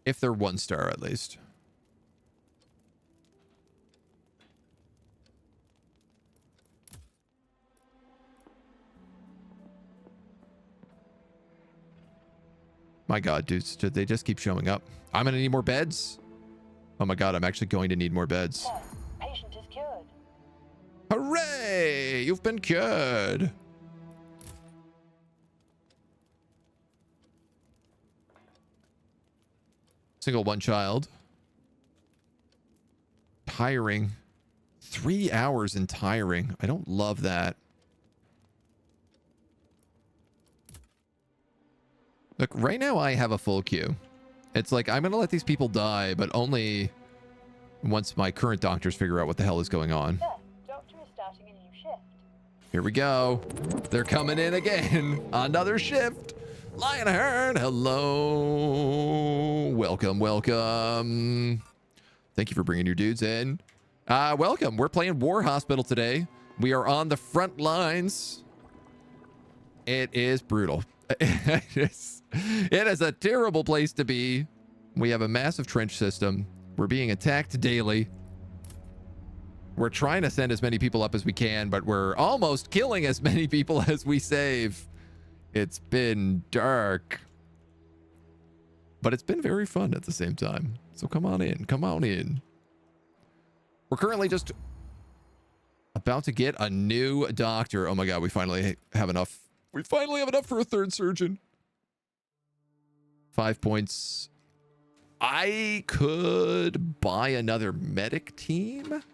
If they're 1 star at least. My God, dudes, they just keep showing up. I'm going to need more beds. Oh my God, I'm actually going to need more beds. Sir, patient is cured. Hooray! You've been cured. Single 1 child. Tiring. 3 hours and tiring. I don't love that. Look, right now I have a full queue. It's like, I'm going to let these people die, but only once my current doctors figure out what the hell is going on. Sir, doctor is starting a new shift. Here we go. They're coming in again. Another shift. Lionheart, hello. Welcome, welcome. Thank you for bringing your dudes in. Welcome. We're playing War Hospital today. We are on the front lines. It is brutal. It is a terrible place to be. We have a massive trench system. We're being attacked daily. We're trying to send as many people up as we can, but we're almost killing as many people as we save. It's been dark, but it's been very fun at the same time. So come on in. Come on in. We're currently just about to get a new doctor. Oh my God, we finally have enough. We finally have enough for a 3rd surgeon. 5 points. I could buy another medic team. But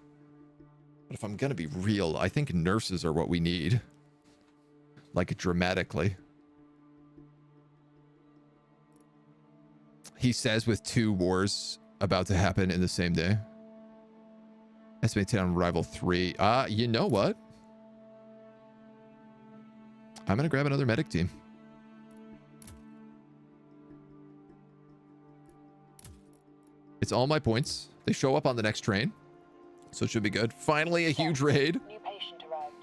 if I'm going to be real, I think nurses are what we need. Like dramatically. He says with 2 wars about to happen in the same day. Estimated on arrival 3. You know what? I'm going to grab another medic team. It's all my points. They show up on the next train. So it should be good. Finally, a huge raid. New patient arrived.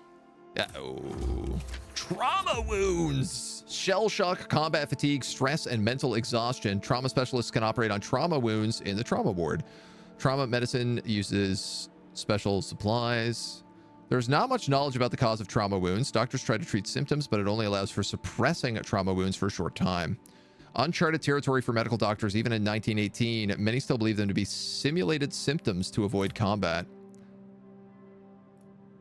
Uh-oh. Trauma wounds. Shell shock, combat fatigue, stress, and mental exhaustion. Trauma specialists can operate on trauma wounds in the trauma ward. Trauma medicine uses special supplies. There's not much knowledge about the cause of trauma wounds. Doctors try to treat symptoms, but it only allows for suppressing trauma wounds for a short time. Uncharted territory for medical doctors. Even in 1918, many still believe them to be simulated symptoms to avoid combat.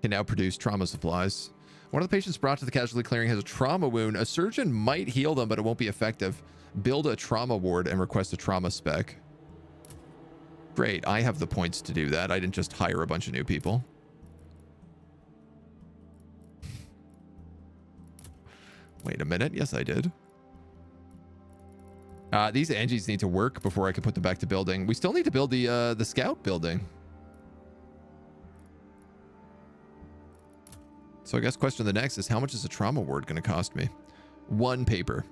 Can now produce trauma supplies. One of the patients brought to the casualty clearing has a trauma wound. A surgeon might heal them, but it won't be effective. Build a trauma ward and request a trauma spec. Great, I have the points to do that. I didn't just hire a bunch of new people. Wait a minute. Yes, I did. These Angies need to work before I can put them back to building. We still need to build the scout building. So I guess question the next is, how much is a trauma ward going to cost me? 1 paper.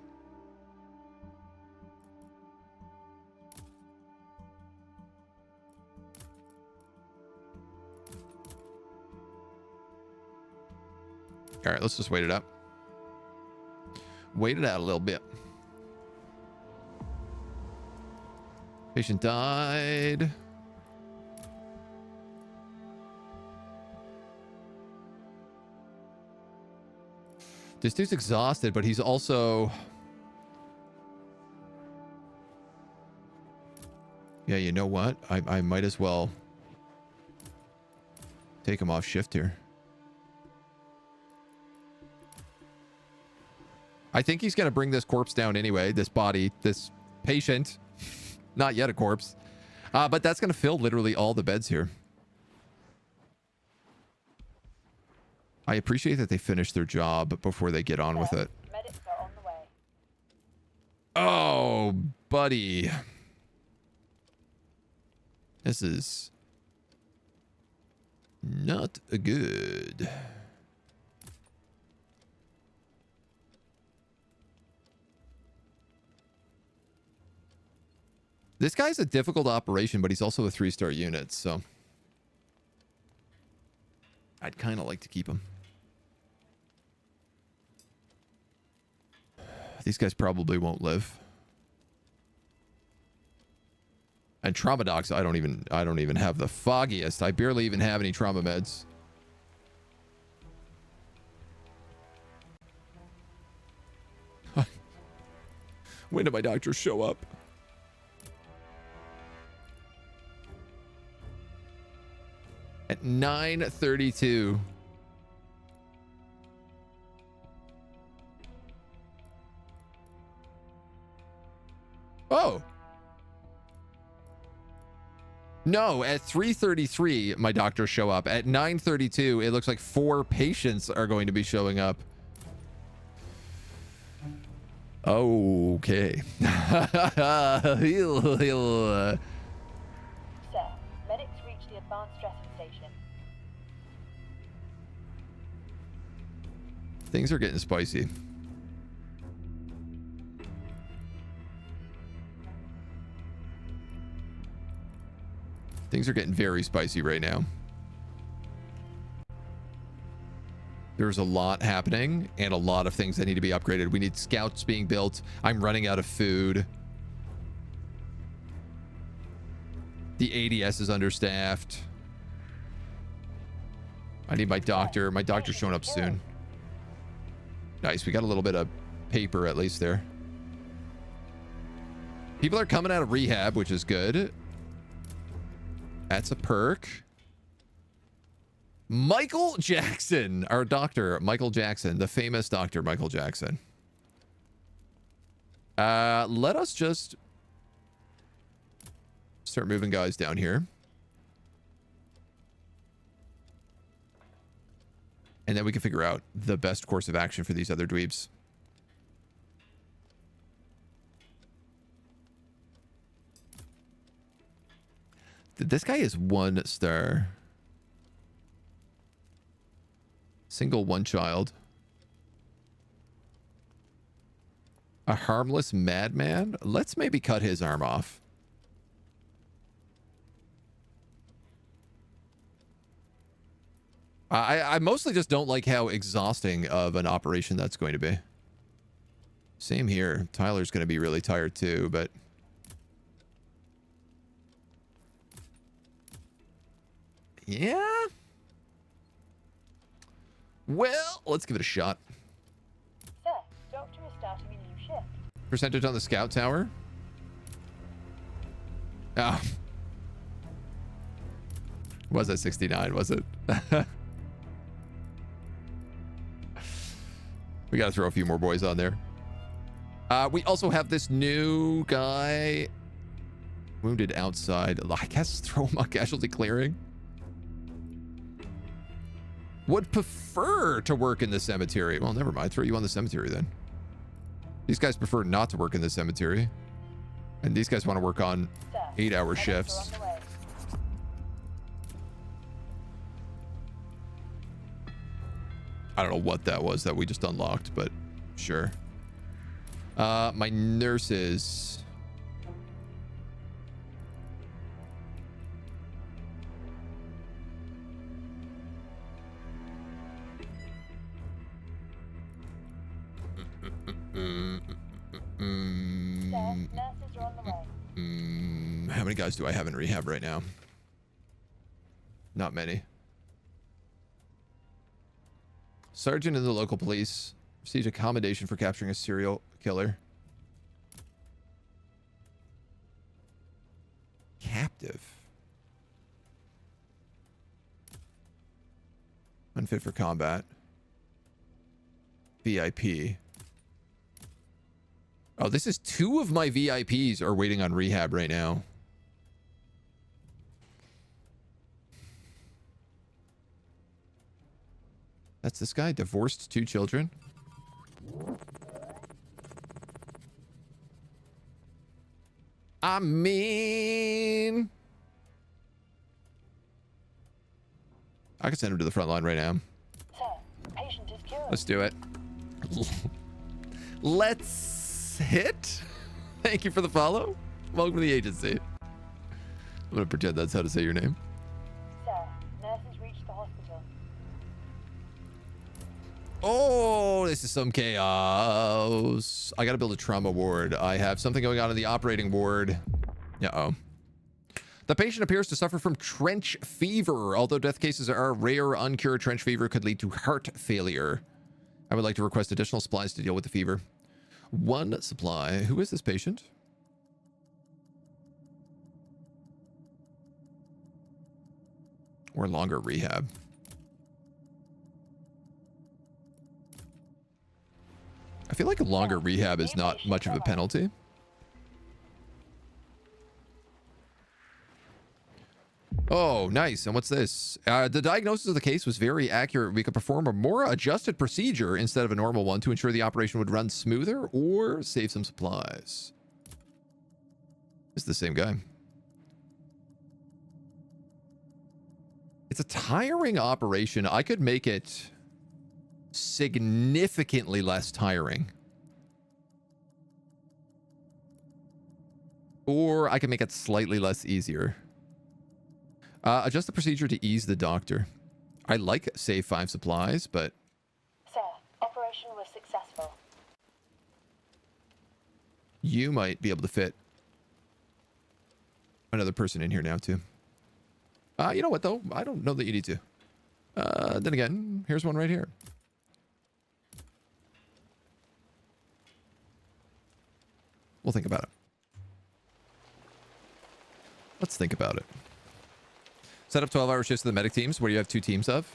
All right, let's just wait it out. Wait it out a little bit. Patient died. This dude's exhausted, but he's also... Yeah, you know what? I might as well take him off shift here. I think he's going to bring this corpse down anyway. This body, this patient. Not yet a corpse. But that's going to fill literally all the beds here. I appreciate that they finish their job before they get on with it. Medics are on the way. Oh, buddy. This is not good. This guy's a difficult operation, but he's also a 3-star unit, so I'd kind of like to keep him. These guys probably won't live. And trauma docs, I don't even have the foggiest. I barely even have any trauma meds. When did my doctors show up? At 9:32. Oh. No, at 3:33, my doctors show up. At 9:32, it looks like 4 patients are going to be showing up. Okay. Sir, medics reached the advanced dressing station. Things are getting spicy. Things are getting very spicy right now. There's a lot happening and a lot of things that need to be upgraded. We need scouts being built. I'm running out of food. The ADS is understaffed. I need my doctor. My doctor's showing up soon. Nice. We got a little bit of paper at least there. People are coming out of rehab, which is good. That's a perk. Michael Jackson, our doctor, Michael Jackson, the famous Dr. Michael Jackson. Let us just start moving guys down here. And then we can figure out the best course of action for these other dweebs. This guy is 1 star. Single 1 child. A harmless madman? Let's maybe cut his arm off. I mostly just don't like how exhausting of an operation that's going to be. Same here. Tyler's going to be really tired too, but... yeah. Well, let's give it a shot. Sir, Doctor is starting a new shift. Percentage on the scout tower? Oh. Was that 69, was it? We got to throw a few more boys on there. We also have this new guy. Wounded outside. I guess throw him on casualty clearing. would prefer to work in the cemetery. Well, never mind. Throw you on the cemetery then. These guys prefer not to work in the cemetery. And these guys want to work on 8-hour shifts. I don't know what that was that we just unlocked, but sure. My nurses. How many guys do I have in rehab right now? Not many. Sergeant in the local police received accommodation for capturing a serial killer. Captive. Unfit for combat. VIP. Oh, this is 2 of my VIPs are waiting on rehab right now. That's this guy, divorced, 2 children. I mean, I can send him to the front line right now. Sir, patient is cured. Let's do it. Let's hit. Thank you for the follow. Welcome to the agency. I'm gonna pretend that's how to say your name. Sir, nurses reached the hospital. Oh, this is some chaos. I gotta build a trauma ward. I have something going on in the operating ward. Uh-oh. The patient appears to suffer from trench fever. Although death cases are rare, uncured trench fever could lead to heart failure. I would like to request additional supplies to deal with the fever. 1 supply. Who is this patient? Or longer rehab. I feel like a longer rehab is not much of a penalty. Oh, nice. And what's this? The diagnosis of the case was very accurate. We could perform a more adjusted procedure instead of a normal one to ensure the operation would run smoother or save some supplies. It's the same guy. It's a tiring operation. I could make it significantly less tiring. Or I can make it slightly less easier. Adjust the procedure to ease the doctor. I like save 5 supplies, but... Sir, operation was successful. You might be able to fit another person in here now, too. You know what, though? I don't know that you need to. Then again, here's one right here. We'll think about it. Let's think about it. Set up 12-hour shifts to the medic teams. What do you have 2 teams of?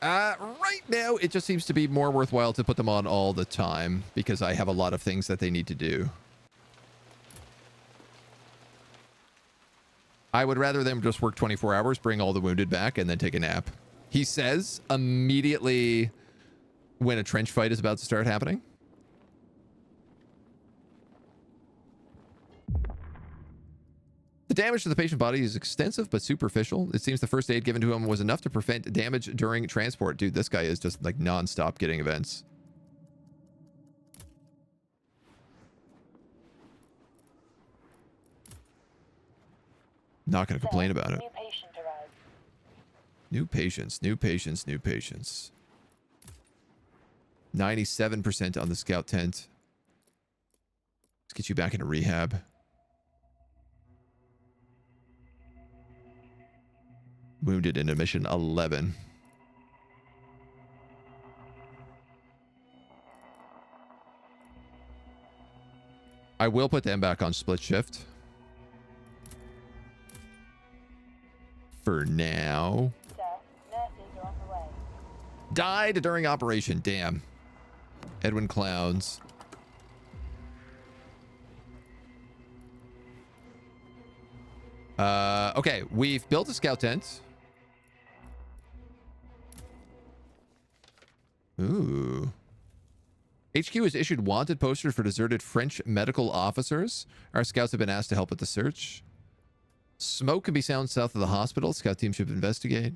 Right now, it just seems to be more worthwhile to put them on all the time because I have a lot of things that they need to do. I would rather them just work 24 hours, bring all the wounded back, and then take a nap. He says immediately when a trench fight is about to start happening. The damage to the patient body is extensive but superficial. It seems the first aid given to him was enough to prevent damage during transport. Dude, this guy is just like non-stop getting events. Not going to complain about it. New patient arrived. New patients, new patients, new patients. 97% on the scout tent. Let's get you back into rehab. Wounded in admission 11. I will put them back on split shift. For now. Sir, nurses are on the way. Died during operation. Damn. Edwin Clowns. Okay, we've built a scout tent. Ooh. HQ has issued wanted posters for deserted French medical officers. Our scouts have been asked to help with the search. Smoke can be found south of the hospital. Scout team should investigate.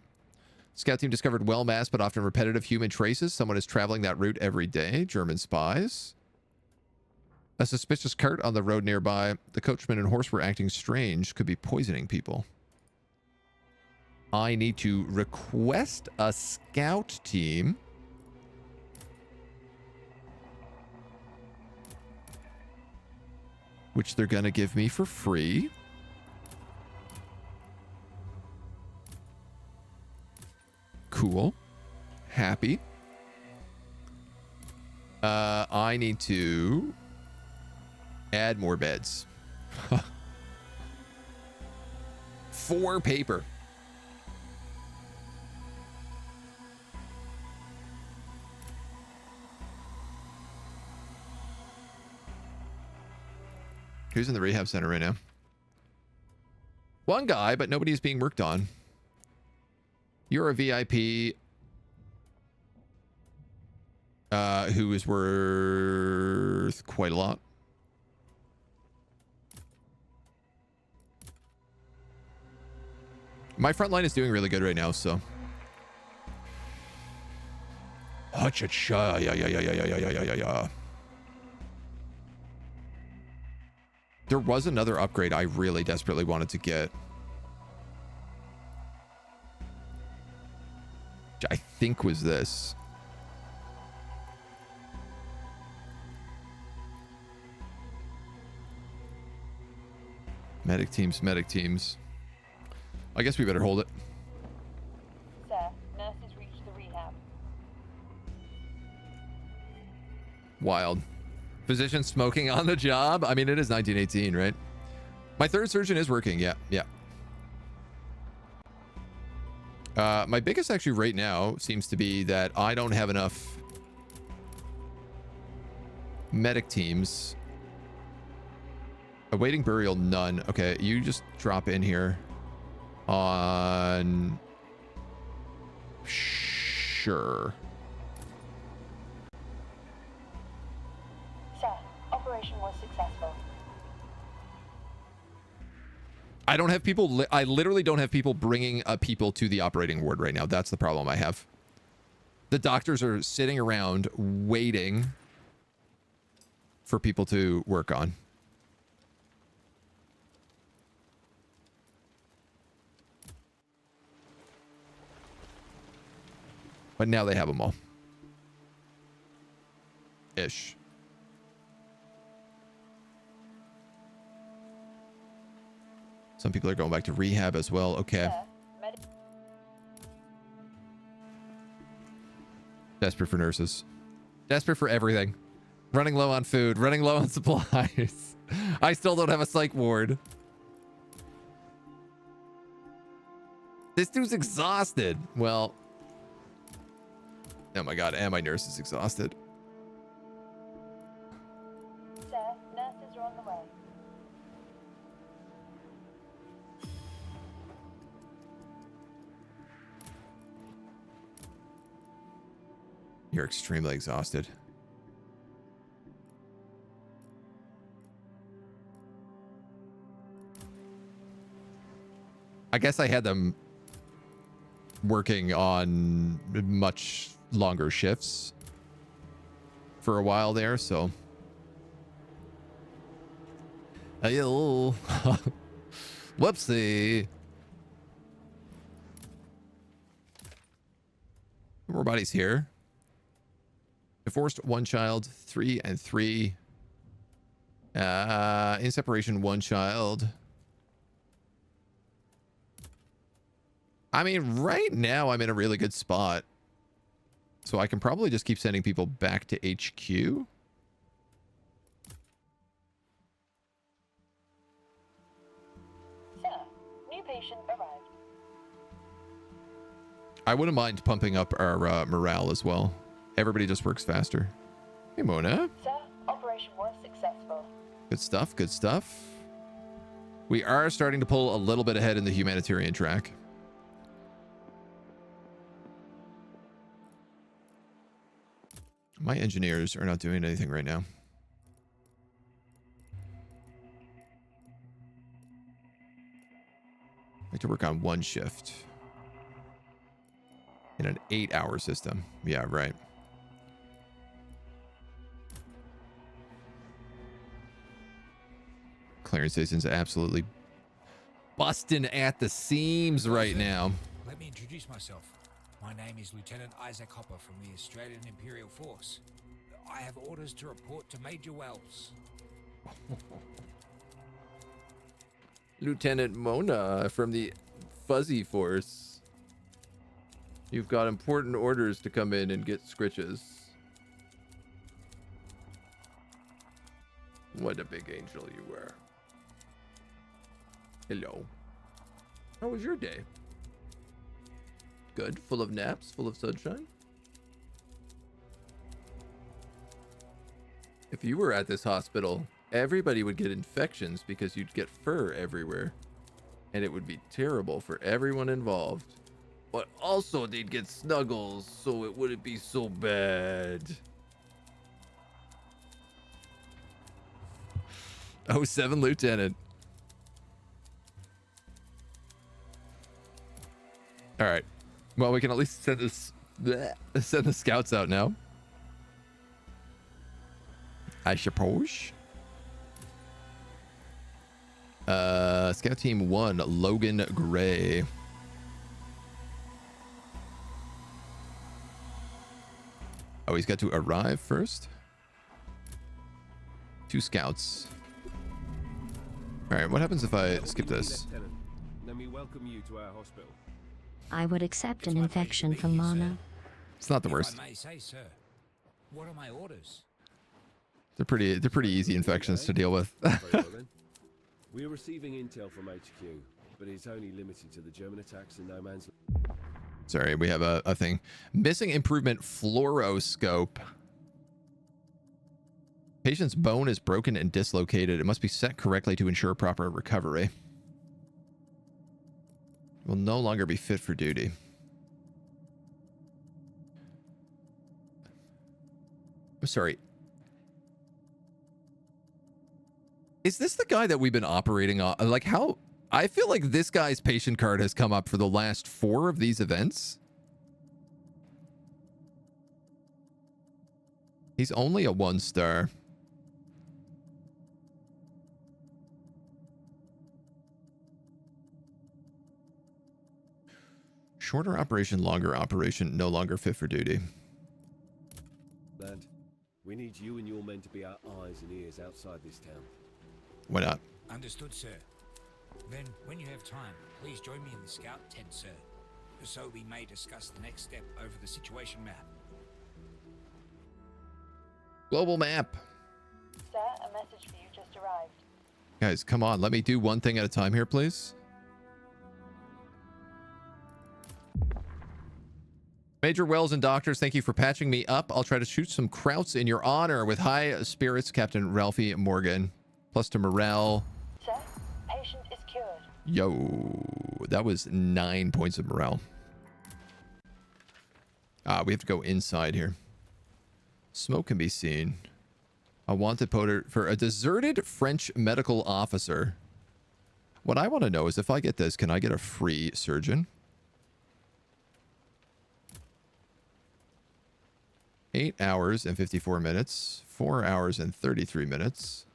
Scout team discovered well-masked but often repetitive human traces. Someone is traveling that route every day. German spies. A suspicious cart on the road nearby. The coachman and horse were acting strange. Could be poisoning people. I need to request a scout team. Which they're going to give me for free. Cool. Happy. I need to add more beds. 4 paper. Who's in the rehab center right now? One guy, but nobody is being worked on. You're a VIP who is worth quite a lot. My front line is doing really good right now, so. Yeah. There was another upgrade I really desperately wanted to get. Which I think was this. Medic teams, medic teams. I guess we better hold it. Sir, nurses reached the rehab. Wild. Physician smoking on the job. I mean, it is 1918, right? My third surgeon is working. Yeah. My biggest actually right now seems to be that I don't have enough medic teams. Awaiting burial, none. Okay, you just drop in here on... Sure. Sir, operation was successful. I don't have people... I literally don't have people bringing people to the operating ward right now. That's the problem I have. The doctors are sitting around waiting for people to work on. But now they have them all. Ish. Some people are going back to rehab as well. Okay. Desperate for nurses. Desperate for everything. Running low on food. Running low on supplies. I still don't have a psych ward. This dude's exhausted. Well... Oh my god, and my nurse is exhausted. Sir, nurses are on the way. You're extremely exhausted. I guess I had them working on much longer shifts for a while there, so. Ayo. Whoopsie. More bodies here. Divorced 1 child, 3 and 3. In separation 1 child. I mean, right now I'm in a really good spot. So I can probably just keep sending people back to HQ. Sir, new patient arrived. I wouldn't mind pumping up our morale as well. Everybody just works faster. Hey, Mona. Sir, operation was successful. Good stuff, good stuff. We are starting to pull a little bit ahead in the humanitarian track. My engineers are not doing anything right now. I like to work on one shift in an 8-hour system. Yeah, right. Clearance station's absolutely busting at the seams right now. Let me introduce myself. My name is Lieutenant Isaac Hopper from the Australian Imperial Force. I have orders to report to Major Wells. Lieutenant Mona from the Fuzzy Force. You've got important orders to come in and get scritches. What a big angel you were. Hello. How was your day? Good. Full of naps, full of sunshine. If you were at this hospital, everybody would get infections because you'd get fur everywhere. And it would be terrible for everyone involved. But also they'd get snuggles, so it wouldn't be so bad. Oh, 7 Lieutenant. All right. Well, we can at least send the scouts out now, I suppose. Scout Team 1, Logan Gray. Oh, he's got to arrive first. 2 scouts. All right, what happens if I skip this? Lieutenant, let me welcome you to our hospital. I would accept an infection from Mana. It's not the worst. If I may say, sir, what are my orders? They're pretty easy infections to deal with. Very well then. We're receiving intel from HQ, but it's only limited to the German attacks in No Man's Land. Sorry, we have a thing. Missing improvement fluoroscope. Patient's bone is broken and dislocated. It must be set correctly to ensure proper recovery. Will no longer be fit for duty. I'm sorry. Is this the guy that we've been operating on? Like, how? I feel like this guy's patient card has come up for the last 4 of these events. He's only a 1-star. Shorter operation, longer operation, no longer fit for duty. Land, we need you and your men to be our eyes and ears outside this town. Why not? Understood, sir. Then, when you have time, please join me in the scout tent, sir, so we may discuss the next step over the situation map. Global map. Sir, a message for you just arrived. Guys, come on. Let me do one thing at a time here, please. Major Wells and doctors, thank you for patching me up. I'll try to shoot some krauts in your honor with high spirits, Captain Ralphie Morgan. Plus to morale. Sir, patient is cured. Yo, that was 9 points of morale. We have to go inside here. Smoke can be seen. A wanted poster for a deserted French medical officer. What I want to know is if I get this, can I get a free surgeon? 8 hours and 54 minutes. 4 hours and 33 minutes.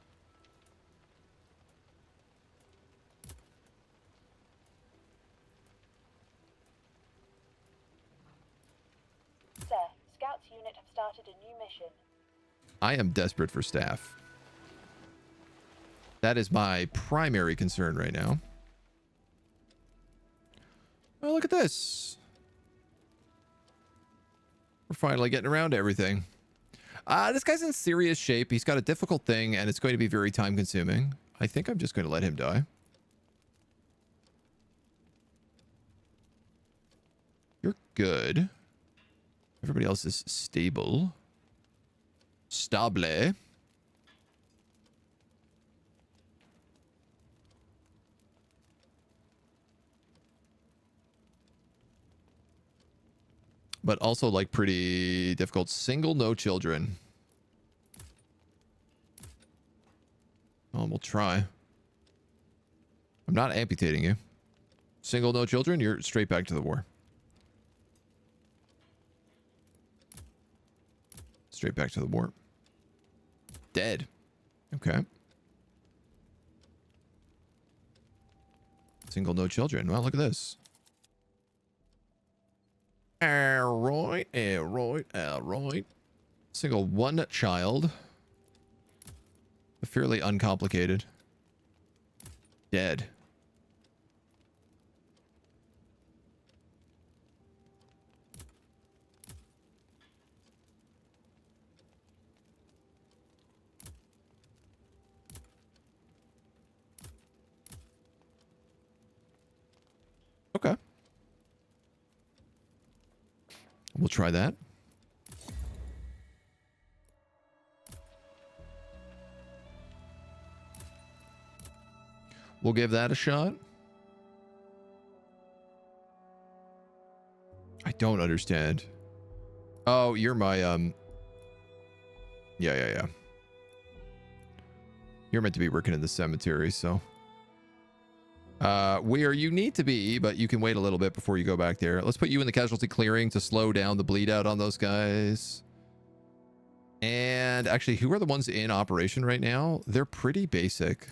Sir, Scouts unit have started a new mission. I am desperate for staff. That is my primary concern right now. Oh, look at this. We're finally getting around to everything. This guy's in serious shape. He's got a difficult thing, and it's going to be very time consuming. I think I'm just going to let him die. You're good. Everybody else is stable. Stable. but also like pretty difficult. Single, no children. Well, we'll try. I'm not amputating you. Single, no children, you're straight back to the war. Straight back to the war. Dead. Okay. Single, no children. Well, look at this. Alright. Single, one child. Fairly uncomplicated. Dead. Okay. We'll try that. We'll give that a shot. I don't understand. Oh, you're my, yeah. You're meant to be working in the cemetery, so. Where you need to be, but you can wait a little bit before you go back there. Let's put you in the casualty clearing to slow down the bleed out on those guys. And actually, who are the ones in operation right now? They're pretty basic.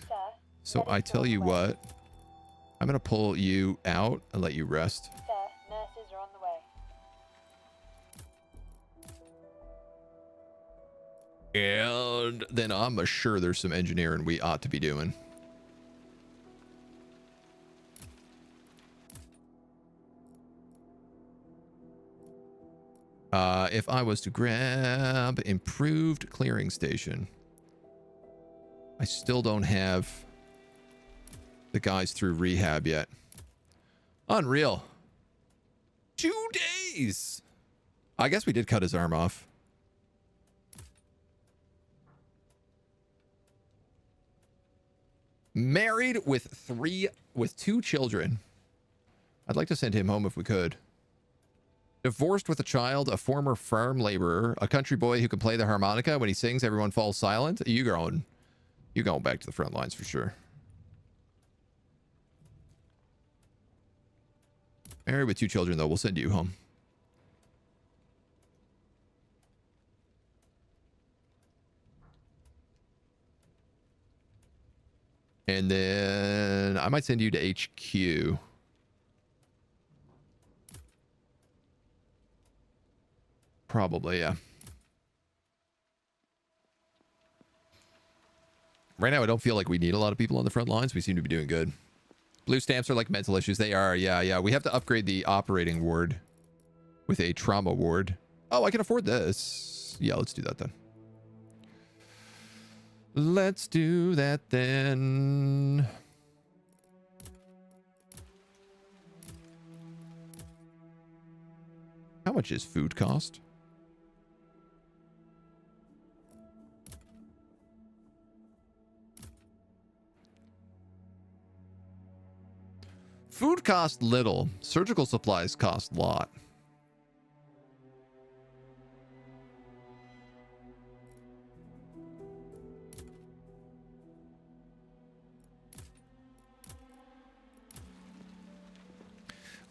So I tell you what, I'm going to pull you out and let you rest. Sir, nurses are on the way. And then I'm sure there's some engineering we ought to be doing. If I was to grab improved clearing station, I still don't have the guys through rehab yet. Unreal. 2 days. I guess we did cut his arm off. Married with 2 children. I'd like to send him home if we could. Divorced with a child, a former farm laborer, a country boy who can play the harmonica. When he sings, everyone falls silent. You going back to the front lines for sure. Married with 2 children, though. We'll send you home. And then I might send you to HQ. Probably, yeah. Right now, I don't feel like we need a lot of people on the front lines. We seem to be doing good. Blue stamps are like mental issues. They are, yeah. We have to upgrade the operating ward with a trauma ward. Oh, I can afford this. Yeah, let's do that then. Let's do that then. How much is food cost? Food costs little. Surgical supplies cost a lot.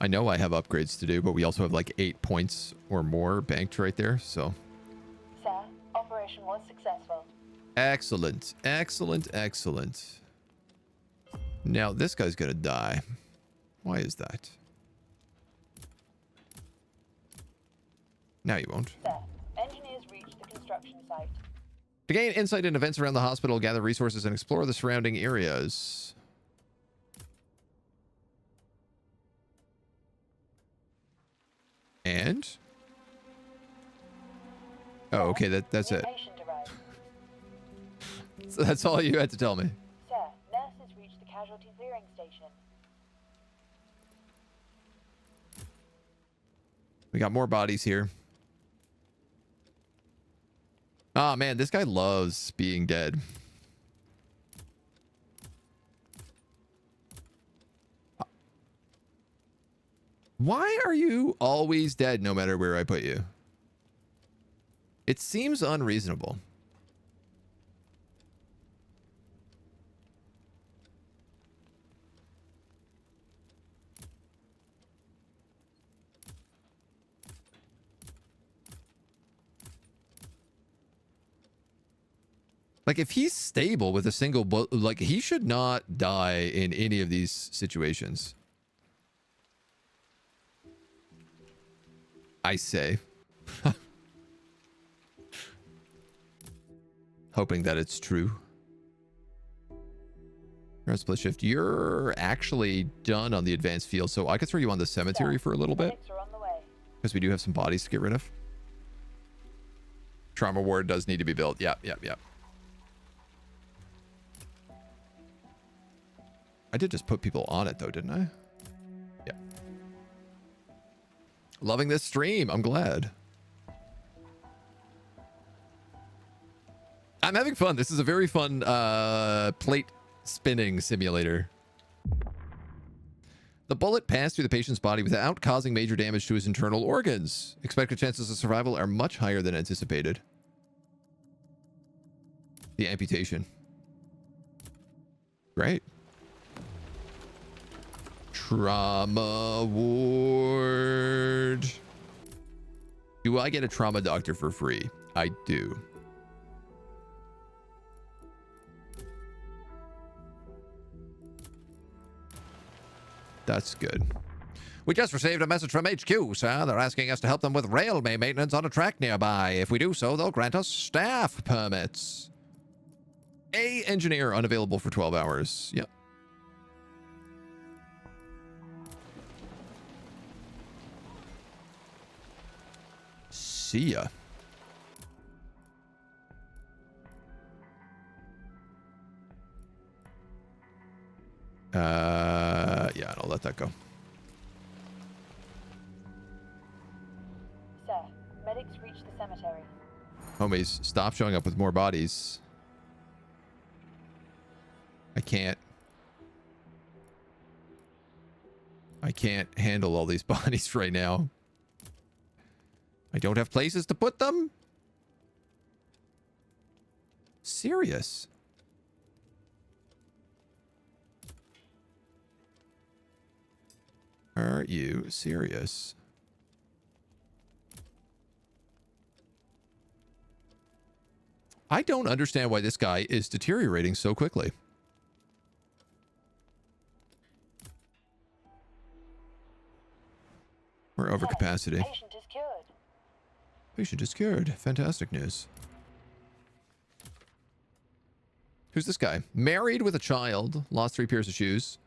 I know I have upgrades to do, but we also have like 8 points or more banked right there, so. Sir, operation was successful. Excellent. Now this guy's gonna die. Why is that? Now you won't. Sir, engineers reached the construction site. To gain insight into events around the hospital, gather resources, and explore the surrounding areas. And? Oh, okay, that's it. So that's all you had to tell me. Sir, nurses reached the casualty clearing station. We got more bodies here. Ah, man, this guy loves being dead. Why are you always dead no matter where I put you? It seems unreasonable. Like, if he's stable with a single bullet, like, he should not die in any of these situations. I say. Hoping that it's true. You're on split shift. You're actually done on the advanced field, so I could throw you on the cemetery for a little bit. Because we do have some bodies to get rid of. Trauma ward does need to be built. Yep. I did just put people on it though, didn't I? Yeah. Loving this stream. I'm glad. I'm having fun. This is a very fun plate spinning simulator. The bullet passed through the patient's body without causing major damage to his internal organs. Expected chances of survival are much higher than anticipated. The amputation. Great. Trauma ward. Do I get a trauma doctor for free? I do. That's good. We just received a message from HQ, sir. They're asking us to help them with railway maintenance on a track nearby. If we do so, they'll grant us staff permits. A engineer unavailable for 12 hours. Yep. See ya. Yeah, I'll let that go. Sir, medics reached the cemetery. Homies, stop showing up with more bodies. I can't handle all these bodies right now. I don't have places to put them. Serious. Are you serious? I don't understand why this guy is deteriorating so quickly. We're over capacity. Patient is cured. Patient is cured. Fantastic news. Who's this guy? Married with a child. Lost 3 pairs of shoes.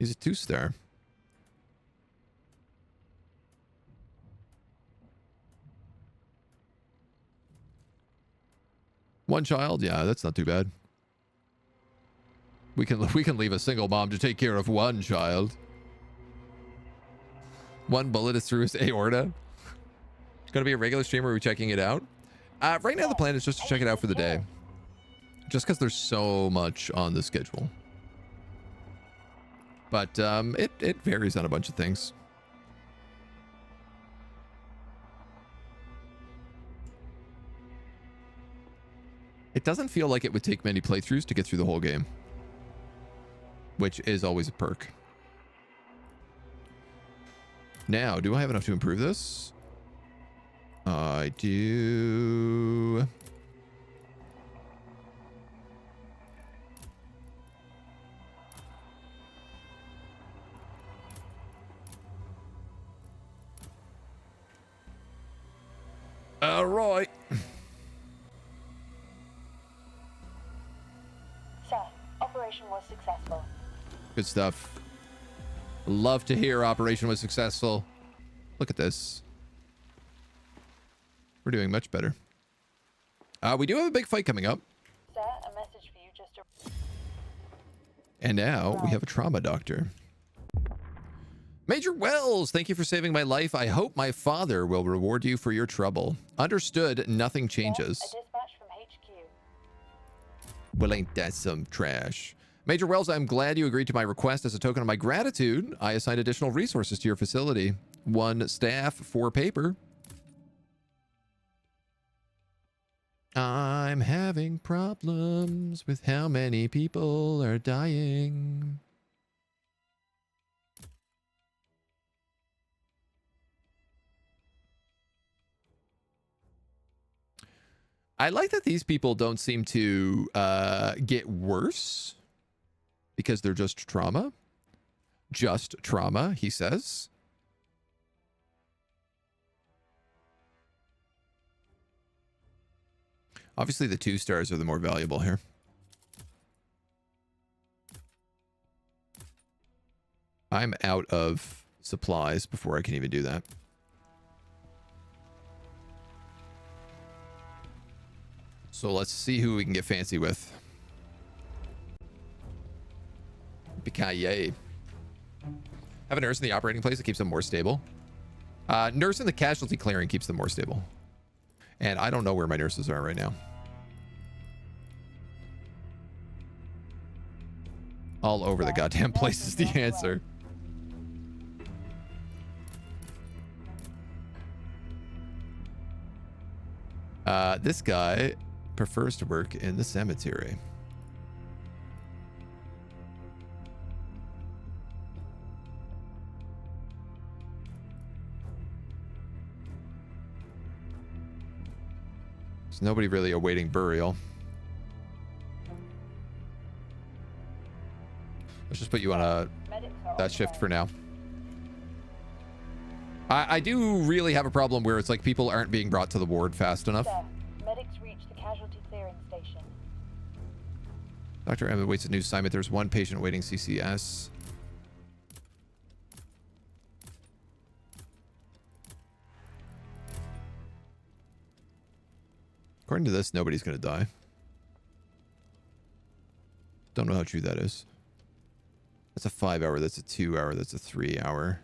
He's a 2-star. One child? Yeah, that's not too bad. We can leave a single mom to take care of one child. One bullet is through his aorta. It's going to be a regular stream, or are we checking it out? Right now the plan is just to check it out for the day. Just because there's so much on the schedule. But it varies on a bunch of things. It doesn't feel like it would take many playthroughs to get through the whole game, which is always a perk. Now, do I have enough to improve this? I do. All right. Sir, operation was successful. Good stuff. Love to hear operation was successful. Look at this. We're doing much better. We do have a big fight coming up. Sir, a message for you just to... And now we have a trauma doctor. Major Wells, thank you for saving my life. I hope my father will reward you for your trouble. Understood, nothing changes. A dispatch from HQ. Well, ain't that some trash? Major Wells, I'm glad you agreed to my request. As a token of my gratitude, I assigned additional resources to your facility. 1 staff, 4 paper. I'm having problems with how many people are dying. I like that these people don't seem to get worse because they're just trauma. Just trauma, he says. Obviously, the 2 stars are the more valuable here. I'm out of supplies before I can even do that. So let's see who we can get fancy with. Pikaye. Have a nurse in the operating place that keeps them more stable. Nurse in the casualty clearing keeps them more stable. And I don't know where my nurses are right now. All over the goddamn place is the answer. This guy prefers to work in the cemetery. There's nobody really awaiting burial. Let's just put you on that shift for now. I do really have a problem where it's like people aren't being brought to the ward fast enough. Sir, medics reached the casualty clearing station. Dr. Emma waits a new assignment. There's 1 patient waiting CCS. According to this, nobody's going to die. Don't know how true that is. That's a 5-hour. That's a 2-hour. That's a 3-hour.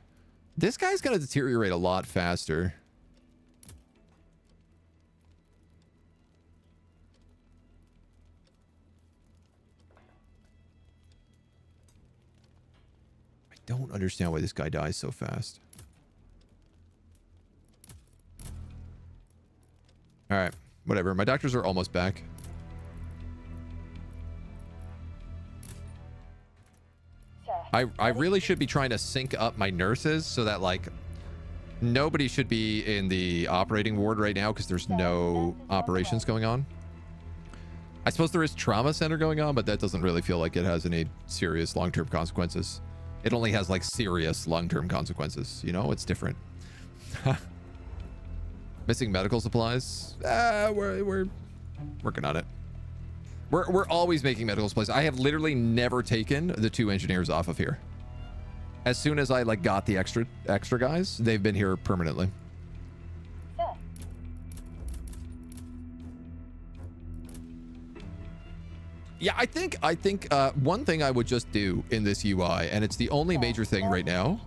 This guy's going to deteriorate a lot faster. I don't understand why this guy dies so fast. All right, whatever. My doctors are almost back. I really should be trying to sync up my nurses so that, like, nobody should be in the operating ward right now because there's no operations going on. I suppose there is trauma center going on, but that doesn't really feel like it has any serious long-term consequences. It only has, like, serious long-term consequences. You know, it's different. Missing medical supplies? We're working on it. We're always making medical supplies. I have literally never taken the 2 engineers off of here. As soon as I, like, got the extra guys, they've been here permanently. Sir. Yeah, I think one thing I would just do in this UI, and it's the only major thing right now,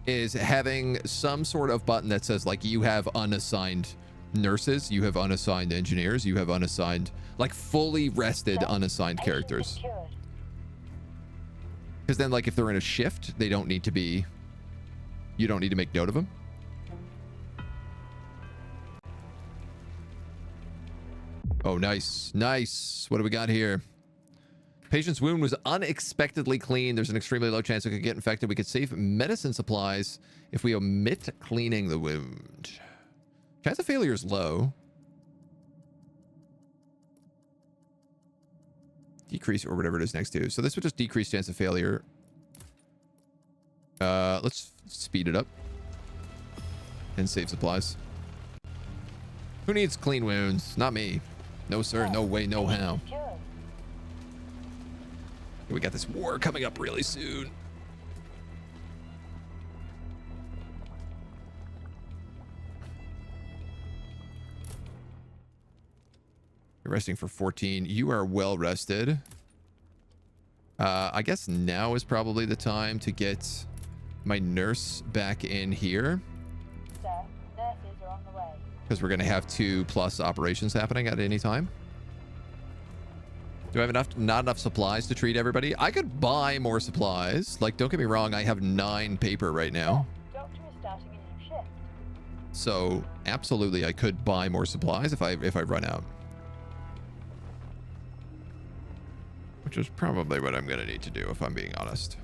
is having some sort of button that says, like, you have unassigned nurses, you have unassigned engineers, you have unassigned, like, fully rested unassigned characters. Because then, like, if they're in a shift, they don't need to be, you don't need to make note of them. Oh, nice. Nice. What do we got here? Patient's wound was unexpectedly clean. There's an extremely low chance it could get infected. We could save medicine supplies if we omit cleaning the wound. Chance of failure is low. Decrease or whatever it is next to. So this would just decrease chance of failure. Let's speed it up. And save supplies. Who needs clean wounds? Not me. No, sir. No way, no how. We got this war coming up really soon. You're resting for 14. You are well rested. I guess now is probably the time to get my nurse back in here. Sir, nurses are on the way. Because we're going to have 2+ operations happening at any time. Do I have not enough supplies to treat everybody? I could buy more supplies. Like, don't get me wrong, I have 9 paper right now. Doctor is starting a new shift. So, absolutely, I could buy more supplies if I run out. Which is probably what I'm going to need to do, if I'm being honest.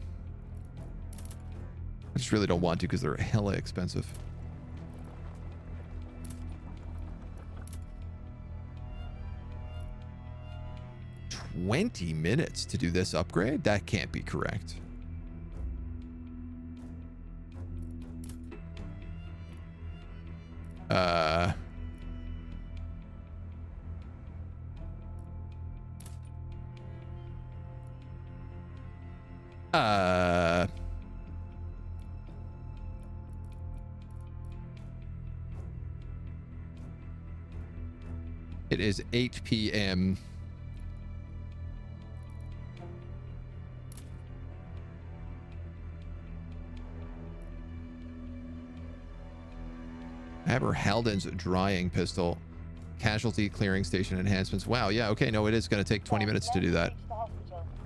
I just really don't want to because they're hella expensive. $20 minutes to do this upgrade? That can't be correct. It is 8 p.m. Haber Halden's drying pistol. Casualty clearing station enhancements. Wow, yeah, okay, no, it is going to take 20 minutes to do that.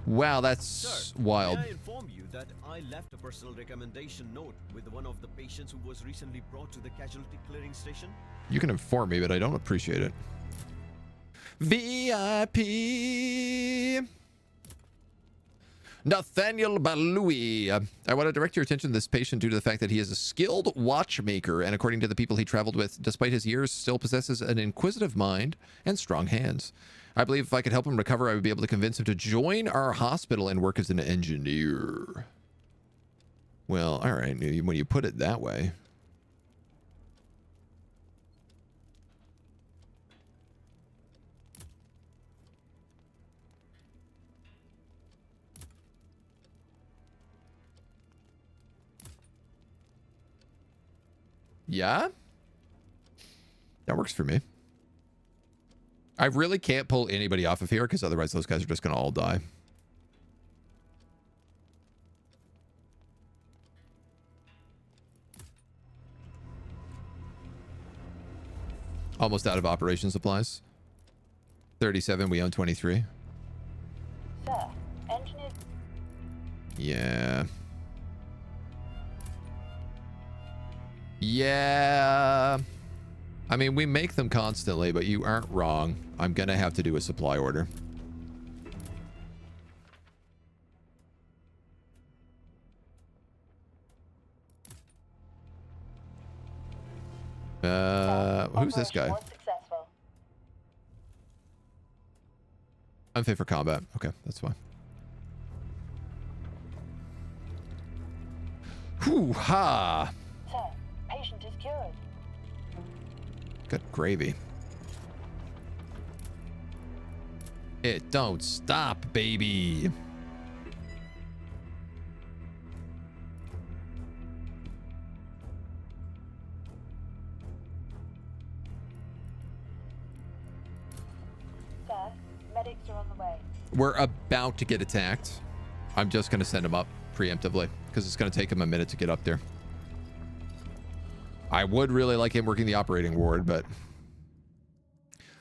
Wow, that's Sir, wild. May I inform you that I left a personal recommendation note with one of the patients who was recently brought to the casualty clearing station? You can inform me, but I don't appreciate it. VIP. Nathaniel Balui. I want to direct your attention to this patient due to the fact that he is a skilled watchmaker, and according to the people he traveled with, despite his years, still possesses an inquisitive mind and strong hands. I believe if I could help him recover, I would be able to convince him to join our hospital and work as an engineer. Well, all right, when you put it that way. Yeah? That works for me. I really can't pull anybody off of here because otherwise those guys are just going to all die. Almost out of operation supplies. 37, we own 23. Sir, engineers... Yeah. Yeah. I mean, we make them constantly, but you aren't wrong. I'm going to have to do a supply order. Who's this guy? Unfit for combat. Okay, that's fine. Hoo-ha! Sir, patient is cured. Good gravy. It don't stop, baby. Sir, medics are on the way. We're about to get attacked. I'm just going to send him up preemptively because it's going to take him a minute to get up there. I would really like him working the operating ward, but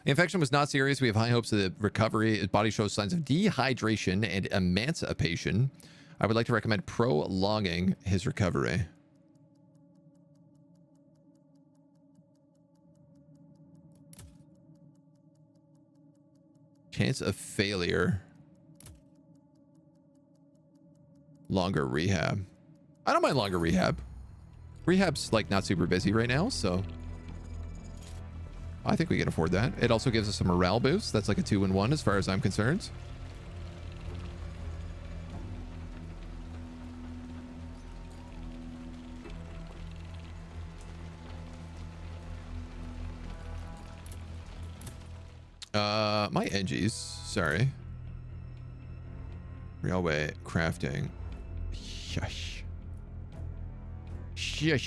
the infection was not serious. We have high hopes of the recovery. His body shows signs of dehydration and emancipation. I would like to recommend prolonging his recovery. Chance of failure. Longer rehab. I don't mind longer rehab. Rehab's like not super busy right now, so I think we can afford that. It also gives us a morale boost. That's like a 2-in-1 as far as I'm concerned. My NGs, sorry. Railway crafting. Shush. Shush.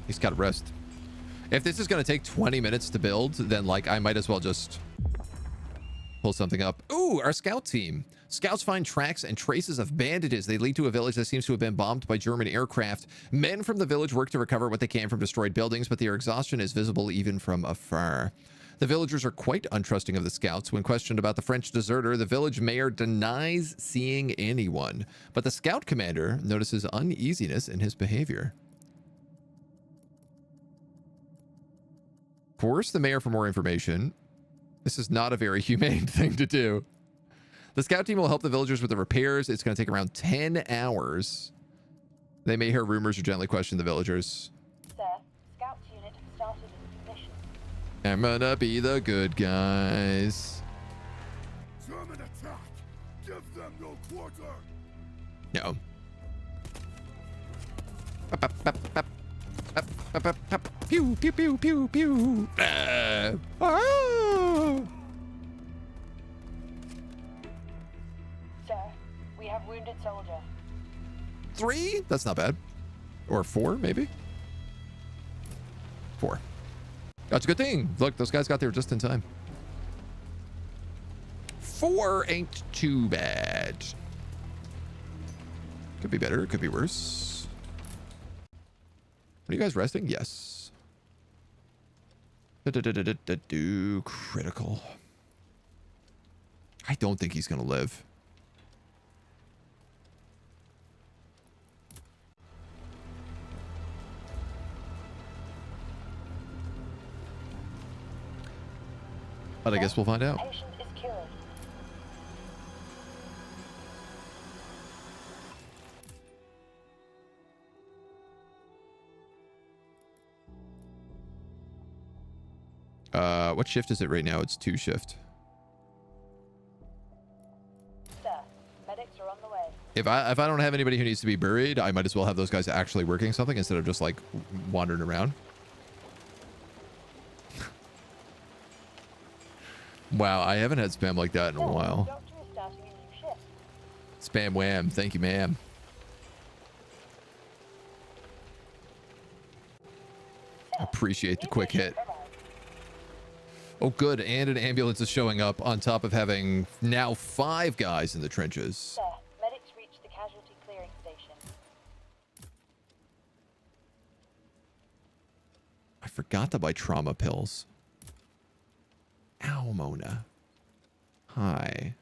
He's got to rest. If this is going to take 20 minutes to build, then like I might as well just pull something up. Ooh, Ooh, our scout team. Scouts find tracks and traces of bandages. They lead to a village that seems to have been bombed by German aircraft. Men from the village work to recover what they can from destroyed buildings, but their exhaustion is visible even from afar. The villagers are quite untrusting of the scouts. When questioned about the French deserter, the village mayor denies seeing anyone, but the scout commander notices uneasiness in his behavior. Coerce the mayor for more information. This is not a very humane thing to do. The scout team will help the villagers with the repairs. It's going to take around 10 hours. They may hear rumors or gently question the villagers. Sir, Scouts unit have started a new mission. I'm gonna be the good guys. German attack! Give them no quarter! No. Pew, pew, pew, pew, pew. Oh. Sir, we have wounded soldier. 3? That's not bad. Or 4, maybe? 4. That's a good thing. Look, those guys got there just in time. 4 ain't too bad. Could be better. Could be worse. Are you guys resting? Yes. Critical. I don't think he's going to live. But I guess we'll find out. Patient is cured. What shift is it right now? It's 2 shift. Sir, medics are on the way. If I don't have anybody who needs to be buried, I might as well have those guys actually working something instead of just like wandering around. Wow, I haven't had spam like that in a while. Doctor is starting a new shift. Spam wham. Thank you, ma'am. Appreciate the quick hit. Oh, good. And an ambulance is showing up on top of having now 5 guys in the trenches. Sir, medics reached the casualty clearing station. I forgot to buy trauma pills. Ow, Mona. Hi.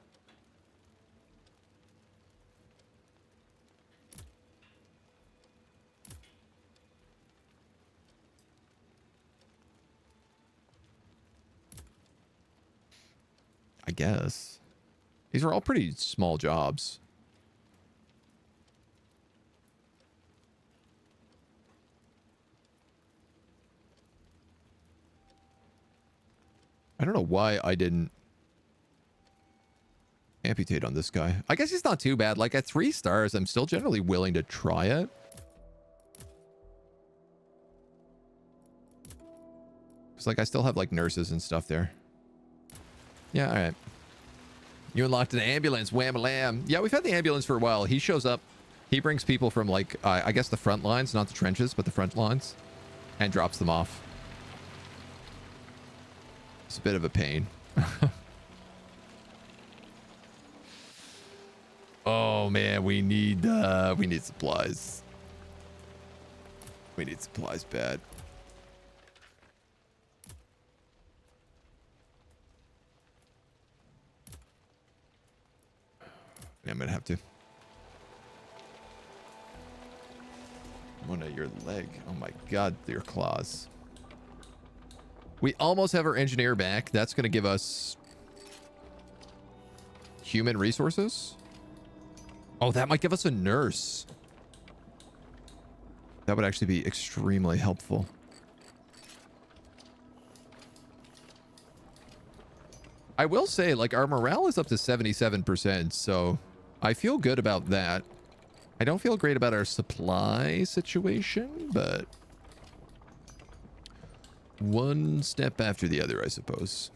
I guess. These are all pretty small jobs. I don't know why I didn't amputate on this guy. I guess he's not too bad. Like at 3 stars, I'm still generally willing to try it. It's like I still have like nurses and stuff there. Yeah, all right. You unlocked an ambulance, wham-a-lam. Yeah, we've had the ambulance for a while. He shows up. He brings people from like, I guess the front lines, not the trenches, but the front lines, and drops them off. It's a bit of a pain. Oh man, we need supplies. We need supplies bad. Yeah, I'm gonna have to. One of your leg. Oh my god, your claws. We almost have our engineer back. That's going to give us human resources. Oh, that might give us a nurse. That would actually be extremely helpful. I will say, like, our morale is up to 77%, so I feel good about that. I don't feel great about our supply situation, but one step after the other, I suppose.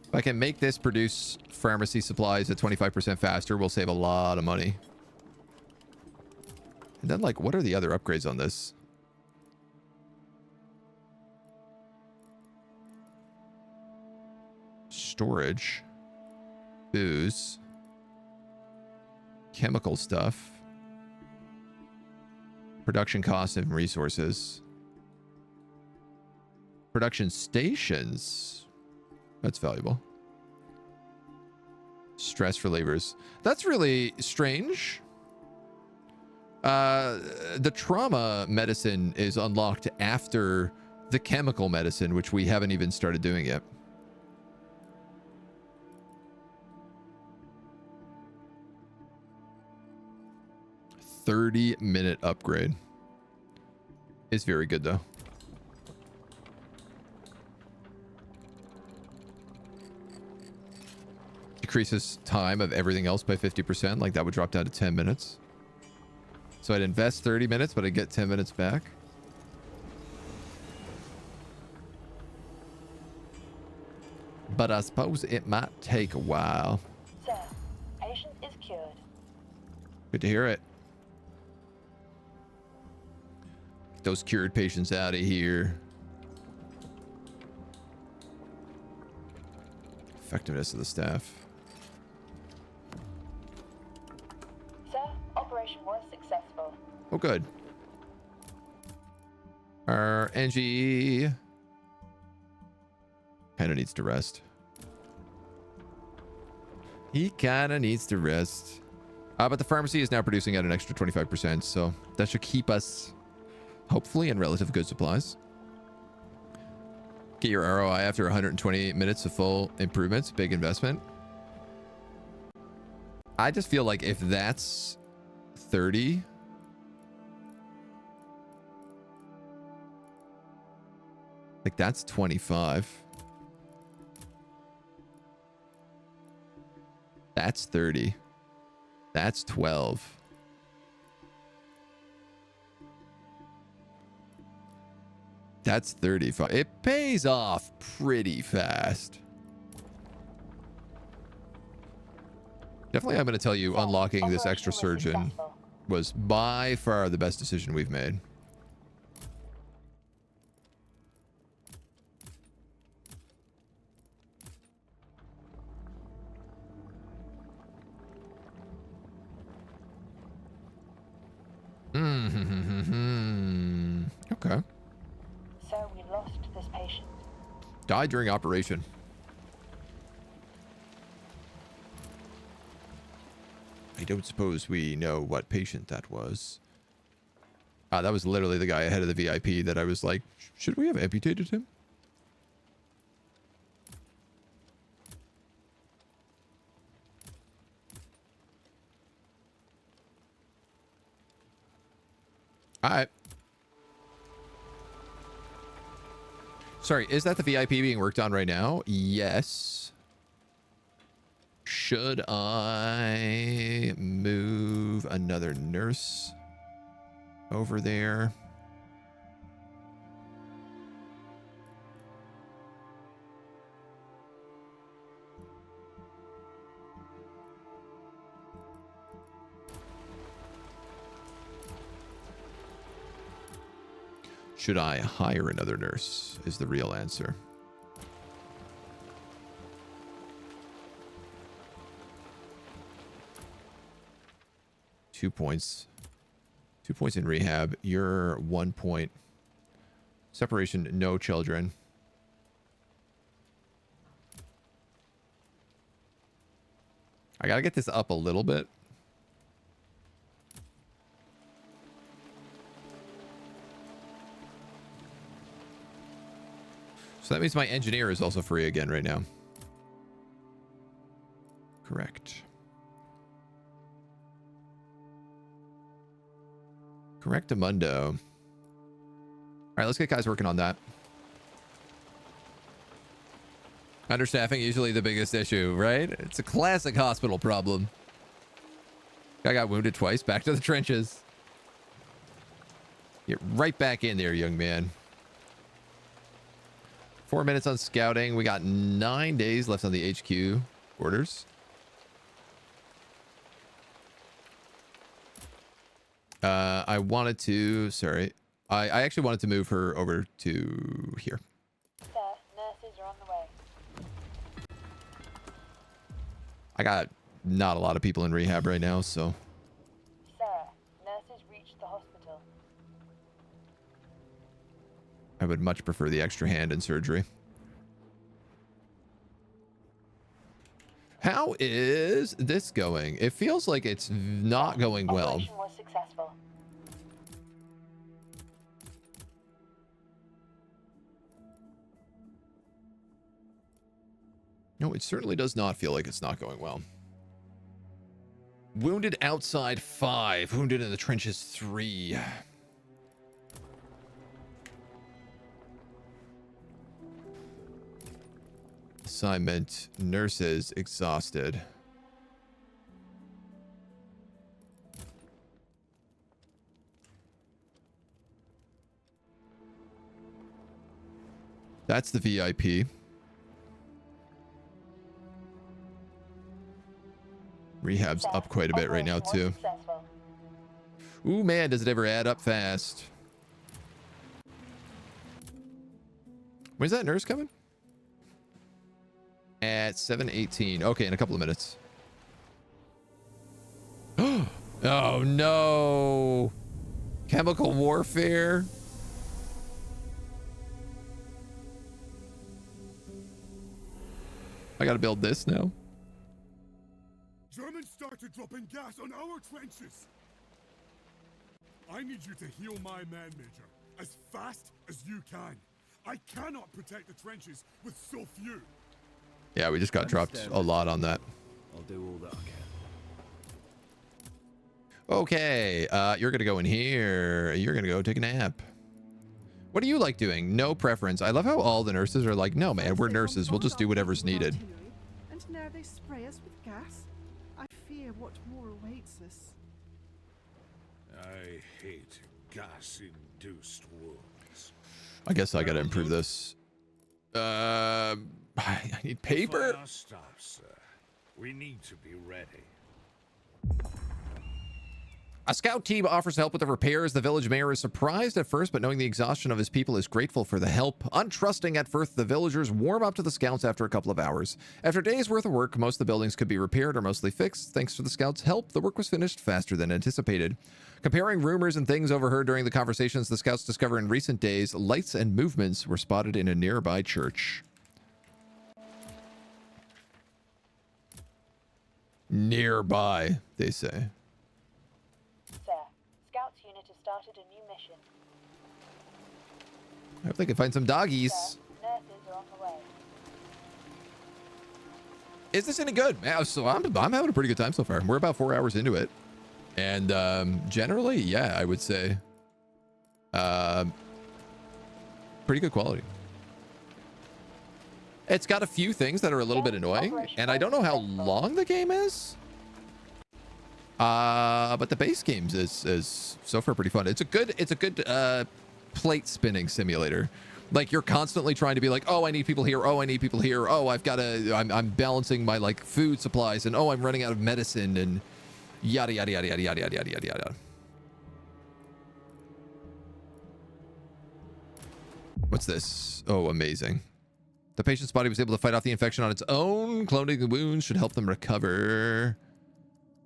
If I can make this produce pharmacy supplies at 25% faster, we'll save a lot of money. And then, like, what are the other upgrades on this? storage, booze, chemical stuff, production costs and resources, production stations. That's valuable. Stress relievers. That's really strange. The trauma medicine is unlocked after the chemical medicine, which we haven't even started doing yet. A 30-minute upgrade is very good though. Decreases time of everything else by 50%. Like that would drop down to 10 minutes. So I'd invest 30 minutes, but I'd get 10 minutes back. But I suppose it might take a while. Sir, patient is cured. Good to hear it. Get those cured patients out of here. Effectiveness of the staff. Sir, operation was successful. Oh, good. Our NGE kind of needs to rest. He kind of needs to rest. But the pharmacy is now producing at an extra 25%, so that should keep us hopefully in relative good supplies. Get your ROI after 120 minutes of full improvements. Big investment. I just feel like if that's 30, like that's 25. That's 30. That's 12. That's 35. It pays off pretty fast. Definitely, I'm going to tell you, unlocking this extra surgeon was by far the best decision we've made. Okay. Sir, we lost this patient. Died during operation. I don't suppose we know what patient that was. That was literally the guy ahead of the VIP that I was like, should we have amputated him? Alright. Sorry, is that the VIP being worked on right now? Yes. Should I move another nurse over there? Should I hire another nurse is the real answer. Two points. 2 points in rehab. You're 1 point. Separation, no children. I gotta get this up a little bit. So that means my engineer is also free again right now. Correct. Correctamundo. All right, let's get guys working on that. Understaffing, usually the biggest issue, right? It's a classic hospital problem. Guy got wounded twice, back to the trenches. Get right back in there, young man. 4 minutes on scouting. We got 9 days left on the HQ orders. I wanted to, sorry. I actually wanted to move her over to here. Sir, nurses are on the way. I got not a lot of people in rehab right now, so. Sir, nurses reached the hospital. I would much prefer the extra hand in surgery. How is this going? It feels like it's not going well. Operation was successful. No, it certainly does not feel like it's not going well. Wounded outside 5. Wounded in the trenches 3. Assignment. Nurses exhausted. That's the VIP. Rehab's up quite a bit right now, too. Ooh, man, does it ever add up fast? When's that nurse coming? At 7:18. Okay, in a couple of minutes. Oh, no. Chemical warfare. I gotta build this now. Germans started dropping gas on our trenches. I need you to heal my man, Major, as fast as you can. I cannot protect the trenches with so few. Yeah, we just got dropped a lot on that. I'll do all that I can. Okay, you're gonna go in here. You're gonna go take a nap. What do you like doing? No preference. I love how all the nurses are like, no, man, we're nurses. We'll just do whatever's needed. And now they spray us with gas. I fear what more awaits us. I hate gas-induced wounds. I guess I gotta improve this. I need paper. Fire stop, sir. We need to be ready. A scout team offers help with the repairs. The village mayor is surprised at first, but knowing the exhaustion of his people is grateful for the help. Untrusting at first, the villagers warm up to the scouts after a couple of hours. After days worth of work, most of the buildings could be repaired or mostly fixed. Thanks to the scouts' help, the work was finished faster than anticipated. Comparing rumors and things overheard during the conversations, the scouts discover in recent days, lights and movements were spotted in a nearby church. Nearby, they say. Sir, Scouts unit has started a new mission. I hope they can find some doggies. Sir, nurses are on the way. Is this any good? Yeah, so I'm having a pretty good time so far. We're about 4 hours into it. And generally, yeah, I would say pretty good quality. It's got a few things that are a little bit annoying, and I don't know how long the game is. But the base games is so far pretty fun. It's a good plate spinning simulator. Like, you're constantly trying to be like, oh, I need people here. Oh, I need people here. Oh, I'm balancing my like food supplies, and oh, I'm running out of medicine, and yada yada yada yada yada yada yada yada. What's this? Oh, amazing. The patient's body was able to fight off the infection on its own. Cloning the wounds should help them recover.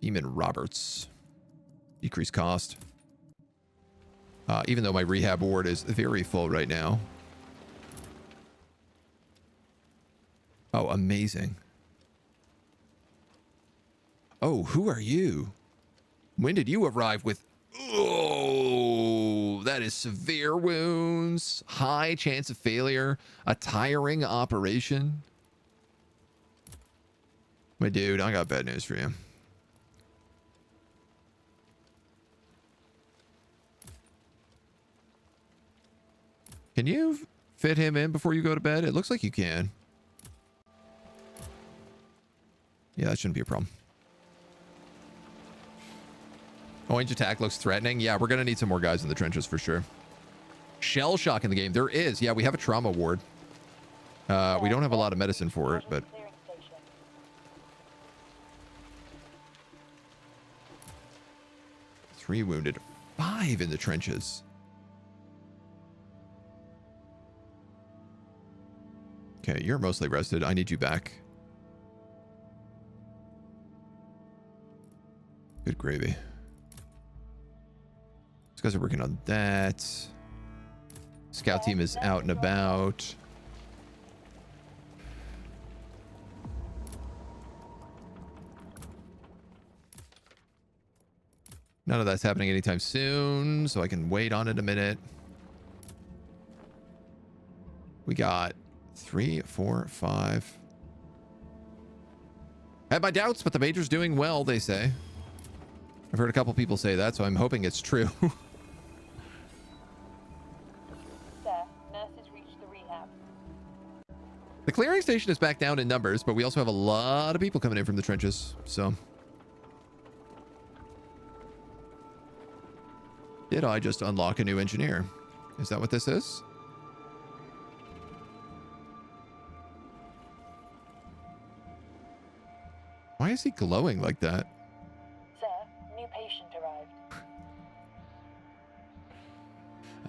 Beeman Roberts. Decrease cost. Even though my rehab ward is very full right now. Oh, amazing. Oh, who are you? When did you arrive with... Oh, that is severe wounds. High chance of failure. A tiring operation. My dude, I got bad news for you. Can you fit him in before you go to bed? It looks like you can. Yeah, that shouldn't be a problem. Orange attack looks threatening. Yeah, we're going to need some more guys in the trenches for sure. Shell shock in the game. There is. Yeah, we have a trauma ward. We don't have a lot of medicine for it, but... 3 wounded. 5 in the trenches. Okay, you're mostly rested. I need you back. Good gravy. These guys are working on that. Scout team is out and about. None of that's happening anytime soon, so I can wait on it a minute. We got 3, 4, 5. I have my doubts, but the major's doing well, they say. I've heard a couple people say that, so I'm hoping it's true. Sir, nurses reached the rehab. The clearing station is back down in numbers, but we also have a lot of people coming in from the trenches, so... Did I just unlock a new engineer? Is that what this is? Why is he glowing like that? Sir, new patient arrived.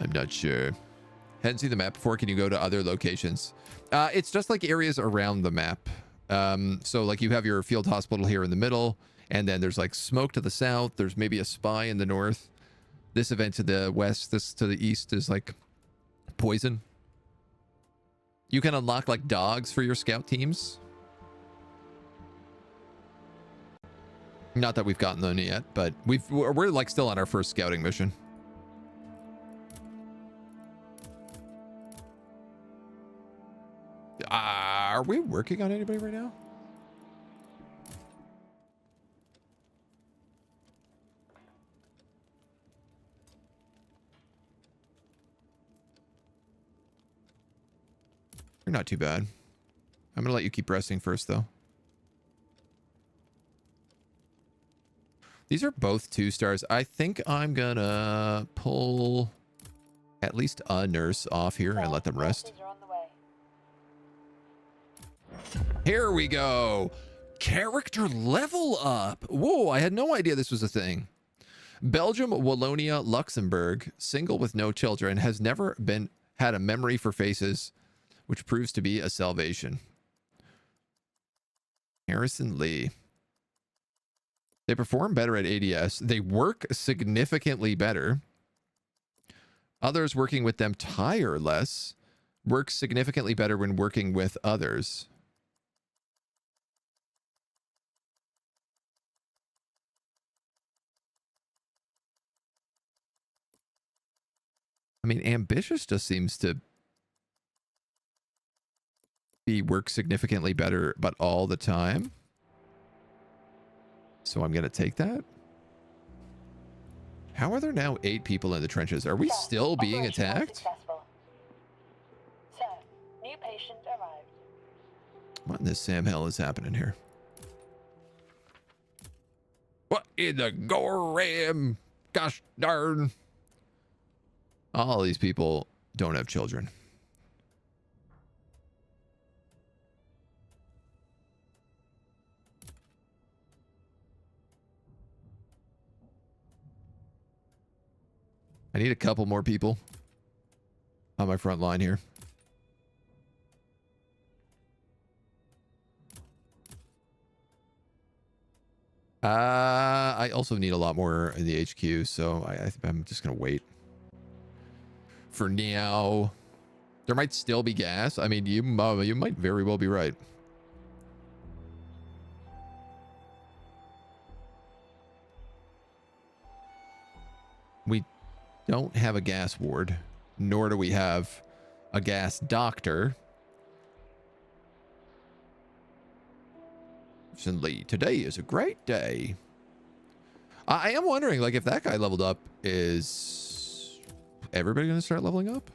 I'm not sure. Hadn't seen the map before. Can you go to other locations? It's just like areas around the map. So like you have your field hospital here in the middle, and then there's like smoke to the south. There's maybe a spy in the north. This event to the west, this to the east is like poison. You can unlock like dogs for your scout teams. Not that we've gotten them yet, but we're like still on our first scouting mission. Are we working on anybody right now? You're not too bad. I'm gonna let you keep resting first, though. These are both 2 stars. I think I'm gonna pull at least a nurse off here and let them rest. Nurses are on the way. Here we go. Character level up. Whoa, I had no idea this was a thing. Belgium, Wallonia, Luxembourg, single with no children, has never had a memory for faces, which proves to be a salvation. Harrison Lee. They perform better at ADS. They work significantly better. Others working with them tire less. Work significantly better when working with others. I mean, ambitious just seems to be work significantly better, but all the time. So I'm going to take that. How are there now 8 people in the trenches? Are we Sir, still being operation was attacked? successful. Sir, new patient arrived. What in this Sam hell is happening here? What in the goram? Gosh darn. All these people don't have children. I need a couple more people on my front line here. I also need a lot more in the HQ, so I'm just going to wait. For now. There might still be gas. I mean, you might very well be right. We don't have a gas ward, nor do we have a gas doctor. Lee, today is a great day. I am wondering, like, if that guy leveled up, is everybody going to start leveling up?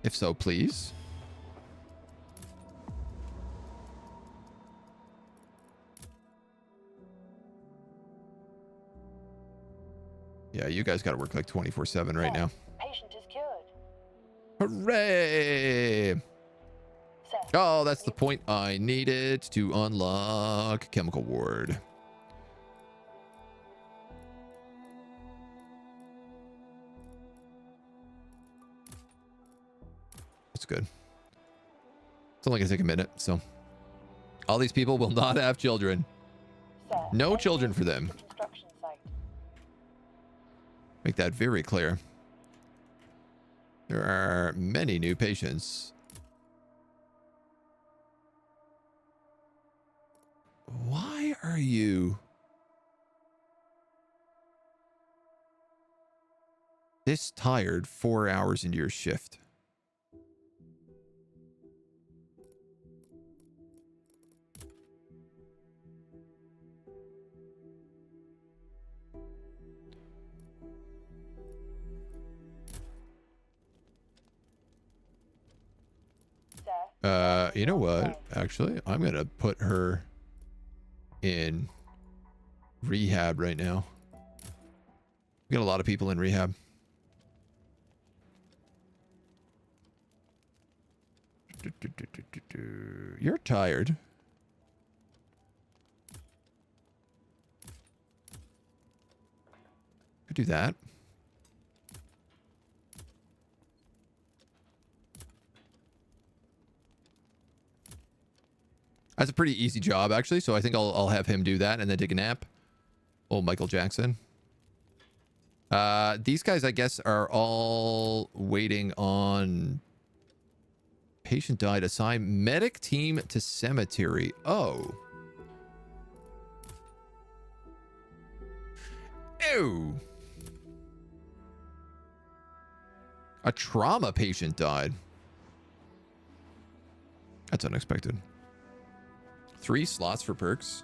If so, please. Yeah, you guys got to work like 24/7 right now. Patient is cured. Hooray! Sir, Oh, that's the point I needed to unlock Chemical Ward. That's good. It's only gonna take a minute, so all these people will not have children. Sir, No entry children for to the them. construction site. Make that very clear. There are many new patients. Why are you this tired 4 hours into your shift? You know what? Actually, I'm gonna put her in rehab right now. We got a lot of people in rehab. You're tired. Could do that. That's a pretty easy job, actually. So I think I'll have him do that and then take a nap. Old Michael Jackson. These guys, I guess, are all waiting on patient died. Assign medic team to cemetery. Oh. Ew. A trauma patient died. That's unexpected. 3 slots for perks.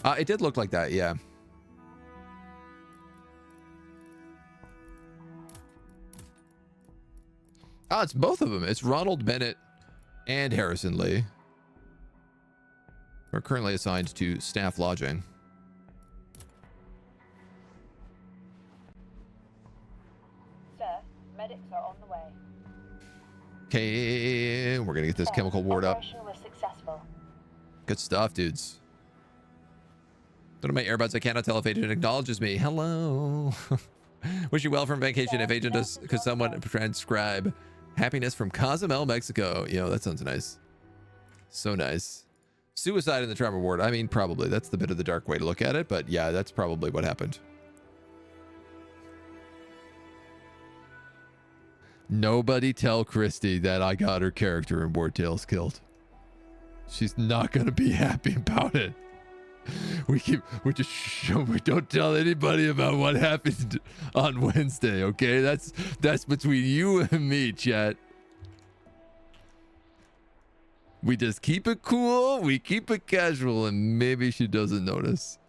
It did look like that, yeah. It's both of them. It's Ronald Bennett and Harrison Lee. We're currently assigned to staff lodging. Sir, medics are on the way. Okay, we're gonna get this chemical ward up. Operation was successful. Good stuff, dudes. One of my earbuds, I cannot tell if agent acknowledges me. Hello. Wish you well from vacation. If agent does, could someone transcribe happiness from Cozumel, Mexico? Yo, that sounds nice. So nice. Suicide in the trauma ward. I mean, probably. That's the bit of the dark way to look at it, but yeah, that's probably what happened. Nobody tell Christy that I got her character in War Tales killed. She's not gonna be happy about it. We don't tell anybody about what happened on Wednesday, okay? That's between you and me, chat. We just keep it cool, we keep it casual, and maybe she doesn't notice.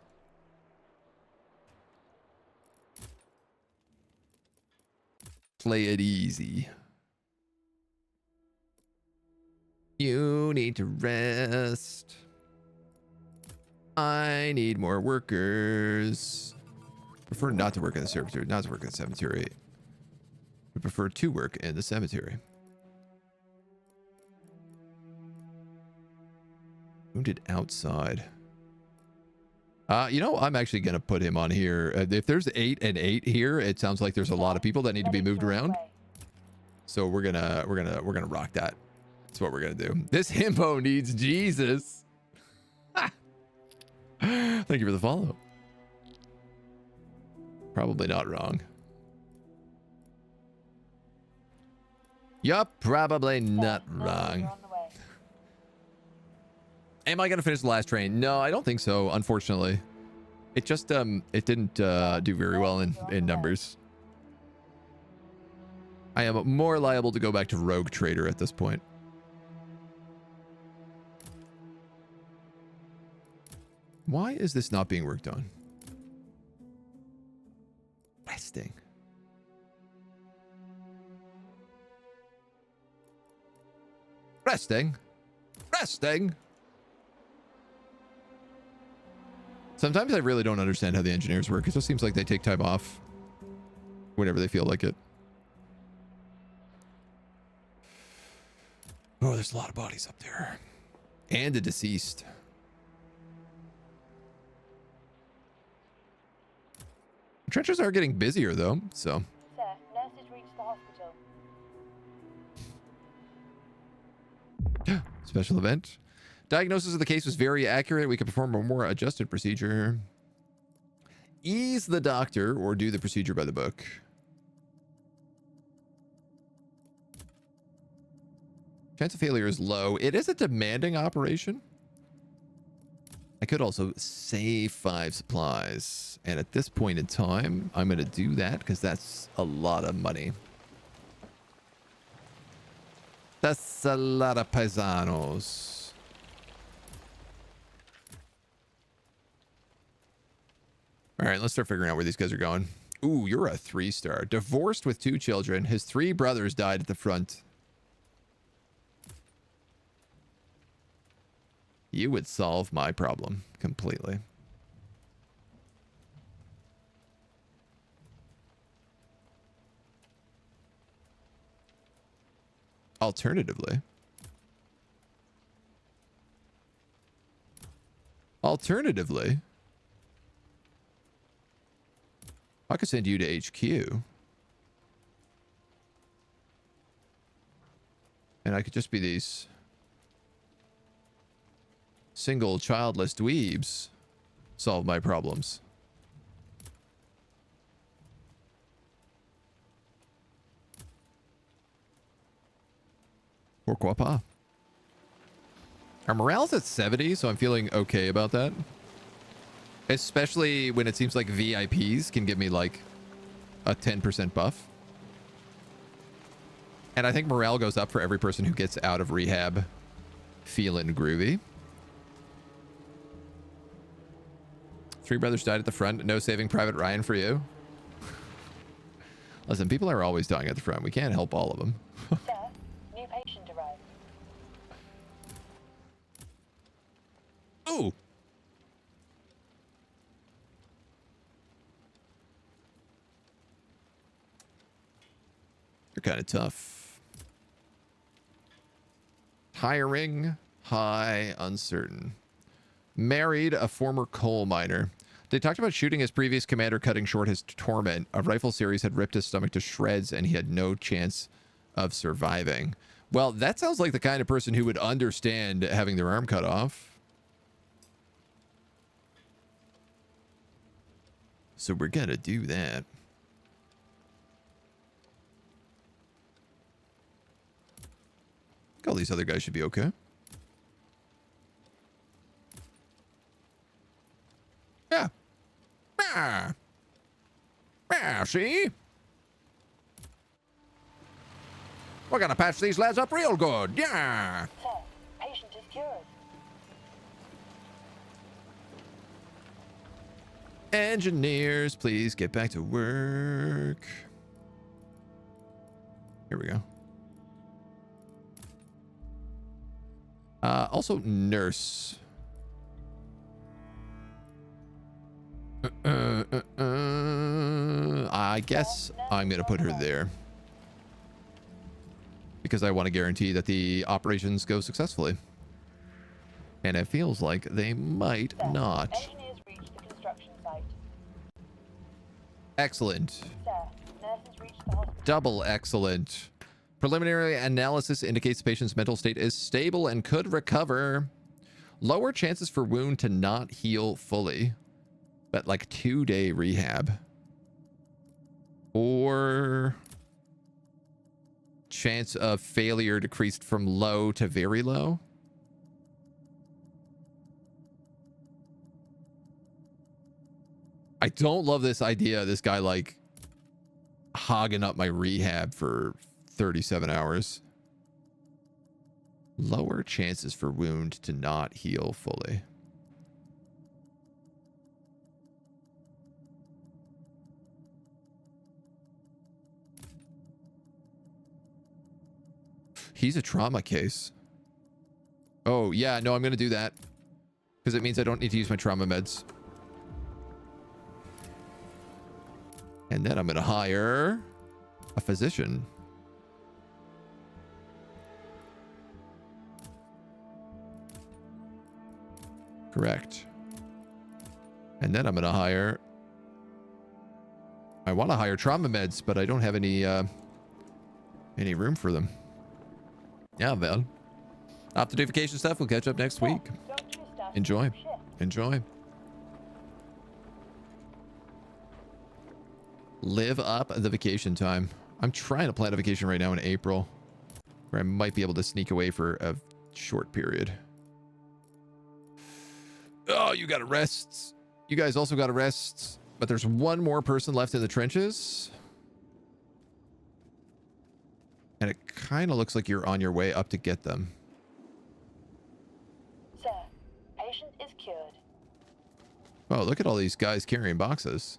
Play it easy. You need to rest. I need more workers. Prefer not to work in the cemetery. Not to work in the cemetery. We prefer to work in the cemetery. Wounded outside. You know, I'm actually gonna put him on here. If there's 8 and 8 here, it sounds like there's a lot of people that need to be moved around. So we're gonna rock that. That's what we're gonna do. This himbo needs Jesus. Thank you for the follow. Probably not wrong. Yup, probably not wrong. Am I gonna finish the last train? No, I don't think so, unfortunately. It just it didn't do very well in numbers. I am more liable to go back to Rogue Trader at this point. Why is this not being worked on? Resting. Resting. Resting. Sometimes I really don't understand how the engineers work. It just seems like they take time off whenever they feel like it. Oh, there's a lot of bodies up there. And a deceased. Trenches are getting busier though, so. Sir, nurses reached the hospital. Special event. Diagnosis of the case was very accurate. We could perform a more adjusted procedure. Ease the doctor or do the procedure by the book. Chance of failure is low. It is a demanding operation. I could also save 5 supplies. And at this point in time, I'm going to do that because that's a lot of money. That's a lot of paisanos. All right, let's start figuring out where these guys are going. Ooh, you're a 3-star. Divorced with 2 children. His 3 brothers died at the front. You would solve my problem completely. Alternatively, I could send you to HQ. And I could just be these single childless dweebs solve my problems. Pourquoi pas? Our morale's at 70, so I'm feeling okay about that. Especially when it seems like VIPs can give me like a 10% buff. And I think morale goes up for every person who gets out of rehab feeling groovy. 3 brothers died at the front. No Saving Private Ryan for you. Listen, people are always dying at the front. We can't help all of them. Sir, new patient arrived. Ooh. You're kind of tough. Hiring, high, uncertain. Married, a former coal miner. They talked about shooting his previous commander, cutting short his torment. A rifle series had ripped his stomach to shreds, and he had no chance of surviving. Well, that sounds like the kind of person who would understand having their arm cut off. So we're gonna do that. All these other guys should be okay. Yeah. Yeah, see? We're gonna patch these lads up real good. Yeah. Sir, patient is cured. Engineers, please get back to work. Here we go. Also, nurse. I guess I'm going to put her there. Because I want to guarantee that the operations go successfully. And it feels like they might not. Engineers reached the construction site. Excellent. Sir, nurses reached the hospital. Double excellent. Preliminary analysis indicates the patient's mental state is stable and could recover. Lower chances for wound to not heal fully. But like 2-day rehab. Or chance of failure decreased from low to very low. I don't love this idea. This guy like hogging up my rehab for 37 hours. Lower chances for wound to not heal fully. He's a trauma case. Oh, yeah, no, I'm going to do that. Because it means I don't need to use my trauma meds. And then I'm going to hire a physician. Correct. And then I'm going to hire... I want to hire trauma meds, but I don't have any room for them. Yeah, well. Off to do vacation stuff. We'll catch up next week. Enjoy. Enjoy. Live up the vacation time. I'm trying to plan a vacation right now in April where I might be able to sneak away for a short period. Oh, you got to rest. You guys also got to rest. But there's one more person left in the trenches. And it kind of looks like you're on your way up to get them. Sir, patient is cured. Oh, look at all these guys carrying boxes.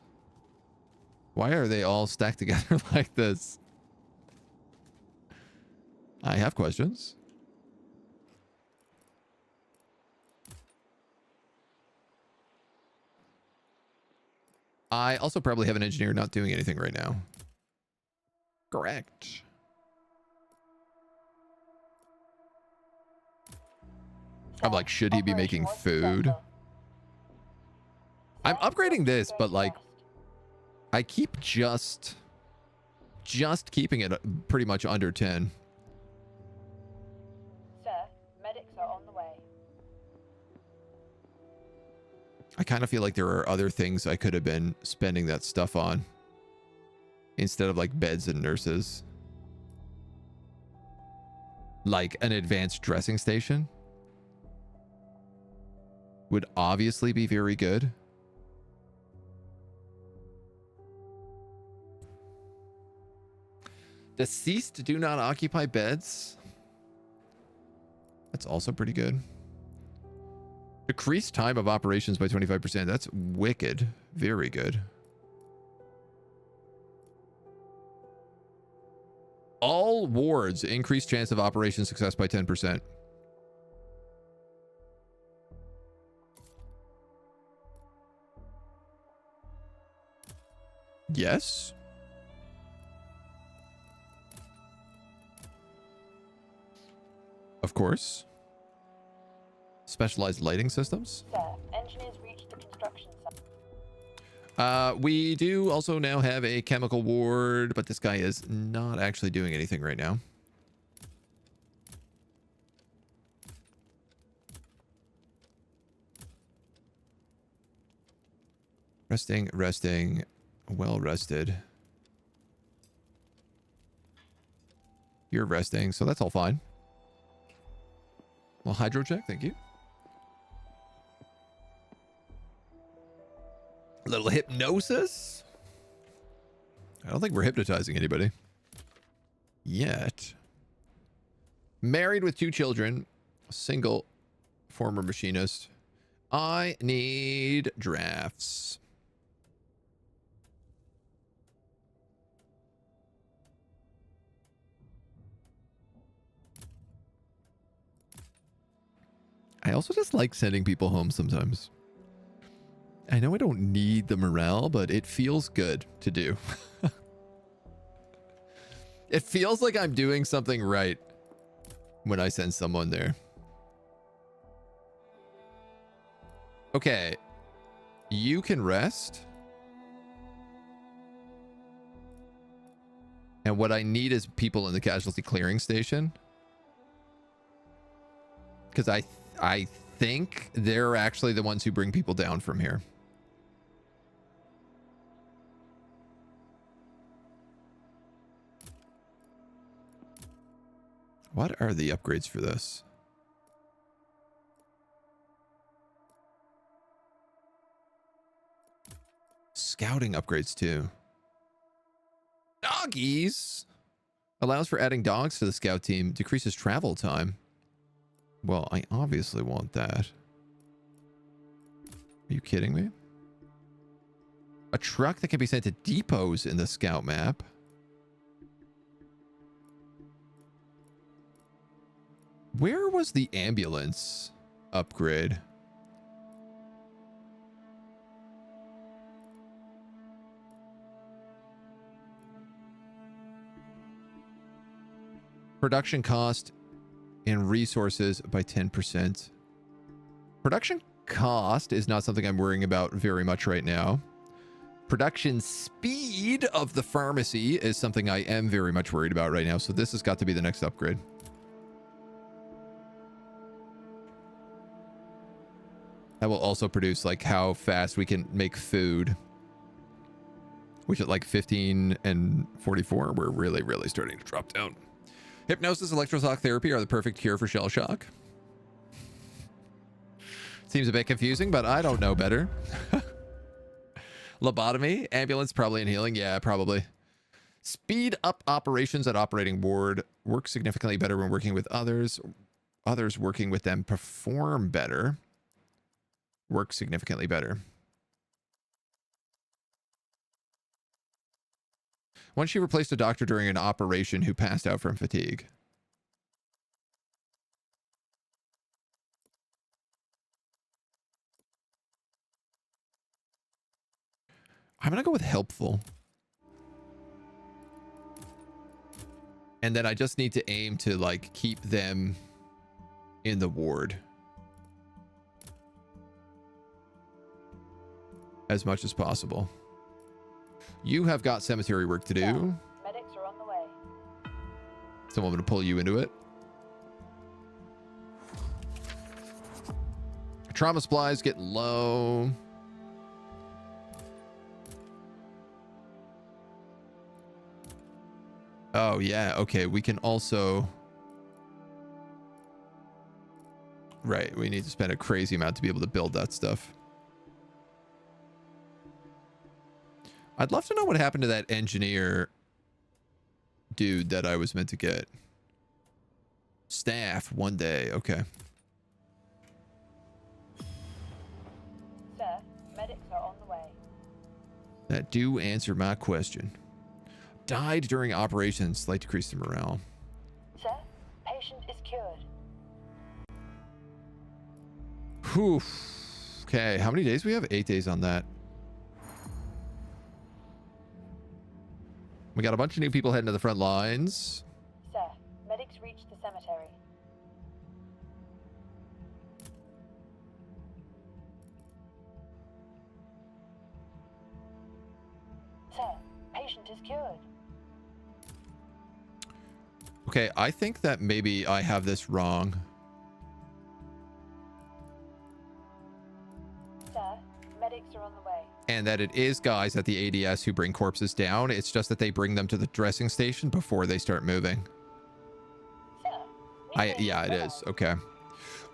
Why are they all stacked together like this? I have questions. I also probably have an engineer not doing anything right now. Correct. I'm like, should he be making food? I'm upgrading this, but like, I keep just keeping it pretty much under 10. Sir, medics are on the way. I kind of feel like there are other things I could have been spending that stuff on instead of like beds and nurses. Like an advanced dressing station would obviously be very good. Deceased do not occupy beds. That's also pretty good. Decreased time of operations by 25%. That's wicked. Very good. All wards increased chance of operation success by 10%. Yes. Of course. Specialized lighting systems. Sir, engineers reached the construction site. We do also now have a chemical ward, but this guy is not actually doing anything right now. Resting, resting, well rested. You're resting, so that's all fine. Well, hydro check, thank you. A little hypnosis. I don't think we're hypnotizing anybody yet. Married with 2 children, single, former machinist. I need drafts. I also just like sending people home sometimes. I know I don't need the morale, but it feels good to do. It feels like I'm doing something right when I send someone there. Okay. You can rest. And what I need is people in the casualty clearing station. Because I think they're actually the ones who bring people down from here. What are the upgrades for this? Scouting upgrades too. Doggies! Allows for adding dogs to the scout team. Decreases travel time. Well, I obviously want that. Are you kidding me? A truck that can be sent to depots in the scout map. Where was the ambulance upgrade? Production cost and resources by 10%. Production cost is not something I'm worrying about very much right now. Production speed of the pharmacy is something I am very much worried about right now. So this has got to be the next upgrade. That will also produce like how fast we can make food. Which at like 15 and 44, we're really starting to drop down. Hypnosis, electroshock therapy are the perfect cure for shell shock. Seems a bit confusing, but I don't know better. Lobotomy, ambulance, probably in healing. Yeah, probably. Speed up operations at operating ward. Work significantly better when working with others. Others working with them perform better. Work significantly better. Once she replaced a doctor during an operation who passed out from fatigue. I'm going to go with helpful. And then I just need to aim to like keep them in the ward as much as possible. You have got cemetery work to do. Medics are on the way. So I'm going to pull you into it. Trauma supplies getting low. Oh, yeah. Okay. We can also... Right. We need to spend a crazy amount to be able to build that stuff. I'd love to know what happened to that engineer dude that I was meant to get. Staff, 1 day. Okay. Sir, medics are on the way. That do answer my question. Died during operations. Slight decrease in morale. Sir, patient is cured. Whew. Okay, how many days we have? 8 days on that. We got a bunch of new people heading to the front lines. Sir, medics reached the cemetery. Sir, patient is cured. Okay, I think that maybe I have this wrong. Sir, medics are on the way. And that it is guys at the ADS who bring corpses down. It's just that they bring them to the dressing station before they start moving. Sir, Yeah, it is. Okay.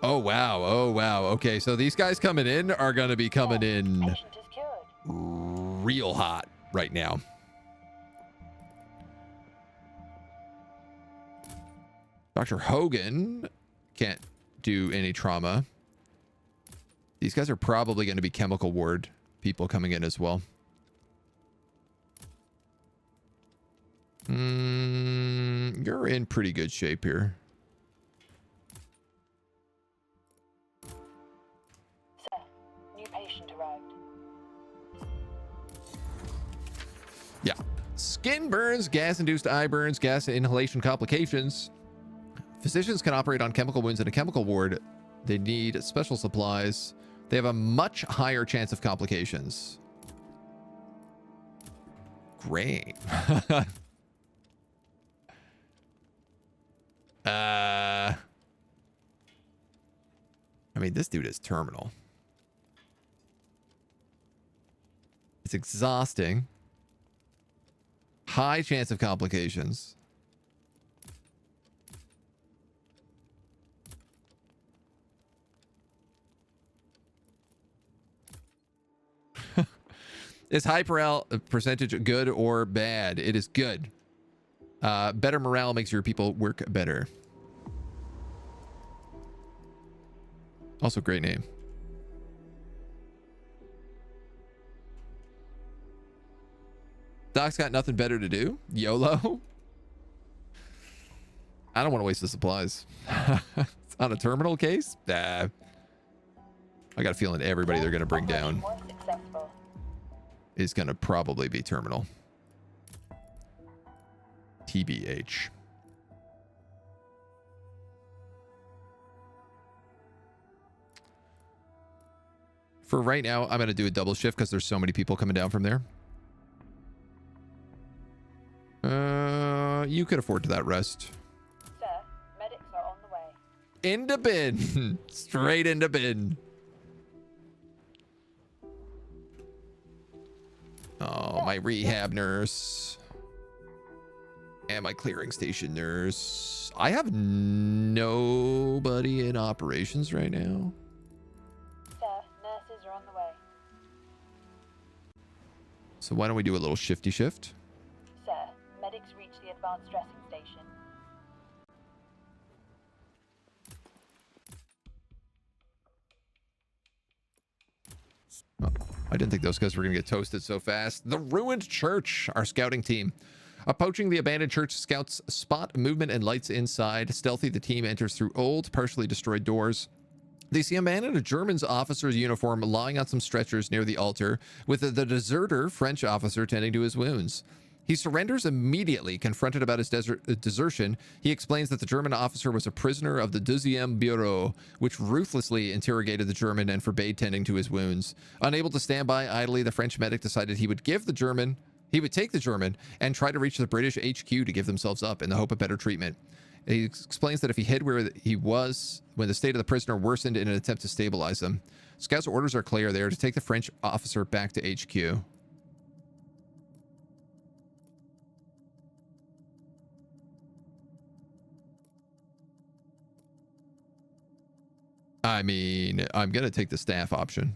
Oh, wow. Oh, wow. Okay, so these guys coming in are going to be coming in patient is cured. real hot right now. Dr. Hogan can't do any trauma. These guys are probably going to be chemical ward people coming in as well. You're in pretty good shape here. Sir, new patient arrived. Yeah. Skin burns, gas-induced eye burns, gas inhalation complications. Physicians can operate on chemical wounds in a chemical ward. They need special supplies. They have a much higher chance of complications. Great. I mean, this dude is terminal. It's exhausting. High chance of complications. Is high morale percentage good or bad? It is good. Better morale makes your people work better. Also, great name. Doc's got nothing better to do. YOLO. I don't want to waste the supplies. On a terminal case? Nah. I got a feeling everybody they're going to bring down More successful. is going to probably be terminal. TBH. For right now, I'm going to do a double shift because there's so many people coming down from there. You could afford to that rest. Sir, medics are on the way. Into bin. Straight into bin. my rehab nurse. And my clearing station nurse. I have nobody in operations right now. Sir, nurses are on the way. So why don't we do a little shifty shift? Sir, medics reach the advanced dressing station. Oh, I didn't think those guys were going to get toasted so fast. The ruined church, our scouting team. Approaching the abandoned church, scouts spot movement and lights inside. Stealthy, the team enters through old, partially destroyed doors. They see a man in a German's officer's uniform lying on some stretchers near the altar, with the deserter French officer tending to his wounds. He surrenders immediately. Confronted about his desertion, he explains that the German officer was a prisoner of the 12e Bureau, which ruthlessly interrogated the German and forbade tending to his wounds. Unable to stand by idly, the French medic decided he would take the German and try to reach the British HQ to give themselves up in the hope of better treatment. He explains that if he hid where he was when the state of the prisoner worsened in an attempt to stabilize them. Scouts' orders are clear. They are to take the French officer back to HQ. I mean, I'm going to take the staff option.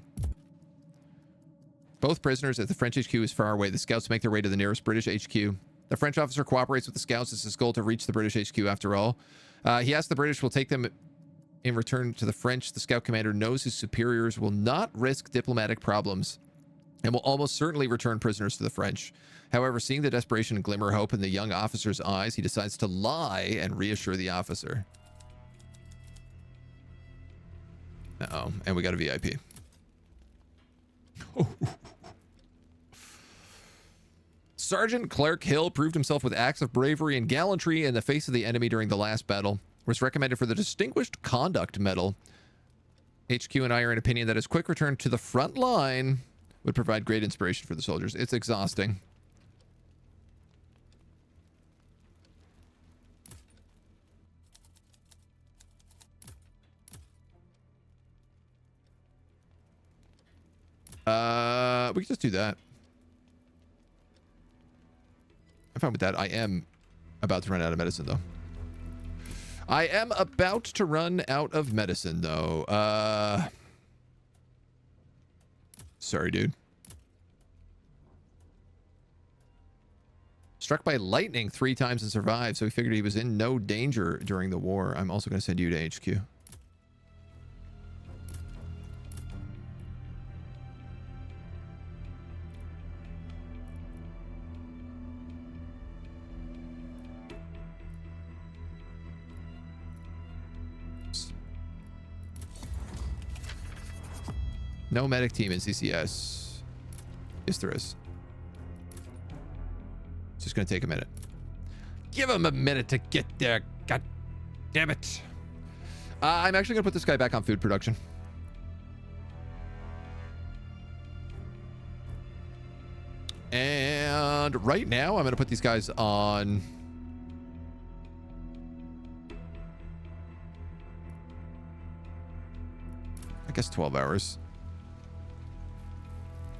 Both prisoners at the French HQ is far away. The scouts make their way to the nearest British HQ. The French officer cooperates with the scouts. It's his goal to reach the British HQ after all. He asks the British will take them in return to the French. The scout commander knows his superiors will not risk diplomatic problems and will almost certainly return prisoners to the French. However, seeing the desperation and glimmer of hope in the young officer's eyes, he decides to lie and reassure the officer. Uh-oh, and we got a VIP. Sergeant Clark Hill proved himself with acts of bravery and gallantry in the face of the enemy during the last battle. Was recommended for the Distinguished Conduct Medal. HQ and I are in opinion that his quick return to the front line would provide great inspiration for the soldiers. It's exhausting. We can just do that. I'm fine with that. I am about to run out of medicine, though. I am about to run out of medicine, though. Sorry, dude. Struck by lightning 3 times and survived, so he figured he was in no danger during the war. I'm also going to send you to HQ. No medic team in CCS. Yes, there is. It's just going to take a minute. Give him a minute to get there. God damn it. I'm actually going to put this guy back on food production. And right now, I'm going to put these guys on... I guess 12 hours.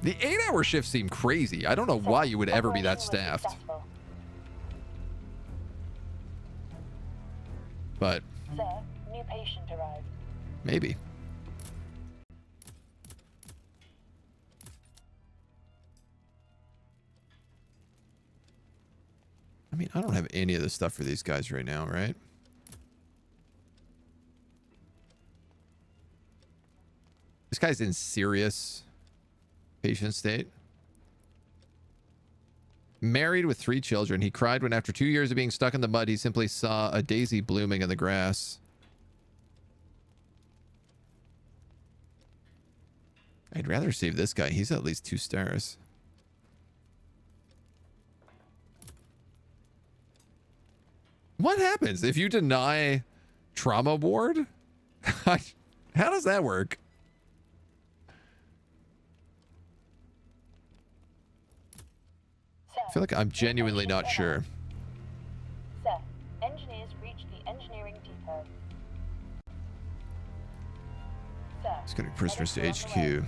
The 8-hour shifts seem crazy. I don't know why you would ever be that staffed. But... Sir, new patient arrived. Maybe. I mean, I don't have any of this stuff for these guys right now, right? This guy's in serious patient state. Married with 3 children. He cried when after 2 years of being stuck in the mud, he simply saw a daisy blooming in the grass. I'd rather save this guy. He's at least 2 stars. What happens if you deny trauma ward? How does that work? I feel like I'm genuinely not sure. Sir, engineers reach the engineering depot. Sir, Let's go to prisoners to medics are on the way. HQ.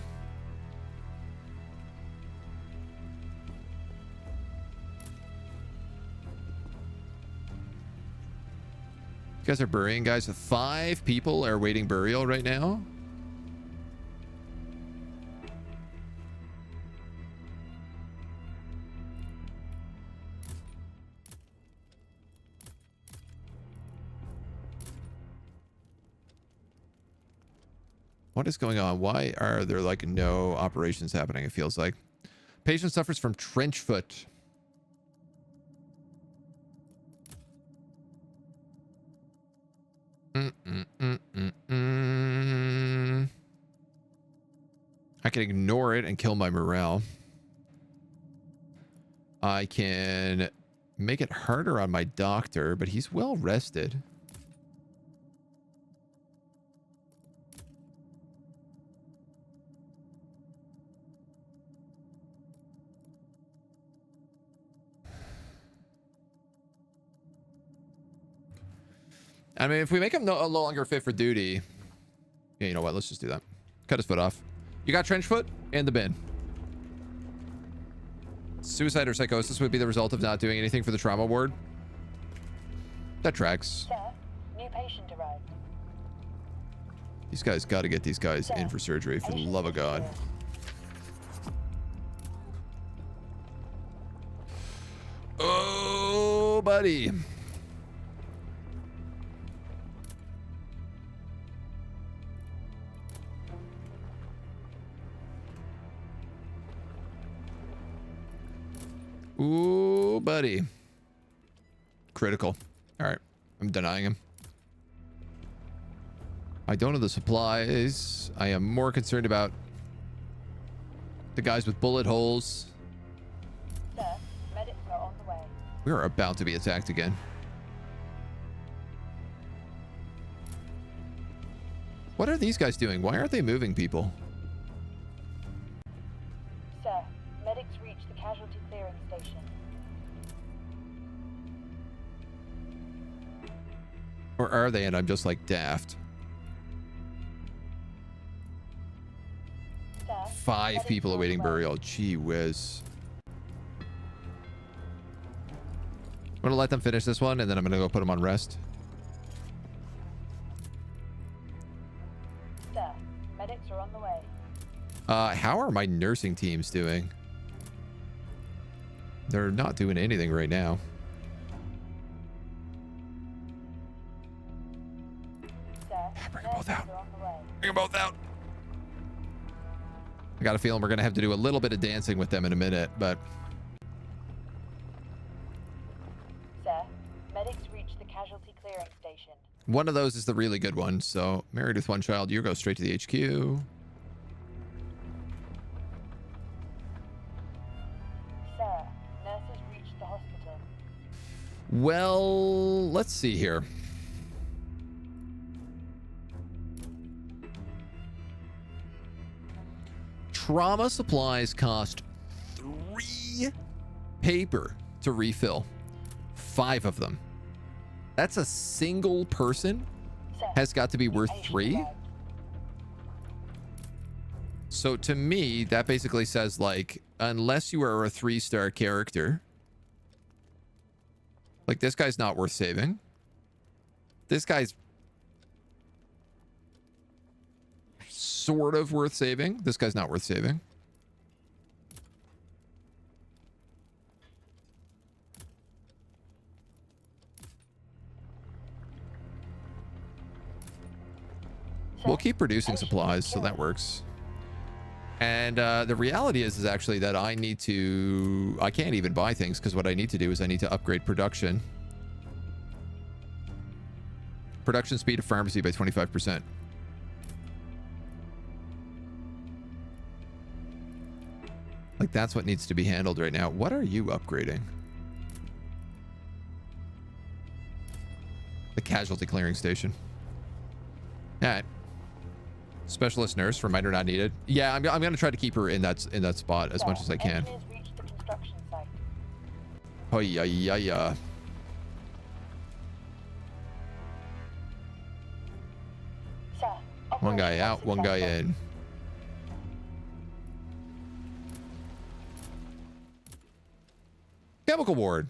guys are burying guys. 5 people are waiting burial right now. What is going on? Why are there like no operations happening? It feels like patient suffers from trench foot. I can ignore it and kill my morale. I can make it harder on my doctor, but he's well rested. I mean, if we make him no longer fit for duty, yeah, you know what? Let's just do that. Cut his foot off. You got trench foot in the bin. Suicide or psychosis would be the result of not doing anything for the trauma ward. That tracks. Sir, new patient arrived. These guys got to get these guys in for surgery, for the love of God. Oh, buddy. Ooh, buddy. Critical. All right. I'm denying him. I don't know the supplies. I am more concerned about the guys with bullet holes. Sir, medics are on the way. We are about to be attacked again. What are these guys doing? Why aren't they moving people? Sir, medics reached the casualty clearing station. Or are they and I'm just like daft? Sir, 5 people awaiting burial. Gee whiz. I'm gonna let them finish this one and then I'm gonna go put them on rest. Sir, medics are on the way. How are my nursing teams doing? They're not doing anything right now. Sir, Bring them both out. are on the way. Bring them both out. I got a feeling we're gonna have to do a little bit of dancing with them in a minute, but Sir, medics reached the casualty clearing station. one of those is the really good one. So, married with 1 child, you go straight to the HQ. Sir, nurses reached the hospital. Well, let's see here. Trauma supplies cost 3 paper to refill. 5 of them. That's a single person Sir, has got to be worth patient 3. arrived. So to me, that basically says like, unless you are a 3-star character, like this guy's not worth saving. This guy's sort of worth saving. This guy's not worth saving. We'll keep producing supplies, so that works. And the reality is actually that I can't even buy things because what I need to do is I need to upgrade production. Production speed of pharmacy by 25%. Like that's what needs to be handled right now. What are you upgrading? The casualty clearing station. All right. Specialist nurse, reminder not needed. Yeah, I'm going to try to keep her in that spot as much as I can. Engineers reached the construction site. Oh yeah. Sir, One guy operation out, one guy successful. in. Chemical ward.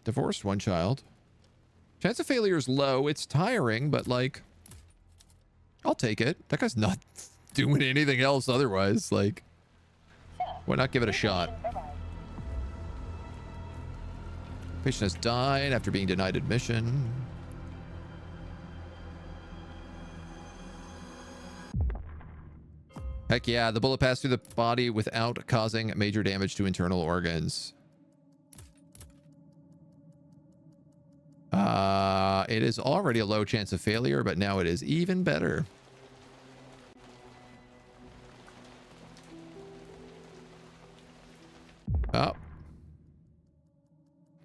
Divorced, 1 child. Chance of failure is low. It's tiring, but like, I'll take it. That guy's not doing anything else otherwise. Like, why not give it a shot? Patient has died after being denied admission. Heck yeah, the bullet passed through the body without causing major damage to internal organs. It is already a low chance of failure, but now it is even better. Oh.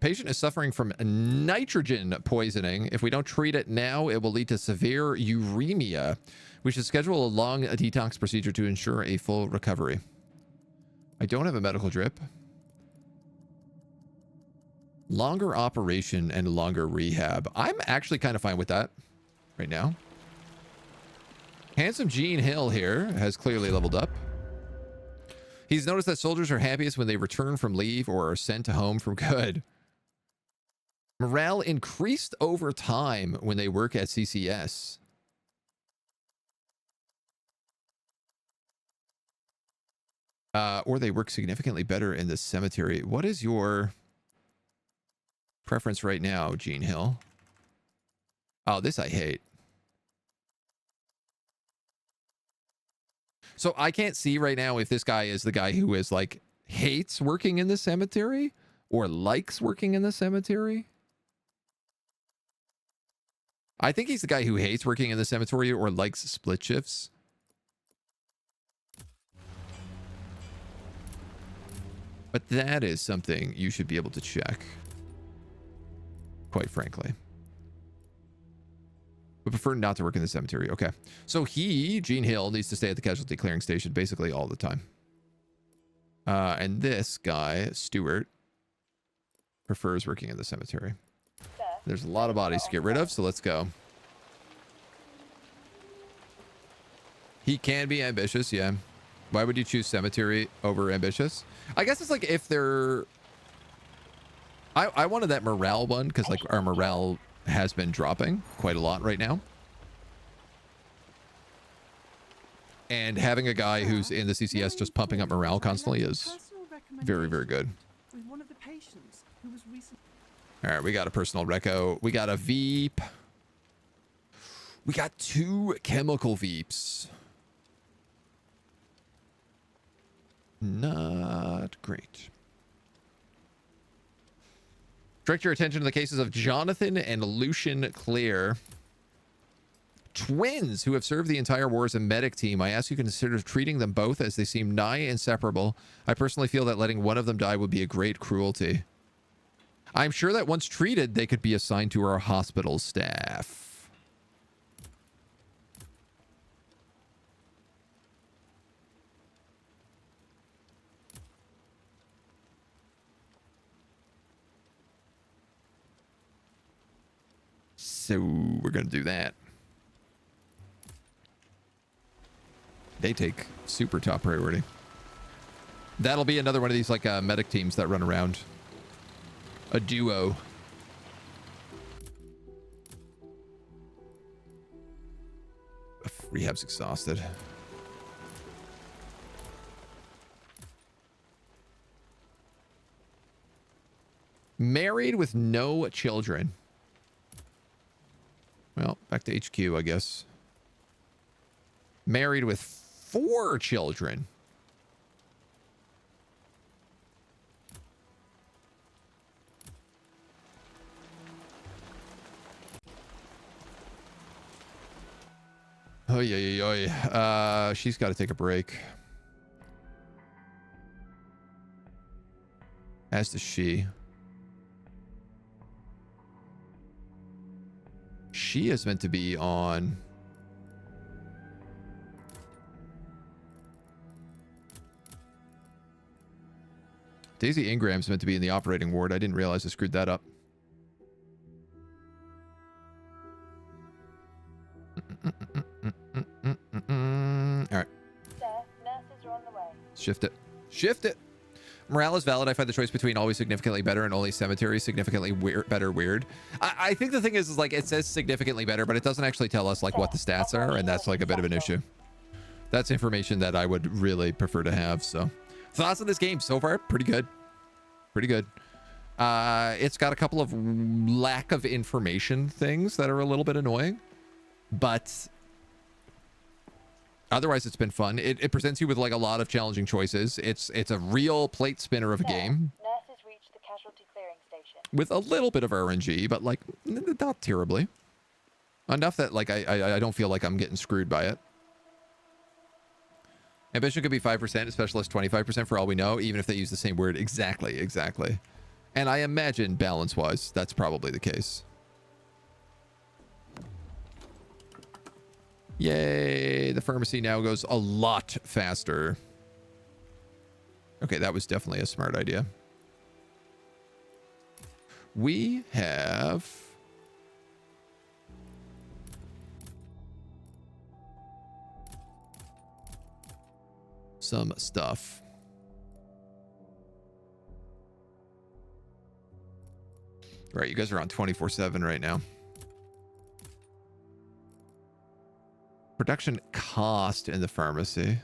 Patient is suffering from nitrogen poisoning. If we don't treat it now, it will lead to severe uremia. We should schedule a long detox procedure to ensure a full recovery. I don't have a medical drip. Longer operation and longer rehab. I'm actually kind of fine with that right now. Handsome Gene Hill here has clearly leveled up. He's noticed that soldiers are happiest when they return from leave or are sent home for good. Morale increased over time when they work at CCS. Or they work significantly better in the cemetery. What is your preference right now, Gene Hill? Oh, this I hate. So I can't see right now if this guy is the guy who is like hates working in the cemetery or likes working in the cemetery. I think he's the guy who hates working in the cemetery or likes split shifts. But that is something you should be able to check, quite frankly. We prefer not to work in the cemetery. Okay. So he, Gene Hill, needs to stay at the casualty clearing station basically all the time. And this guy, Stewart, prefers working in the cemetery. There's a lot of bodies to get rid of, so let's go. He can be ambitious, yeah. Why would you choose cemetery over ambitious? I guess it's like if they're... I wanted that morale one because like our morale has been dropping quite a lot right now. And having a guy who's in the CCS just pumping up morale constantly is very, very good. With one of the patients who was recently... All right, we got a personal reco. We got a Veep. We got 2 chemical Veeps. Not great. Direct your attention to the cases of Jonathan and Lucian Clear. Twins who have served the entire war as a medic team. I ask you to consider treating them both as they seem nigh inseparable. I personally feel that letting one of them die would be a great cruelty. I'm sure that once treated, they could be assigned to our hospital staff. So we're going to do that. They take super top priority. That'll be another one of these like medic teams that run around. A duo. Rehab's exhausted. Married with no children. Well, back to HQ, I guess. Married with 4 children. Oy, oy, oy, oy. She's got to take a break. As does she. She is meant to be on... Daisy Ingram's meant to be in the operating ward. I didn't realize I screwed that up. All right. Sir, nurses are on the way. Shift it. Shift it. Morale is valid. I find the choice between always significantly better and only cemetery significantly weird. I think the thing is like it says significantly better, but it doesn't actually tell us like what the stats are, and that's like a bit of an issue. That's information that I would really prefer to have. So thoughts on this game so far? Pretty good. Pretty good. It's got a couple of lack of information things that are a little bit annoying, but otherwise it's been fun. It presents you with like a lot of challenging choices. It's a real plate spinner of a game. Nurses reach the casualty clearing station. With a little bit of RNG, but like not terribly. Enough that like I don't feel like I'm getting screwed by it. Ambition could be 5%, specialist 25% for all we know, even if they use the same word. Exactly. And I imagine balance-wise, that's probably the case. Yay, the pharmacy now goes a lot faster. Okay, that was definitely a smart idea. We have some stuff. Right, you guys are on 24/7 right now. Production cost in the pharmacy.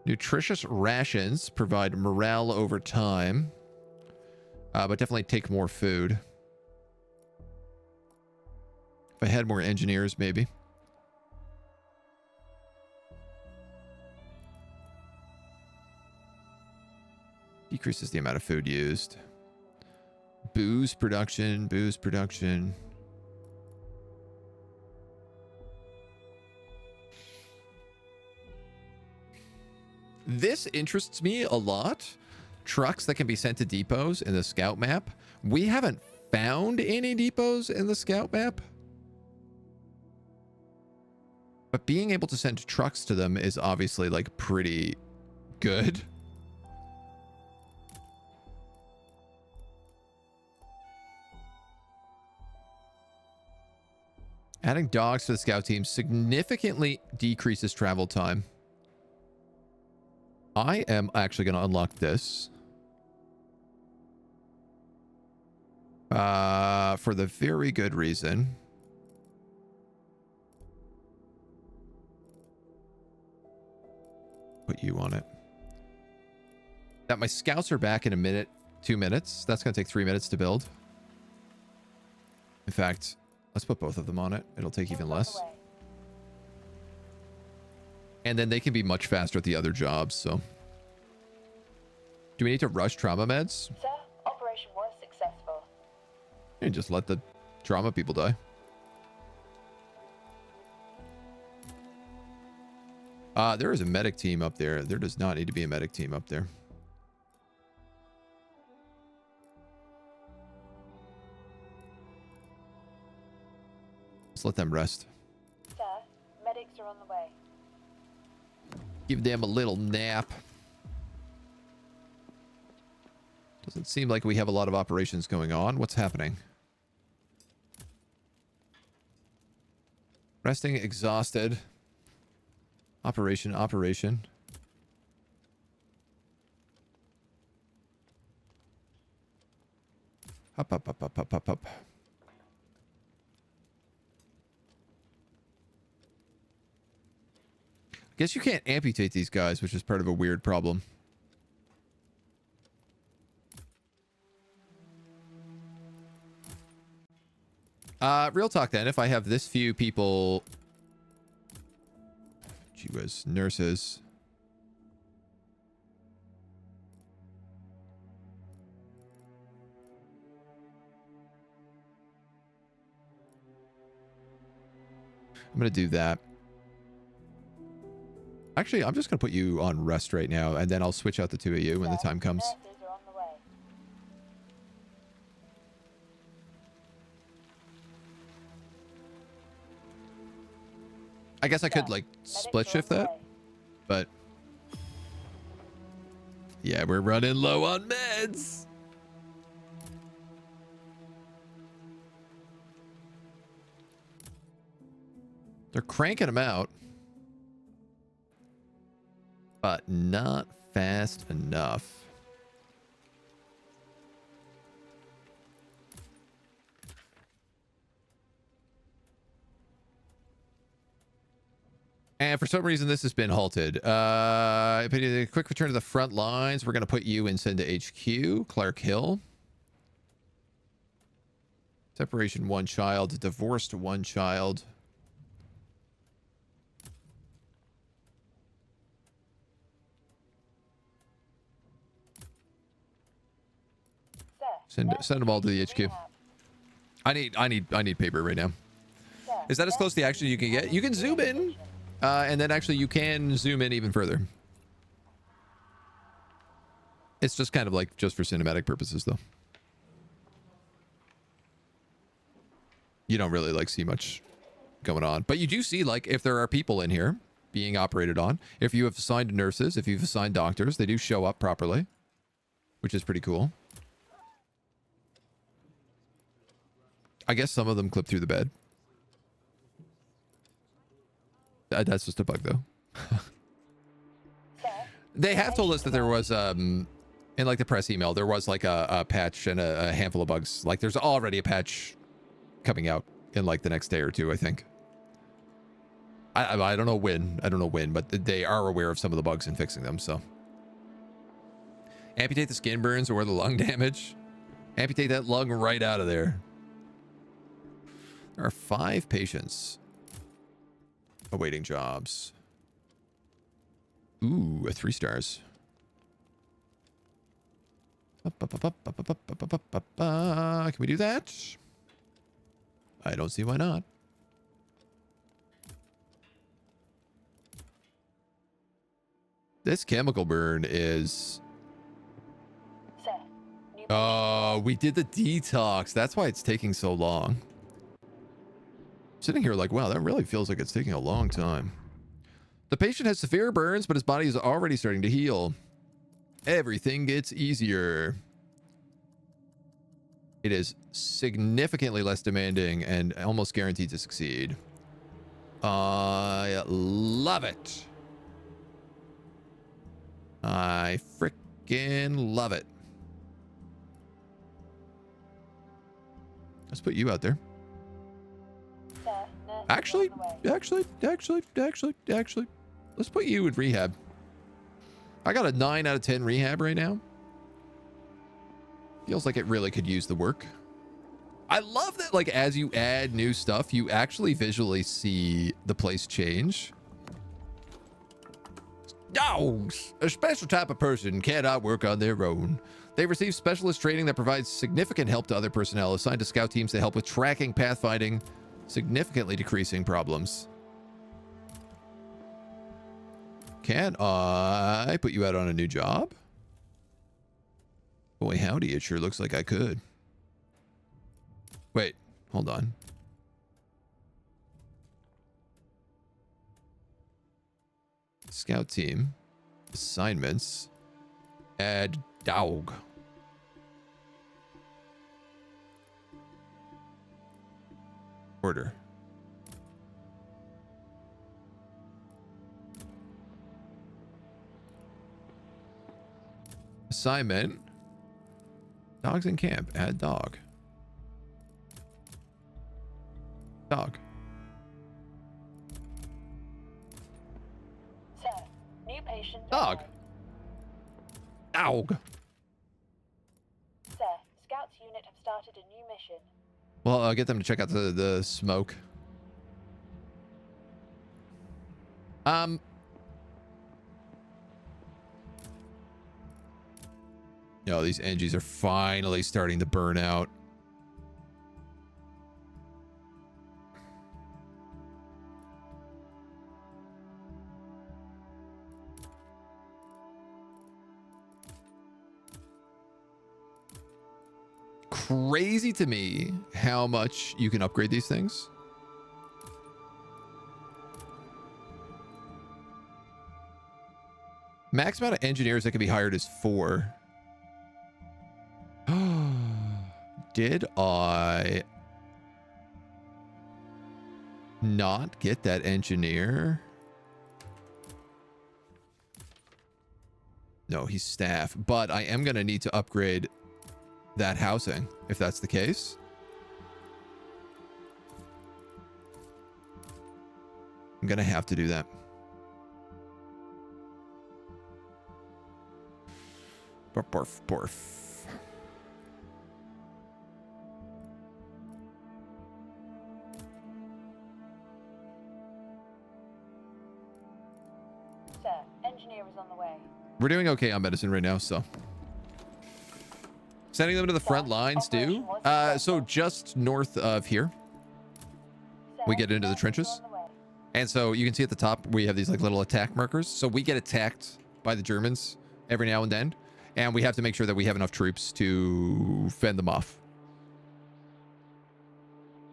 Nutritious rations provide morale over time, but definitely take more food. If I had more engineers, maybe. Decreases the amount of food used. Booze production. This interests me a lot. Trucks that can be sent to depots in the scout map. We haven't found any depots in the scout map. But being able to send trucks to them is obviously like pretty good. Adding dogs to the scout team significantly decreases travel time. I am actually going to unlock this. For the very good reason. Put you on it. That my scouts are back in a minute, 2 minutes. That's going to take 3 minutes to build. In fact, let's put both of them on it. It'll take even less. And then they can be much faster at the other jobs, so. Do we need to rush trauma meds? Sir, operation was successful. You can just let the trauma people die. There is a medic team up there. There does not need to be a medic team up there. Let's let them rest. Sir, medics are on the way. Give them a little nap. Doesn't seem like we have a lot of operations going on. What's happening? Resting, exhausted. Operation. Up. Guess you can't amputate these guys, which is part of a weird problem. Real talk then, if I have this few people... Gee whiz, nurses. I'm going to do that. Actually, I'm just going to put you on rest right now, and then I'll switch out the two of you when the time comes. Nurses are on the way. I guess I could, like, split shift that, but... Yeah, we're running low on meds! They're cranking them out, but not fast enough. And for some reason, this has been halted. A quick return to the front lines. We're going to put you and send to HQ, Clark Hill. Separation, 1 child. Divorced, 1 child. Send them all to the HQ. I need paper right now. Is that as close to the action you can get? You can zoom in. And then actually you can zoom in even further. It's just kind of like just for cinematic purposes though. You don't really like see much going on, but you do see like if there are people in here being operated on, if you have assigned nurses, if you've assigned doctors, they do show up properly, which is pretty cool. I guess some of them clip through the bed. That's just a bug though. They have told us that there was in like the press email there was like a patch and a handful of bugs. Like there's already a patch coming out in like the next day or two, I think. I don't know when, but they are aware of some of the bugs and fixing them. So amputate the skin burns or the lung damage. Amputate that lung right out of there. There are 5 patients awaiting jobs. Ooh, 3 stars. Can we do that? I don't see why not. This chemical burn is... Oh, we did the detox. That's why it's taking so long. Sitting here like, wow, that really feels like it's taking a long time. The patient has severe burns, but his body is already starting to heal. Everything gets easier. It is significantly less demanding and almost guaranteed to succeed. I love it. I frickin' love it. Let's put you out there. Actually, let's put you in rehab. I got a 9 out of 10 rehab right now. Feels like it really could use the work. I love that, like, as you add new stuff, you actually visually see the place change. Dogs! A special type of person cannot work on their own. They receive specialist training that provides significant help to other personnel assigned to scout teams to help with tracking, pathfinding, significantly decreasing problems. Can I put you out on a new job? Boy, howdy, it sure looks like I could. Wait, hold on. Scout team. Assignments. Add dog. Order. Assignment. Dogs in camp. Add dog. Dog. Sir, new patient. Dog. Dog. Sir, Scouts unit have started a new mission. Well, I'll get them to check out the smoke. No, these NGs are finally starting to burn out. Crazy to me how much you can upgrade these things. Max amount of engineers that can be hired is 4. Did I not get that engineer? No, he's staff, but I am going to need to upgrade that housing if that's the case. I'm going to have to do that. Barf, barf, barf. Sir, engineer is on the way. We're doing okay on medicine right now, so. Sending them to the front lines, too. So just north of here, we get into the trenches. And so you can see at the top, we have these like little attack markers. So we get attacked by the Germans every now and then. And we have to make sure that we have enough troops to fend them off.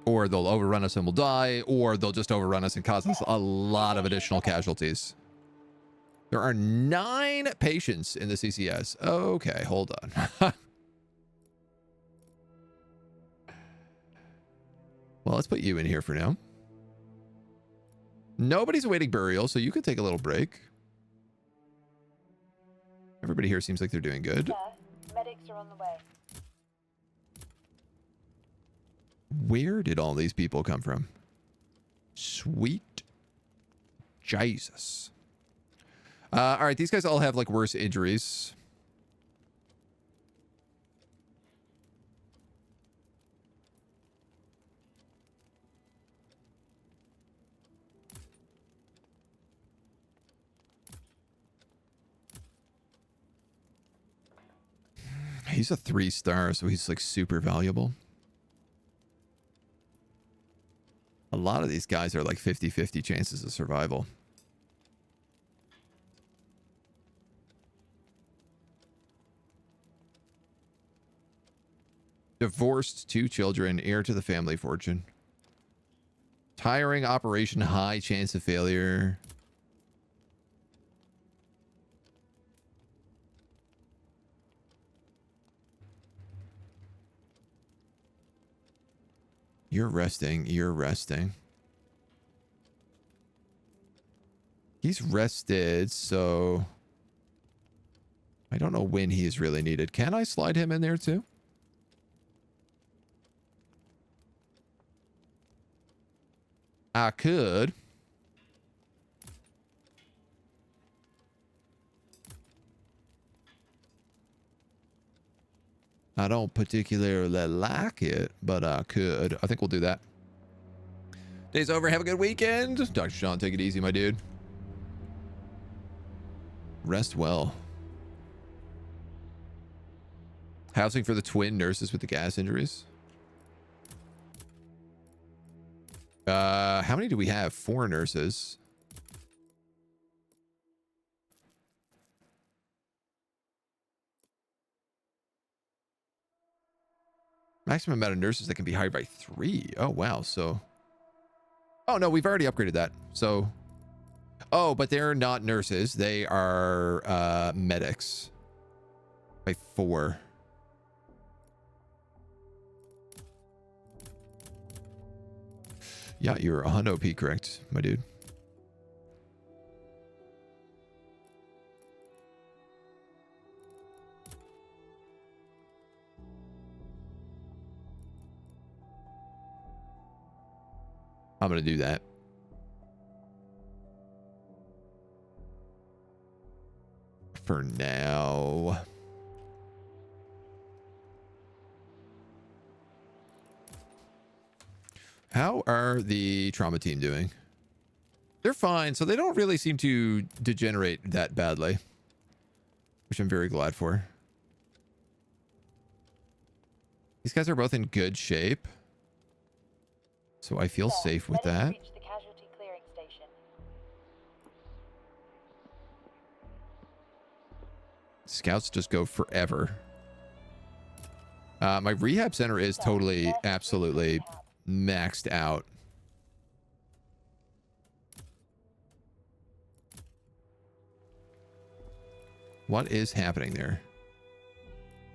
Or they'll overrun us and we'll die, or they'll just overrun us and cause us a lot of additional casualties. There are 9 patients in the CCS. Okay, hold on. Well, let's put you in here for now. Nobody's awaiting burial, so you could take a little break. Everybody here seems like they're doing good. Sir, medics are on the way. Where did all these people come from? Sweet Jesus. All right, these guys all have like worse injuries. He's a 3-star, so he's like super valuable. A lot of these guys are like 50-50 chances of survival. Divorced, 2 children, heir to the family fortune. Tiring operation, high chance of failure. You're resting. You're resting. He's rested, so I don't know when he is really needed. Can I slide him in there too? I could. I don't particularly like it, but I could. I think we'll do that. Day's over. Have a good weekend. Dr. Sean, take it easy, my dude. Rest well. Housing for the twin nurses with the gas injuries. How many do we have? 4 nurses. Maximum amount of nurses that can be hired by 3. Oh, wow. So, oh no, we've already upgraded that. So, oh, but they're not nurses. They are medics by 4. Yeah, you're 100 OP correct, my dude. I'm going to do that. For now. How are the trauma team doing? They're fine, so they don't really seem to degenerate that badly, which I'm very glad for. These guys are both in good shape, so I feel safe with that. Reach the casualty clearing station. Scouts just go forever. My rehab center is totally, absolutely maxed out. What is happening there?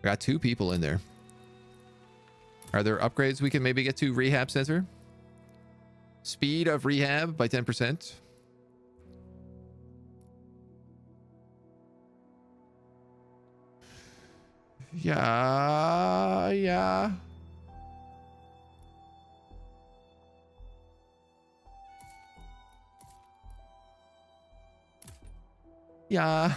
I got 2 people in there. Are there upgrades we can maybe get to rehab center? Speed of rehab by 10%. Yeah, yeah. Yeah.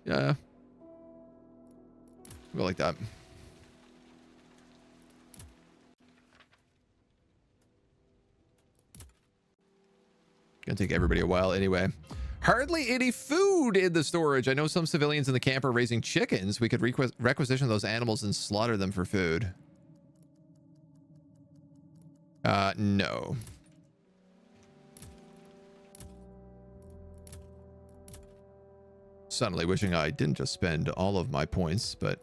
Yeah. Go like that. Gonna take everybody a while anyway. Hardly any food in the storage. I know some civilians in the camp are raising chickens. We could requisition those animals and slaughter them for food. No. Suddenly wishing I didn't just spend all of my points, but...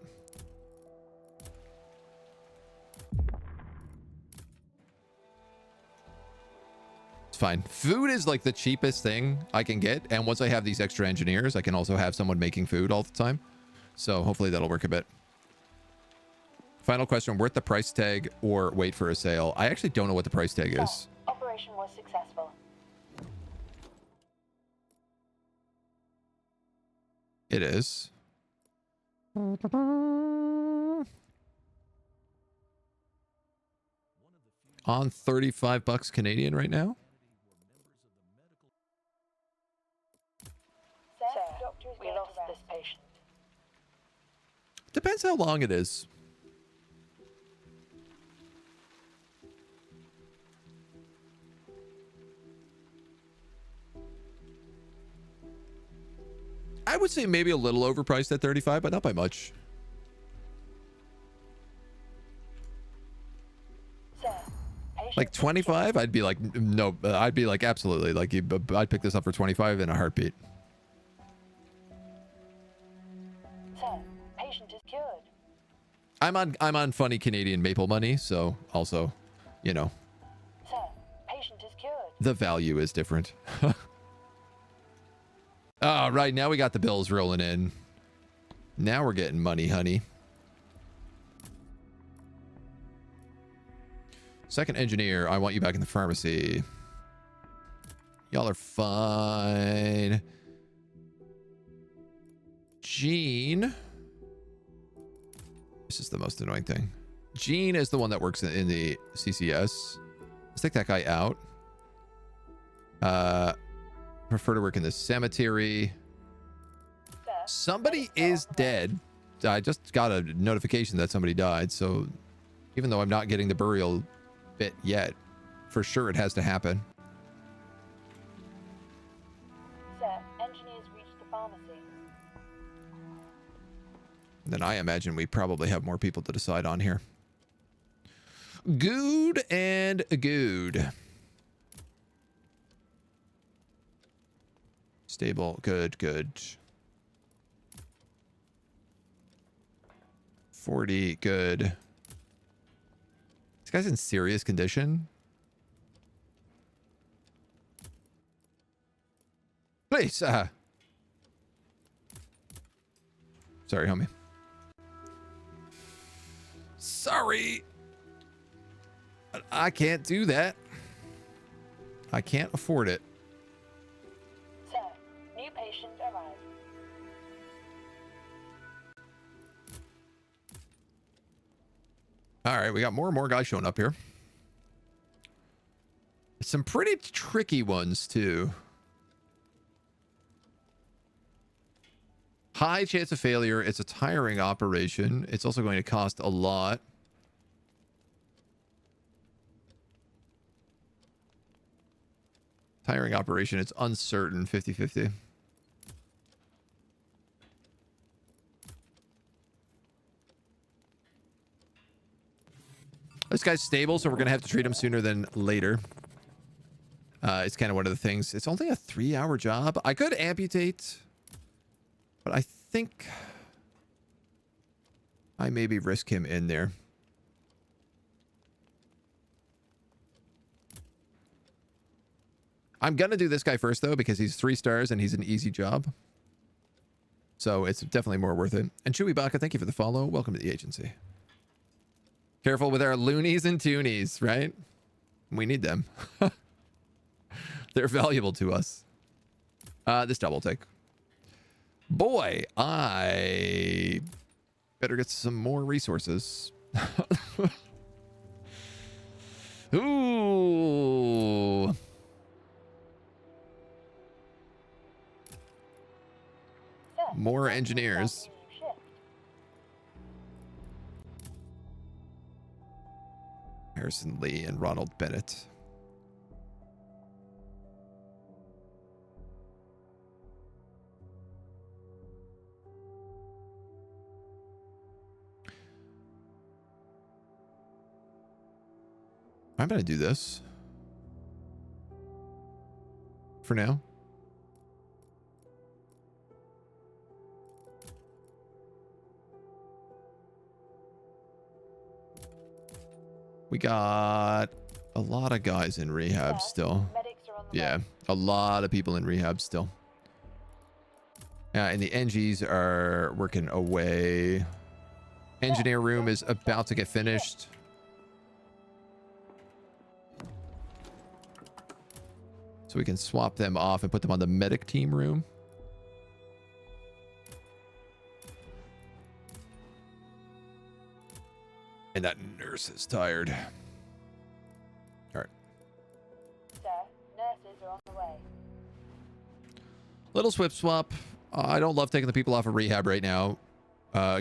it's fine. Food is like the cheapest thing I can get, and once I have these extra engineers, I can also have someone making food all the time. So hopefully that'll work a bit. Final question, worth the price tag or wait for a sale? I actually don't know what the price tag is. Operation was successful. It is. On 35 bucks Canadian right now. Sir, we lost this patient. Depends how long it is. I would say maybe a little overpriced at 35, but not by much. Sir, Like 25, I'd be like, no, I'd be like, absolutely. Like, I'd pick this up for 25 in a heartbeat. Sir, patient is cured. I'm on funny Canadian maple money, so also, you know, Sir, patient is cured. the value is different. All right, now we got the bills rolling in. Now we're getting money, honey. Second engineer, I want you back in the pharmacy. Y'all are fine. Gene. This is the most annoying thing. Gene is the one that works in the CCS. Let's take that guy out. Prefer to work in the cemetery. Somebody is dead. I just got a notification that somebody died, so even though I'm not getting the burial bit yet, for sure it has to happen. Sir, engineers reached the pharmacy. Then I imagine we probably have more people to decide on here. Good and good. Stable, good. 40, good. This guy's in serious condition. Please, sorry, homie. Sorry. But I can't do that. I can't afford it. Sir, new patient arrived. All right, we got more and more guys showing up here. Some pretty tricky ones, too. High chance of failure. It's a tiring operation. It's also going to cost a lot. Tiring operation. It's uncertain. 50-50. This guy's stable, so we're going to have to treat him sooner than later. It's kind of one of the things. It's only a 3-hour job. I could amputate, but I think I maybe risk him in there. I'm going to do this guy first, though, because he's 3 stars and he's an easy job. So it's definitely more worth it. And Chewy Baka, thank you for the follow. Welcome to the agency. Careful with our loonies and toonies, right? We need them. They're valuable to us. This double take. Boy, I better get some more resources. Ooh. More engineers. Harrison Lee and Ronald Bennett. I'm going to do this for now. We got a lot of guys in rehab still. Yeah, a lot of people in rehab still. And the NGs are working away. Engineer room is about to get finished. So we can swap them off and put them on the medic team room. And that nurse is tired. All right. Sir, nurses are on the way. Little swip swap. I don't love taking the people off of rehab right now,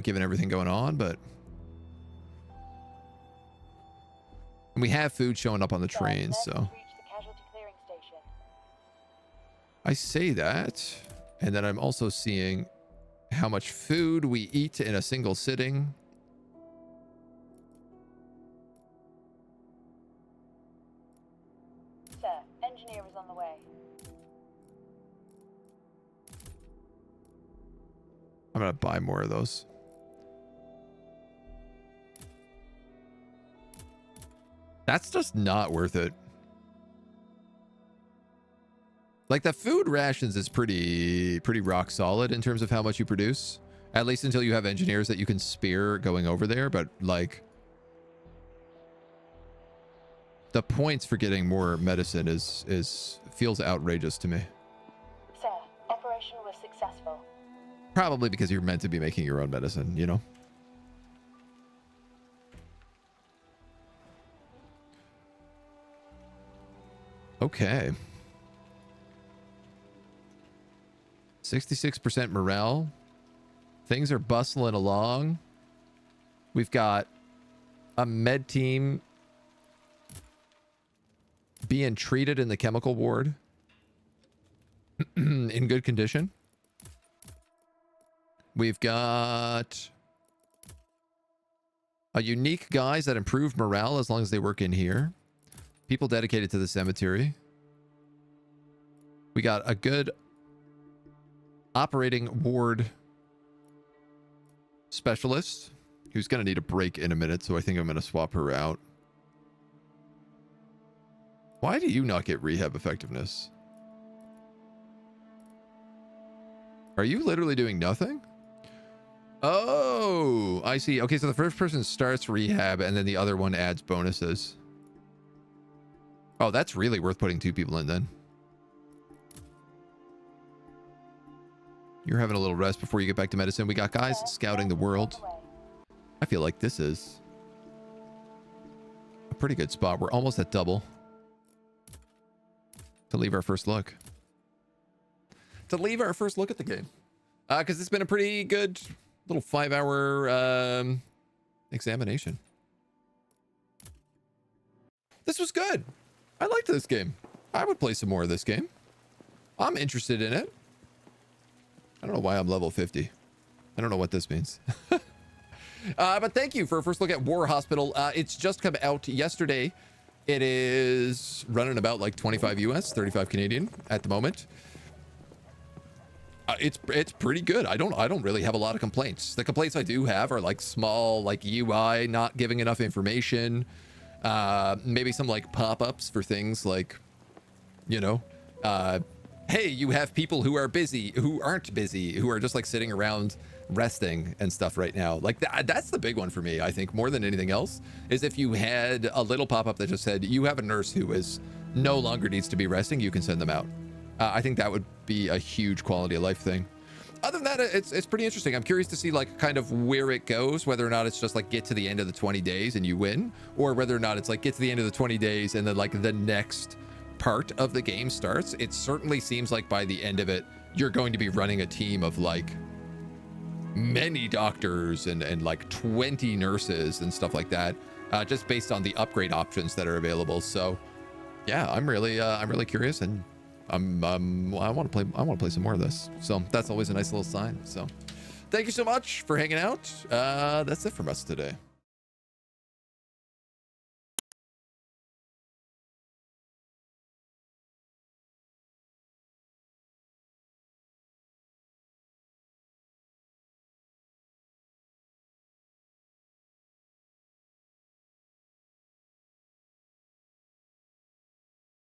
given everything going on, but and we have food showing up on the train, so I say that, and then I'm also seeing how much food we eat in a single sitting. Sir, engineer is on the way. I'm gonna buy more of those. That's just not worth it. Like, the food rations is pretty rock solid in terms of how much you produce. At least until you have engineers that you can spare going over there. But, like, the points for getting more medicine feels outrageous to me. Sir, operation was successful. Probably because you're meant to be making your own medicine, you know? Okay. 66% morale. Things are bustling along. We've got a med team being treated in the chemical ward in good condition. We've got a unique guys that improve morale as long as they work in here. People dedicated to the cemetery. We got a good operating ward specialist who's going to need a break in a minute, so I think I'm going to swap her out. Why do you not get rehab effectiveness? Are you literally doing nothing? Oh, I see. Okay, so the first person starts rehab and then the other one adds bonuses. Oh, that's really worth putting 2 people in then. You're having a little rest before you get back to medicine. We got guys scouting the world. I feel like this is a pretty good spot. We're almost at double to leave our first look. To leave our first look at the game. Because it's been a pretty good little 5-hour examination. This was good. I liked this game. I would play some more of this game. I'm interested in it. I don't know why I'm level 50. I don't know what this means. But thank you for a first look at War Hospital. It's just come out yesterday. It is running about like 25 US, 35 Canadian at the moment. It's pretty good. I don't really have a lot of complaints. The complaints I do have are like small, like UI not giving enough information. Maybe some like pop-ups for things like, you know, hey, you have people who are busy, who aren't busy, who are just like sitting around resting and stuff right now. Like that's the big one for me, I think, more than anything else, is if you had a little pop-up that just said you have a nurse who is no longer needs to be resting, you can send them out. I think that would be a huge quality of life thing. Other than that, it's pretty interesting. I'm curious to see like kind of where it goes, whether or not it's just like get to the end of the 20 days and you win, or whether or not it's like get to the end of the 20 days and then like the next part of the game starts. It certainly seems like by the end of it, you're going to be running a team of like many doctors and like 20 nurses and stuff like that, just based on the upgrade options that are available. So yeah, I'm really curious, and I want to play some more of this. So that's always a nice little sign. So thank you so much for hanging out. That's it from us today.